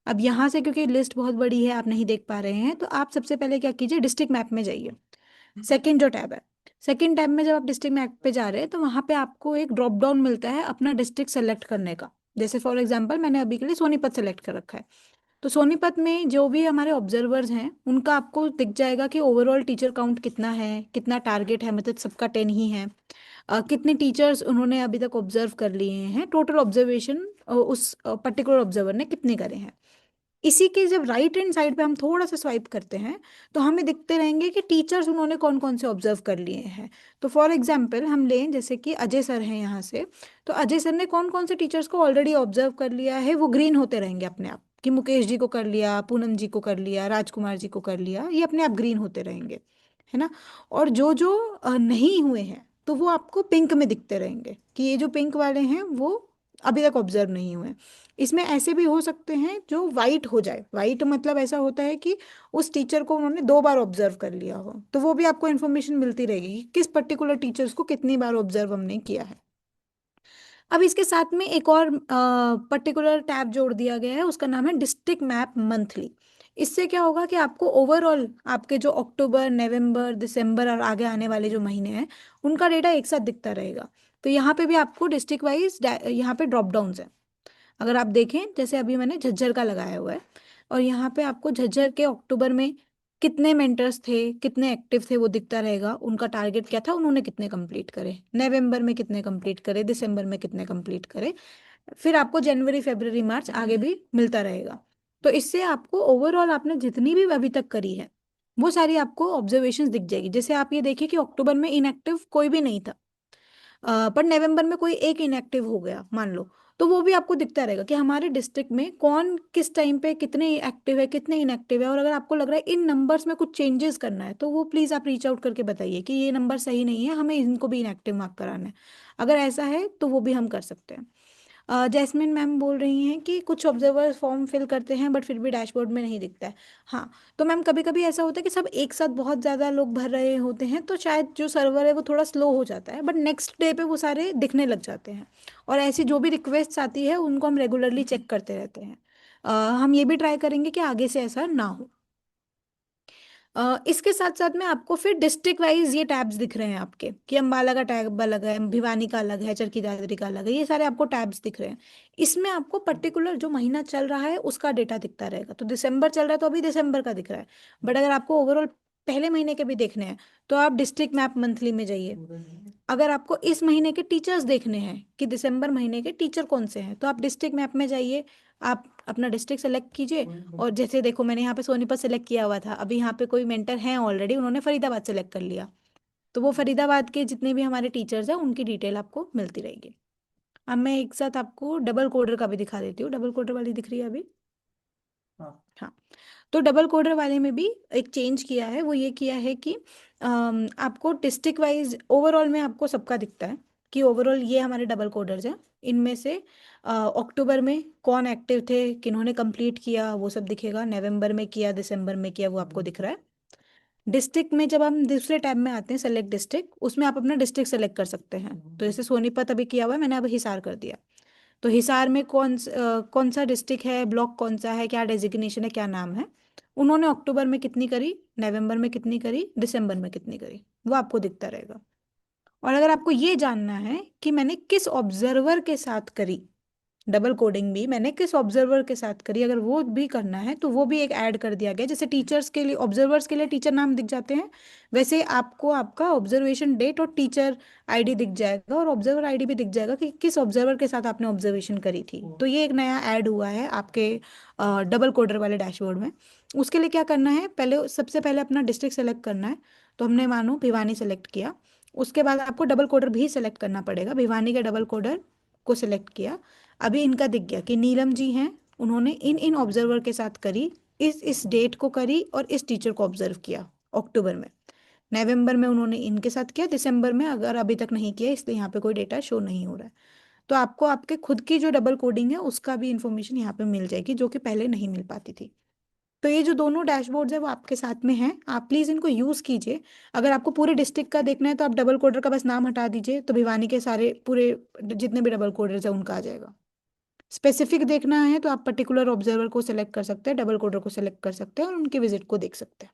Speaker 3: अब यहाँ से क्योंकि लिस्ट बहुत बड़ी है आप नहीं देख पा रहे हैं, तो आप सबसे पहले क्या कीजिए, डिस्ट्रिक्ट मैप में जाइए। सेकंड जो टैब है, सेकंड टैब में जब आप डिस्ट्रिक्ट मैप पे जा रहे हैं तो वहाँ पे आपको एक ड्रॉप डाउन मिलता है अपना डिस्ट्रिक्ट सेलेक्ट करने का। जैसे फॉर एग्जांपल मैंने अभी के लिए सोनीपत सेलेक्ट कर रखा है। तो सोनीपत में जो भी हमारे ऑब्जर्वर्स हैं उनका आपको दिख जाएगा कि ओवरऑल टीचर काउंट कितना है, कितना टारगेट है, मतलब सबका 10 ही है। कितने टीचर्स उन्होंने अभी तक ऑब्जर्व कर लिए हैं, टोटल ऑब्जर्वेशन उस पर्टिकुलर ऑब्जर्वर ने कितने करे हैं। इसी के जब राइट हैंड साइड पे हम थोड़ा सा स्वाइप करते हैं तो हमें दिखते रहेंगे कि टीचर्स उन्होंने कौन कौन से ऑब्जर्व कर लिए हैं। तो फॉर एग्जांपल हम लें जैसे कि अजय सर हैं यहाँ से, तो अजय सर ने कौन कौन से टीचर्स को ऑलरेडी ऑब्जर्व कर लिया है वो ग्रीन होते रहेंगे अपने आप, कि मुकेश जी को कर लिया, पूनम जी को कर लिया, राजकुमार जी को कर लिया, ये अपने आप ग्रीन होते रहेंगे, है ना। और जो जो नहीं हुए हैं तो वो आपको पिंक में दिखते रहेंगे, कि ये जो पिंक वाले हैं वो अभी तक ऑब्जर्व नहीं हुए। इसमें ऐसे भी हो सकते हैं जो वाइट हो जाए, वाइट मतलब ऐसा होता है कि उस टीचर को उन्होंने 2 बार ऑब्जर्व कर लिया हो, तो वो भी आपको इन्फॉर्मेशन मिलती रहेगी कि किस पर्टिकुलर टीचर्स को कितनी बार ऑब्जर्व हमने किया है। अब इसके साथ में एक और पर्टिकुलर टैब जोड़ दिया गया है, उसका नाम है डिस्ट्रिक्ट मैप मंथली। इससे क्या होगा कि आपको ओवरऑल आपके जो अक्टूबर, नवंबर, दिसंबर और आगे आने वाले जो महीने हैं उनका डेटा एक साथ दिखता रहेगा। तो यहाँ पे भी आपको डिस्ट्रिक्ट वाइज यहाँ पे ड्रॉप डाउन है। अगर आप देखें जैसे अभी मैंने झज्जर का लगाया हुआ है, और यहाँ पे आपको झज्जर के अक्टूबर में कितने मेंटर्स थे, कितने एक्टिव थे वो दिखता रहेगा, उनका टारगेट क्या था, उन्होंने कितने कंप्लीट करे, नवंबर में कितने कंप्लीट करे, दिसंबर में कितने कंप्लीट करे। फिर आपको जनवरी, फरवरी, मार्च आगे भी मिलता रहेगा। तो इससे आपको ओवरऑल आपने जितनी भी अभी तक करी है वो सारी आपको ऑब्जर्वेशंस दिख जाएगी। जैसे आप ये देखिए कि अक्टूबर में इनएक्टिव कोई भी नहीं था, पर नवंबर में कोई एक इनएक्टिव हो गया मान लो, तो वो भी आपको दिखता रहेगा कि हमारे डिस्ट्रिक्ट में कौन किस टाइम पे कितने एक्टिव है, कितने इनएक्टिव है। और अगर आपको लग रहा है इन नंबर्स में कुछ चेंजेस करना है तो वो प्लीज़ आप रीच आउट करके बताइए कि ये नंबर सही नहीं है, हमें इनको भी इनएक्टिव मार्क कराना है। अगर ऐसा है तो वो भी हम कर सकते हैं। जैस्मिन मैम बोल रही हैं कि कुछ ऑब्जर्वर फॉर्म फिल करते हैं बट फिर भी डैशबोर्ड में नहीं दिखता है। हाँ, तो मैम कभी कभी ऐसा होता है कि सब एक साथ बहुत ज़्यादा लोग भर रहे होते हैं तो शायद जो सर्वर है वो थोड़ा स्लो हो जाता है, बट नेक्स्ट डे पे वो सारे दिखने लग जाते हैं। और ऐसी जो भी रिक्वेस्ट आती है उनको हम रेगुलरली चेक करते रहते हैं। हम ये भी ट्राई करेंगे कि आगे से ऐसा ना हो। इसके साथ साथ में आपको फिर डिस्ट्रिक्ट वाइज ये टैब्स दिख रहे हैं आपके, कि अम्बाला का टैब अलग है, भिवानी का अलग है, चरखी दादरी का अलग है, ये सारे आपको टैब्स दिख रहे हैं। इसमें आपको पर्टिकुलर जो महीना चल रहा है उसका डेटा दिखता रहेगा। तो दिसंबर चल रहा है तो अभी दिसंबर का दिख रहा है, बट अगर आपको ओवरऑल पहले महीने के भी देखने हैं तो आप डिस्ट्रिक्ट मैप मंथली में जाइए। अगर आपको इस महीने के टीचर्स देखने हैं कि दिसंबर महीने के टीचर कौन से हैं तो आप डिस्ट्रिक्ट मैप में जाइए, आप अपना डिस्ट्रिक्ट सेलेक्ट कीजिए। और जैसे देखो मैंने यहाँ पे सोनीपत सेलेक्ट किया हुआ था, अभी यहाँ पे कोई मेंटर हैं ऑलरेडी, उन्होंने फरीदाबाद सेलेक्ट कर लिया, तो वो फरीदाबाद के जितने भी हमारे टीचर्स हैं उनकी डिटेल आपको मिलती रहेगी। अब मैं एक साथ आपको डबल कोडर का भी दिखा देती हूँ। डबल कोडर वाली दिख रही है अभी? हाँ, तो डबल कोडर वाले में भी एक चेंज किया है, वो ये किया है कि आपको डिस्ट्रिक्ट वाइज ओवरऑल में आपको सबका दिखता है कि ओवरऑल ये हमारे डबल कोडर्स हैं। इनमें से अक्टूबर में कौन एक्टिव थे, किन्होंने कंप्लीट किया, वो सब दिखेगा। नवंबर में किया, दिसंबर में किया, वो आपको दिख रहा है। डिस्ट्रिक्ट में जब हम दूसरे टैब में आते हैं, सेलेक्ट डिस्ट्रिक्ट, उसमें आप अपना डिस्ट्रिक्ट सेलेक्ट कर सकते हैं। तो जैसे सोनीपत अभी किया हुआ है मैंने, अब हिसार कर दिया। तो हिसार में कौन सा डिस्ट्रिक्ट है, ब्लॉक कौन सा है, क्या डेजिग्नेशन है, क्या नाम है, उन्होंने अक्टूबर में कितनी करी, नवंबर में कितनी करी, दिसंबर में कितनी करी, वो आपको दिखता रहेगा। और अगर आपको ये जानना है कि मैंने किस ऑब्जर्वर के साथ करी, डबल कोडिंग भी मैंने किस ऑब्जर्वर के साथ करी, अगर वो भी करना है तो वो भी एक ऐड कर दिया गया। जैसे टीचर्स के लिए, ऑब्जर्वर्स के लिए टीचर नाम दिख जाते हैं, वैसे आपको आपका ऑब्जर्वेशन डेट और टीचर आईडी दिख जाएगा, और ऑब्जर्वर आईडी भी दिख जाएगा कि किस ऑब्जर्वर के साथ आपने ऑब्जर्वेशन करी थी। तो ये एक नया ऐड हुआ है आपके डबल कोडर वाले डैशबोर्ड में। उसके लिए क्या करना है, पहले सबसे पहले अपना डिस्ट्रिक्ट सेलेक्ट करना है। तो हमने मानो भिवानी सेलेक्ट किया, उसके बाद आपको डबल कोडर भी सेलेक्ट करना पड़ेगा। भिवानी के डबल कोडर को सिलेक्ट किया, अभी इनका दिख गया कि नीलम जी हैं, उन्होंने इन इन ऑब्जर्वर के साथ करी, इस डेट को करी और इस टीचर को ऑब्जर्व किया अक्टूबर में। नवंबर में उन्होंने इनके साथ किया, दिसंबर में अगर अभी तक नहीं किया इसलिए यहाँ पे कोई डेटा शो नहीं हो रहा है। तो आपको आपके खुद की जो डबल कोडिंग है उसका भी इंफॉर्मेशन यहाँ पे मिल जाएगी, जो कि पहले नहीं मिल पाती थी। तो ये जो दोनों डैशबोर्ड्स है वो आपके साथ में हैं, आप प्लीज़ इनको यूज़ कीजिए। अगर आपको पूरे डिस्ट्रिक्ट का देखना है तो आप डबल कोडर का बस नाम हटा दीजिए, तो भिवानी के सारे पूरे जितने भी डबल कोडर्स हैं उनका आ जाएगा। स्पेसिफिक देखना है तो आप पर्टिकुलर ऑब्जर्वर को सिलेक्ट कर सकते हैं, डबल कोडर को सिलेक्ट कर सकते हैं और उनकी विजिट को देख सकते हैं।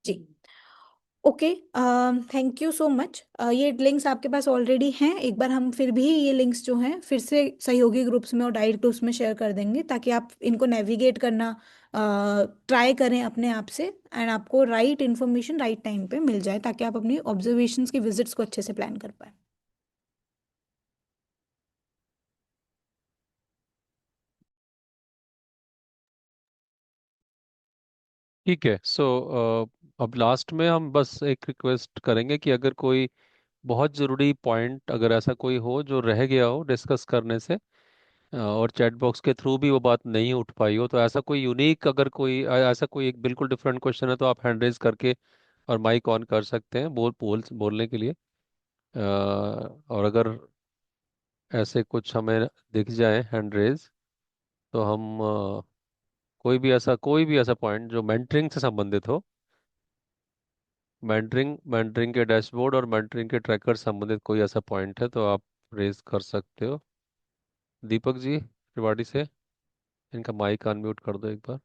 Speaker 3: जी, okay, thank you so much. ये लिंक्स आपके पास ऑलरेडी हैं, एक बार हम फिर भी ये लिंक्स जो हैं फिर से सहयोगी ग्रुप्स में और डाइट ग्रुप्स में शेयर कर देंगे, ताकि आप इनको नेविगेट करना ट्राई करें अपने आप से, एंड आपको राइट इन्फॉर्मेशन राइट टाइम पे मिल जाए, ताकि आप अपनी ऑब्जर्वेशंस की विजिट्स को अच्छे से प्लान कर पाए।
Speaker 2: ठीक है। अब लास्ट में हम बस एक रिक्वेस्ट करेंगे कि अगर कोई बहुत ज़रूरी पॉइंट अगर ऐसा कोई हो जो रह गया हो डिस्कस करने से, और चैट बॉक्स के थ्रू भी वो बात नहीं उठ पाई हो, तो ऐसा कोई यूनिक अगर कोई ऐसा कोई एक बिल्कुल डिफरेंट क्वेश्चन है तो आप हैंड रेज करके और माइक ऑन कर सकते हैं बोलने के लिए। और अगर ऐसे कुछ हमें दिख जाए हैंड रेज, तो हम कोई भी ऐसा पॉइंट जो मेंटरिंग से संबंधित हो, मेंटरिंग के डैशबोर्ड और मेंटरिंग के ट्रैकर संबंधित कोई ऐसा पॉइंट है तो आप रेज कर सकते हो। दीपक जी त्रिवाड़ी से, इनका माइक अनम्यूट कर दो एक बार।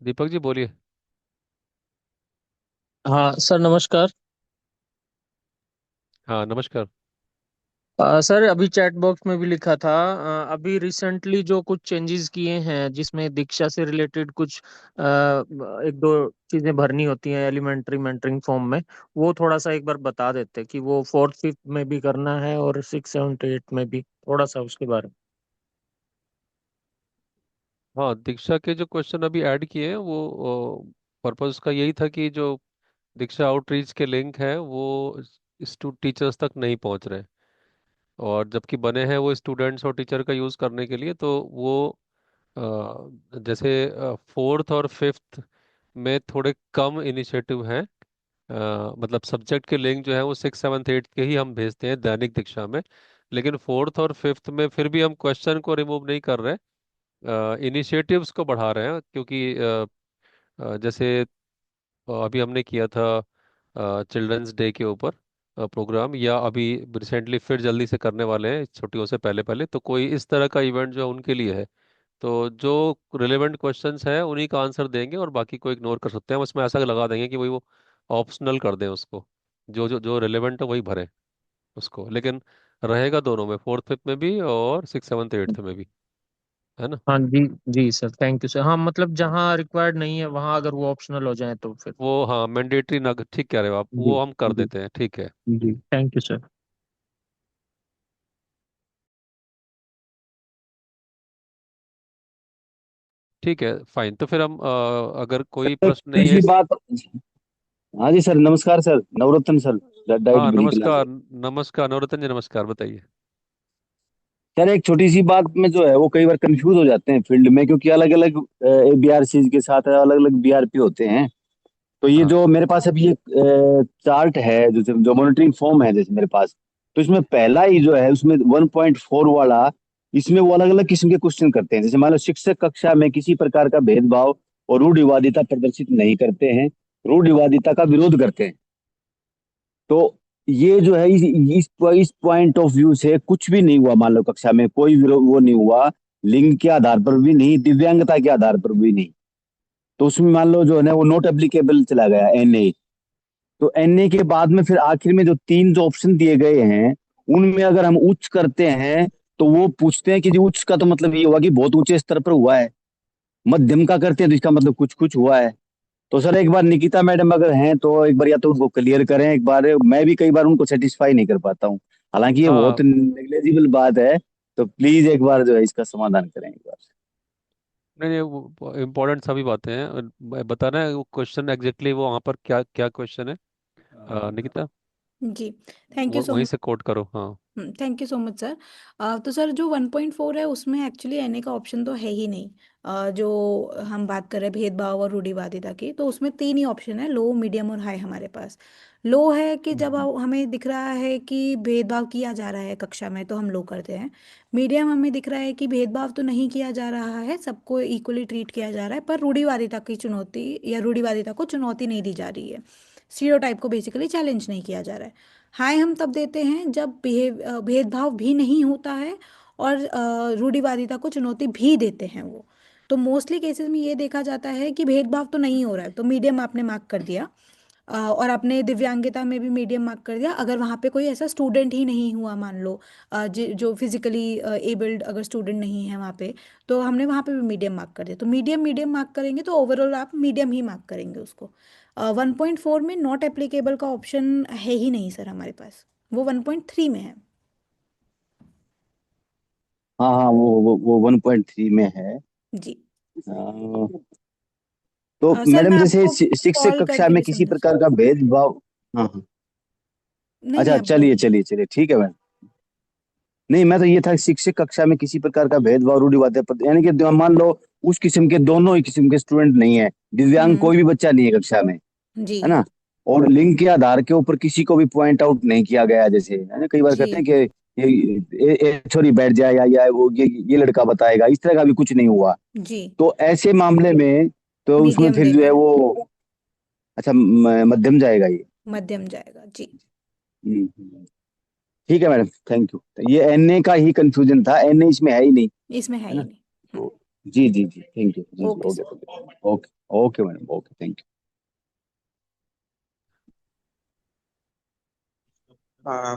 Speaker 2: दीपक जी बोलिए।
Speaker 4: हाँ सर, नमस्कार।
Speaker 2: हाँ नमस्कार।
Speaker 4: सर, अभी चैट बॉक्स में भी लिखा था। अभी रिसेंटली जो कुछ चेंजेस किए हैं जिसमें दीक्षा से रिलेटेड कुछ एक दो चीजें भरनी होती हैं एलिमेंट्री मेंटरिंग फॉर्म में, वो थोड़ा सा एक बार बता देते कि वो फोर्थ फिफ्थ में भी करना है और सिक्स सेवन्थ एट में भी, थोड़ा सा उसके बारे में।
Speaker 2: हाँ, दीक्षा के जो क्वेश्चन अभी ऐड किए हैं वो पर्पस का यही था कि जो दीक्षा आउटरीच के लिंक हैं वो टीचर्स तक नहीं पहुंच रहे, और जबकि बने हैं वो स्टूडेंट्स और टीचर का यूज़ करने के लिए। तो वो जैसे फोर्थ और फिफ्थ में थोड़े कम इनिशिएटिव हैं। मतलब सब्जेक्ट के लिंक जो है वो सिक्स सेवन्थ एट्थ के ही हम भेजते हैं दैनिक दीक्षा में, लेकिन फोर्थ और फिफ्थ में फिर भी हम क्वेश्चन को रिमूव नहीं कर रहे, इनिशिएटिव्स को बढ़ा रहे हैं। क्योंकि जैसे अभी हमने किया था चिल्ड्रंस डे के ऊपर प्रोग्राम, या अभी रिसेंटली फिर जल्दी से करने वाले हैं छुट्टियों से पहले पहले, तो कोई इस तरह का इवेंट जो उनके लिए है, तो जो रिलेवेंट क्वेश्चंस है उन्हीं का आंसर देंगे और बाकी को इग्नोर कर सकते हैं। हम उसमें ऐसा लगा देंगे कि वही वो ऑप्शनल कर दें उसको, जो जो जो रिलेवेंट है वही भरें उसको, लेकिन रहेगा दोनों में, फोर्थ फिफ्थ में भी और सिक्स सेवन्थ एट्थ में भी, है ना।
Speaker 4: हाँ जी। जी सर, थैंक यू सर। हाँ, मतलब जहाँ रिक्वायर्ड नहीं है वहाँ अगर वो ऑप्शनल हो जाए तो फिर।
Speaker 2: वो हाँ मैंडेटरी ना, ठीक कह रहे हो आप,
Speaker 4: जी।
Speaker 2: वो हम कर
Speaker 4: जी।
Speaker 2: देते हैं, ठीक है।
Speaker 4: जी, थैंक यू सर।
Speaker 2: ठीक है, फाइन। तो फिर हम अगर कोई
Speaker 5: सर
Speaker 2: प्रश्न नहीं है
Speaker 5: दूसरी बात, हाँ जी सर, नमस्कार सर, नवरत्न सर, डाइट
Speaker 2: हाँ,
Speaker 5: बी क्लास।
Speaker 2: नमस्कार। नमस्कार नवरत्न जी, नमस्कार, बताइए।
Speaker 5: सर एक छोटी सी बात में जो है वो कई बार कंफ्यूज हो जाते हैं फील्ड में, क्योंकि अलग अलग बीआरसी के साथ अलग अलग बीआरपी होते हैं। तो ये
Speaker 2: हाँ
Speaker 5: जो मेरे पास अभी एक चार्ट है, जो जो मॉनिटरिंग फॉर्म है जैसे मेरे पास, तो इसमें पहला ही जो है उसमें 1.4 वाला, इसमें वो अलग अलग किस्म के क्वेश्चन करते हैं। जैसे मान लो शिक्षक कक्षा में किसी प्रकार का भेदभाव और रूढ़िवादिता प्रदर्शित नहीं करते हैं, रूढ़िवादिता का विरोध करते हैं। तो ये जो है इस पॉइंट ऑफ व्यू से कुछ भी नहीं हुआ, मान लो कक्षा में कोई वो नहीं हुआ, लिंग के आधार पर भी नहीं, दिव्यांगता के आधार पर भी नहीं, तो उसमें मान लो जो है ना वो नॉट एप्लीकेबल चला गया, एनए। तो एनए के बाद में फिर आखिर में जो तीन जो ऑप्शन दिए गए हैं, उनमें अगर हम उच्च करते हैं तो वो पूछते हैं कि जी उच्च का तो मतलब ये हुआ कि बहुत ऊंचे स्तर पर हुआ है, मध्यम का करते हैं तो इसका मतलब कुछ कुछ हुआ है। तो सर एक बार निकिता मैडम अगर हैं तो एक बार या तो उनको क्लियर करें एक बार, मैं भी कई बार उनको सेटिस्फाई नहीं कर पाता हूँ, हालांकि ये बहुत
Speaker 2: हाँ,
Speaker 5: नेग्लेजिबल बात है। तो प्लीज एक बार जो है इसका समाधान करें एक बार।
Speaker 2: नहीं नहीं, वो इम्पोर्टेंट सभी बातें हैं। बताना है वो क्वेश्चन एग्जैक्टली, वो वहाँ पर क्या क्या क्वेश्चन है, निकिता,
Speaker 3: जी, थैंक यू
Speaker 2: वो
Speaker 3: सो
Speaker 2: वहीं
Speaker 3: मच।
Speaker 2: से कोट करो। हाँ
Speaker 3: thank you so much sir. तो सर जो 1.4 है उसमें एक्चुअली एनए का ऑप्शन तो है ही नहीं। जो हम बात कर रहे हैं भेदभाव और रूढ़िवादिता की, तो उसमें तीन ही ऑप्शन है, लो मीडियम और हाई हमारे पास। लो है कि जब हमें दिख रहा है कि भेदभाव किया जा रहा है कक्षा में तो हम लो करते हैं। मीडियम हमें दिख रहा है कि भेदभाव तो नहीं किया जा रहा है, सबको इक्वली ट्रीट किया जा रहा है, पर रूढ़िवादिता की चुनौती या रूढ़िवादिता को चुनौती नहीं दी जा रही है, स्टीरियोटाइप को बेसिकली चैलेंज नहीं किया जा रहा है। हाय हम तब देते हैं जब भेदभाव भी नहीं होता है और रूढ़िवादिता को चुनौती भी देते हैं वो। तो मोस्टली केसेस में ये देखा जाता है कि भेदभाव तो नहीं हो रहा है, तो मीडियम आपने मार्क कर दिया। और आपने दिव्यांगता में भी मीडियम मार्क कर दिया, अगर वहाँ पे कोई ऐसा स्टूडेंट ही नहीं हुआ मान लो, जो फिजिकली एबल्ड अगर स्टूडेंट नहीं है वहाँ पे, तो हमने वहाँ पे भी मीडियम मार्क कर दिया। तो मीडियम मीडियम मार्क करेंगे तो ओवरऑल आप मीडियम ही मार्क करेंगे उसको। 1.4 में नॉट एप्लीकेबल का ऑप्शन है ही नहीं सर हमारे पास, वो 1.3 में है।
Speaker 5: हाँ हाँ, वो 1.3 में है।
Speaker 3: जी।
Speaker 5: तो
Speaker 3: सर
Speaker 5: मैडम
Speaker 3: मैं
Speaker 5: जैसे
Speaker 3: आपको
Speaker 5: शिक्षक
Speaker 3: कॉल
Speaker 5: कक्षा
Speaker 3: करके
Speaker 5: में
Speaker 3: भी
Speaker 5: किसी
Speaker 3: समझा
Speaker 5: प्रकार
Speaker 3: सकती
Speaker 5: का भेदभाव, हाँ हाँ,
Speaker 3: हूँ। नहीं नहीं,
Speaker 5: अच्छा
Speaker 3: आप
Speaker 5: चलिए
Speaker 3: बोलिए।
Speaker 5: चलिए चलिए ठीक है मैम। नहीं मैं तो ये था शिक्षक कक्षा में किसी प्रकार का भेदभाव रूढ़िवादिता यानी कि मान लो उस किस्म के दोनों ही किस्म के स्टूडेंट नहीं है, दिव्यांग
Speaker 3: हम्म।
Speaker 5: कोई भी बच्चा नहीं है कक्षा में,
Speaker 3: जी।
Speaker 5: है ना, और लिंग के आधार के ऊपर किसी को भी पॉइंट आउट नहीं किया गया, जैसे है ना कई बार
Speaker 3: जी।
Speaker 5: कहते हैं कि छोरी बैठ जाए या वो ये लड़का बताएगा, इस तरह का भी कुछ नहीं हुआ।
Speaker 3: जी।
Speaker 5: तो ऐसे मामले में तो उसमें
Speaker 3: मीडियम
Speaker 5: फिर जो
Speaker 3: देना
Speaker 5: है
Speaker 3: है।
Speaker 5: वो, अच्छा मध्यम जाएगा ये।
Speaker 3: मध्यम जाएगा जी।
Speaker 5: हम्म। ठीक है मैडम, थैंक यू। ये एनए का ही कंफ्यूजन था, एनए इसमें है ही नहीं,
Speaker 3: इसमें है
Speaker 5: है
Speaker 3: ही
Speaker 5: ना।
Speaker 3: नहीं।
Speaker 5: तो जी जी जी, थैंक यू, जी जी,
Speaker 3: okay
Speaker 5: okay
Speaker 3: sir.
Speaker 5: Okay okay okay madam, okay, thank you.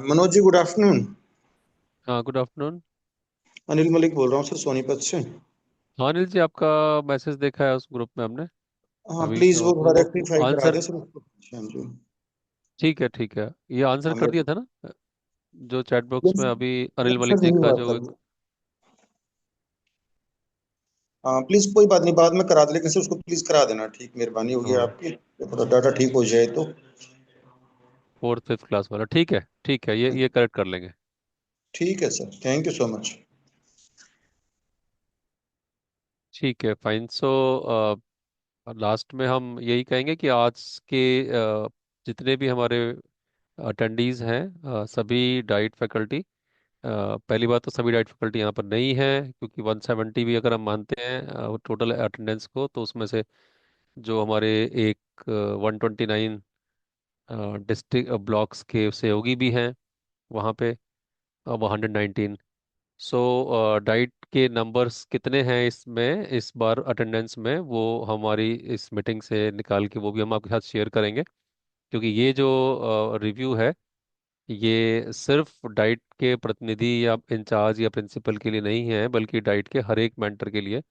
Speaker 6: Manoj ji, good afternoon.
Speaker 2: हाँ, गुड आफ्टरनून।
Speaker 6: अनिल मलिक बोल रहा हूँ सर, सोनीपत से।
Speaker 2: हाँ अनिल जी, आपका मैसेज देखा है उस ग्रुप में हमने
Speaker 6: हाँ
Speaker 2: अभी,
Speaker 6: प्लीज
Speaker 2: तो
Speaker 6: वो थोड़ा
Speaker 2: वो
Speaker 6: रेक्टिफाई करा
Speaker 2: आंसर,
Speaker 6: दे सर उसको। हाँ जी।
Speaker 2: ठीक है ठीक है, ये आंसर
Speaker 6: हाँ
Speaker 2: कर दिया
Speaker 6: मेरे
Speaker 2: था ना जो चैट बॉक्स में अभी अनिल मलिक
Speaker 6: आंसर
Speaker 2: जी
Speaker 6: नहीं
Speaker 2: का
Speaker 6: हुआ
Speaker 2: जो
Speaker 6: था
Speaker 2: एक।
Speaker 6: वो। हाँ प्लीज, कोई बात नहीं, बाद में करा दे, लेकिन सर उसको प्लीज करा देना, ठीक, मेहरबानी होगी
Speaker 2: हाँ,
Speaker 6: आपकी। थोड़ा डाटा ठीक हो जाए तो।
Speaker 2: फोर्थ फिफ्थ क्लास वाला, ठीक है ठीक है, ये करेक्ट कर लेंगे।
Speaker 6: ठीक है sir, thank you so much.
Speaker 2: ठीक है, फाइन। सो लास्ट में हम यही कहेंगे कि आज के जितने भी हमारे अटेंडीज हैं, सभी डाइट फैकल्टी, पहली बात तो सभी डाइट फैकल्टी यहाँ पर नहीं है, क्योंकि 170 भी अगर हम मानते हैं टोटल अटेंडेंस को, तो उसमें से जो हमारे एक 129 डिस्ट्रिक्ट ब्लॉक्स के सहयोगी भी हैं वहाँ पे, वो 119। सो डाइट के नंबर्स कितने हैं इसमें इस बार अटेंडेंस में, वो हमारी इस मीटिंग से निकाल के वो भी हम आपके साथ शेयर करेंगे, क्योंकि ये जो रिव्यू है ये सिर्फ डाइट के प्रतिनिधि या इंचार्ज या प्रिंसिपल के लिए नहीं है, बल्कि डाइट के हर एक मेंटर के लिए।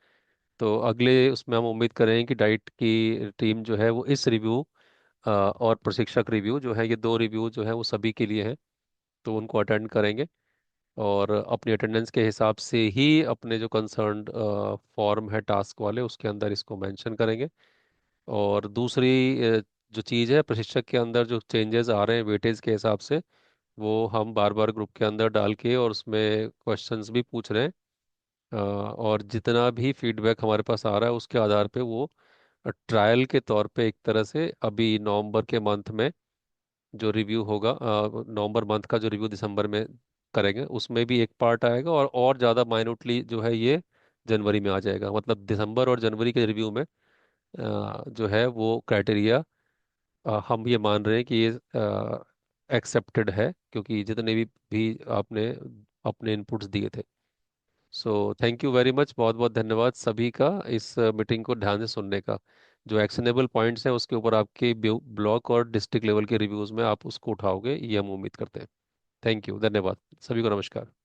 Speaker 2: तो अगले उसमें हम उम्मीद करें कि डाइट की टीम जो है वो इस रिव्यू और प्रशिक्षक रिव्यू जो है, ये दो रिव्यू जो है वो सभी के लिए हैं, तो उनको अटेंड करेंगे। और अपनी अटेंडेंस के हिसाब से ही अपने जो कंसर्न्ड फॉर्म है टास्क वाले उसके अंदर इसको मेंशन करेंगे। और दूसरी जो चीज़ है, प्रशिक्षक के अंदर जो चेंजेस आ रहे हैं वेटेज के हिसाब से, वो हम बार बार ग्रुप के अंदर डाल के और उसमें क्वेश्चंस भी पूछ रहे हैं। और जितना भी फीडबैक हमारे पास आ रहा है उसके आधार पे वो ट्रायल के तौर पे एक तरह से अभी नवंबर के मंथ में जो रिव्यू होगा, नवंबर मंथ का जो रिव्यू दिसंबर में करेंगे उसमें भी एक पार्ट आएगा, और ज़्यादा माइन्यूटली जो है ये जनवरी में आ जाएगा। मतलब दिसंबर और जनवरी के रिव्यू में जो है वो क्राइटेरिया हम ये मान रहे हैं कि ये एक्सेप्टेड है, क्योंकि जितने भी आपने अपने इनपुट्स दिए थे। So thank you very much, बहुत बहुत धन्यवाद सभी का इस मीटिंग को ध्यान से सुनने का। जो एक्शनेबल पॉइंट्स हैं उसके ऊपर आपके ब्लॉक और डिस्ट्रिक्ट लेवल के रिव्यूज में आप उसको उठाओगे, ये हम उम्मीद करते हैं। थैंक यू, धन्यवाद सभी को, नमस्कार।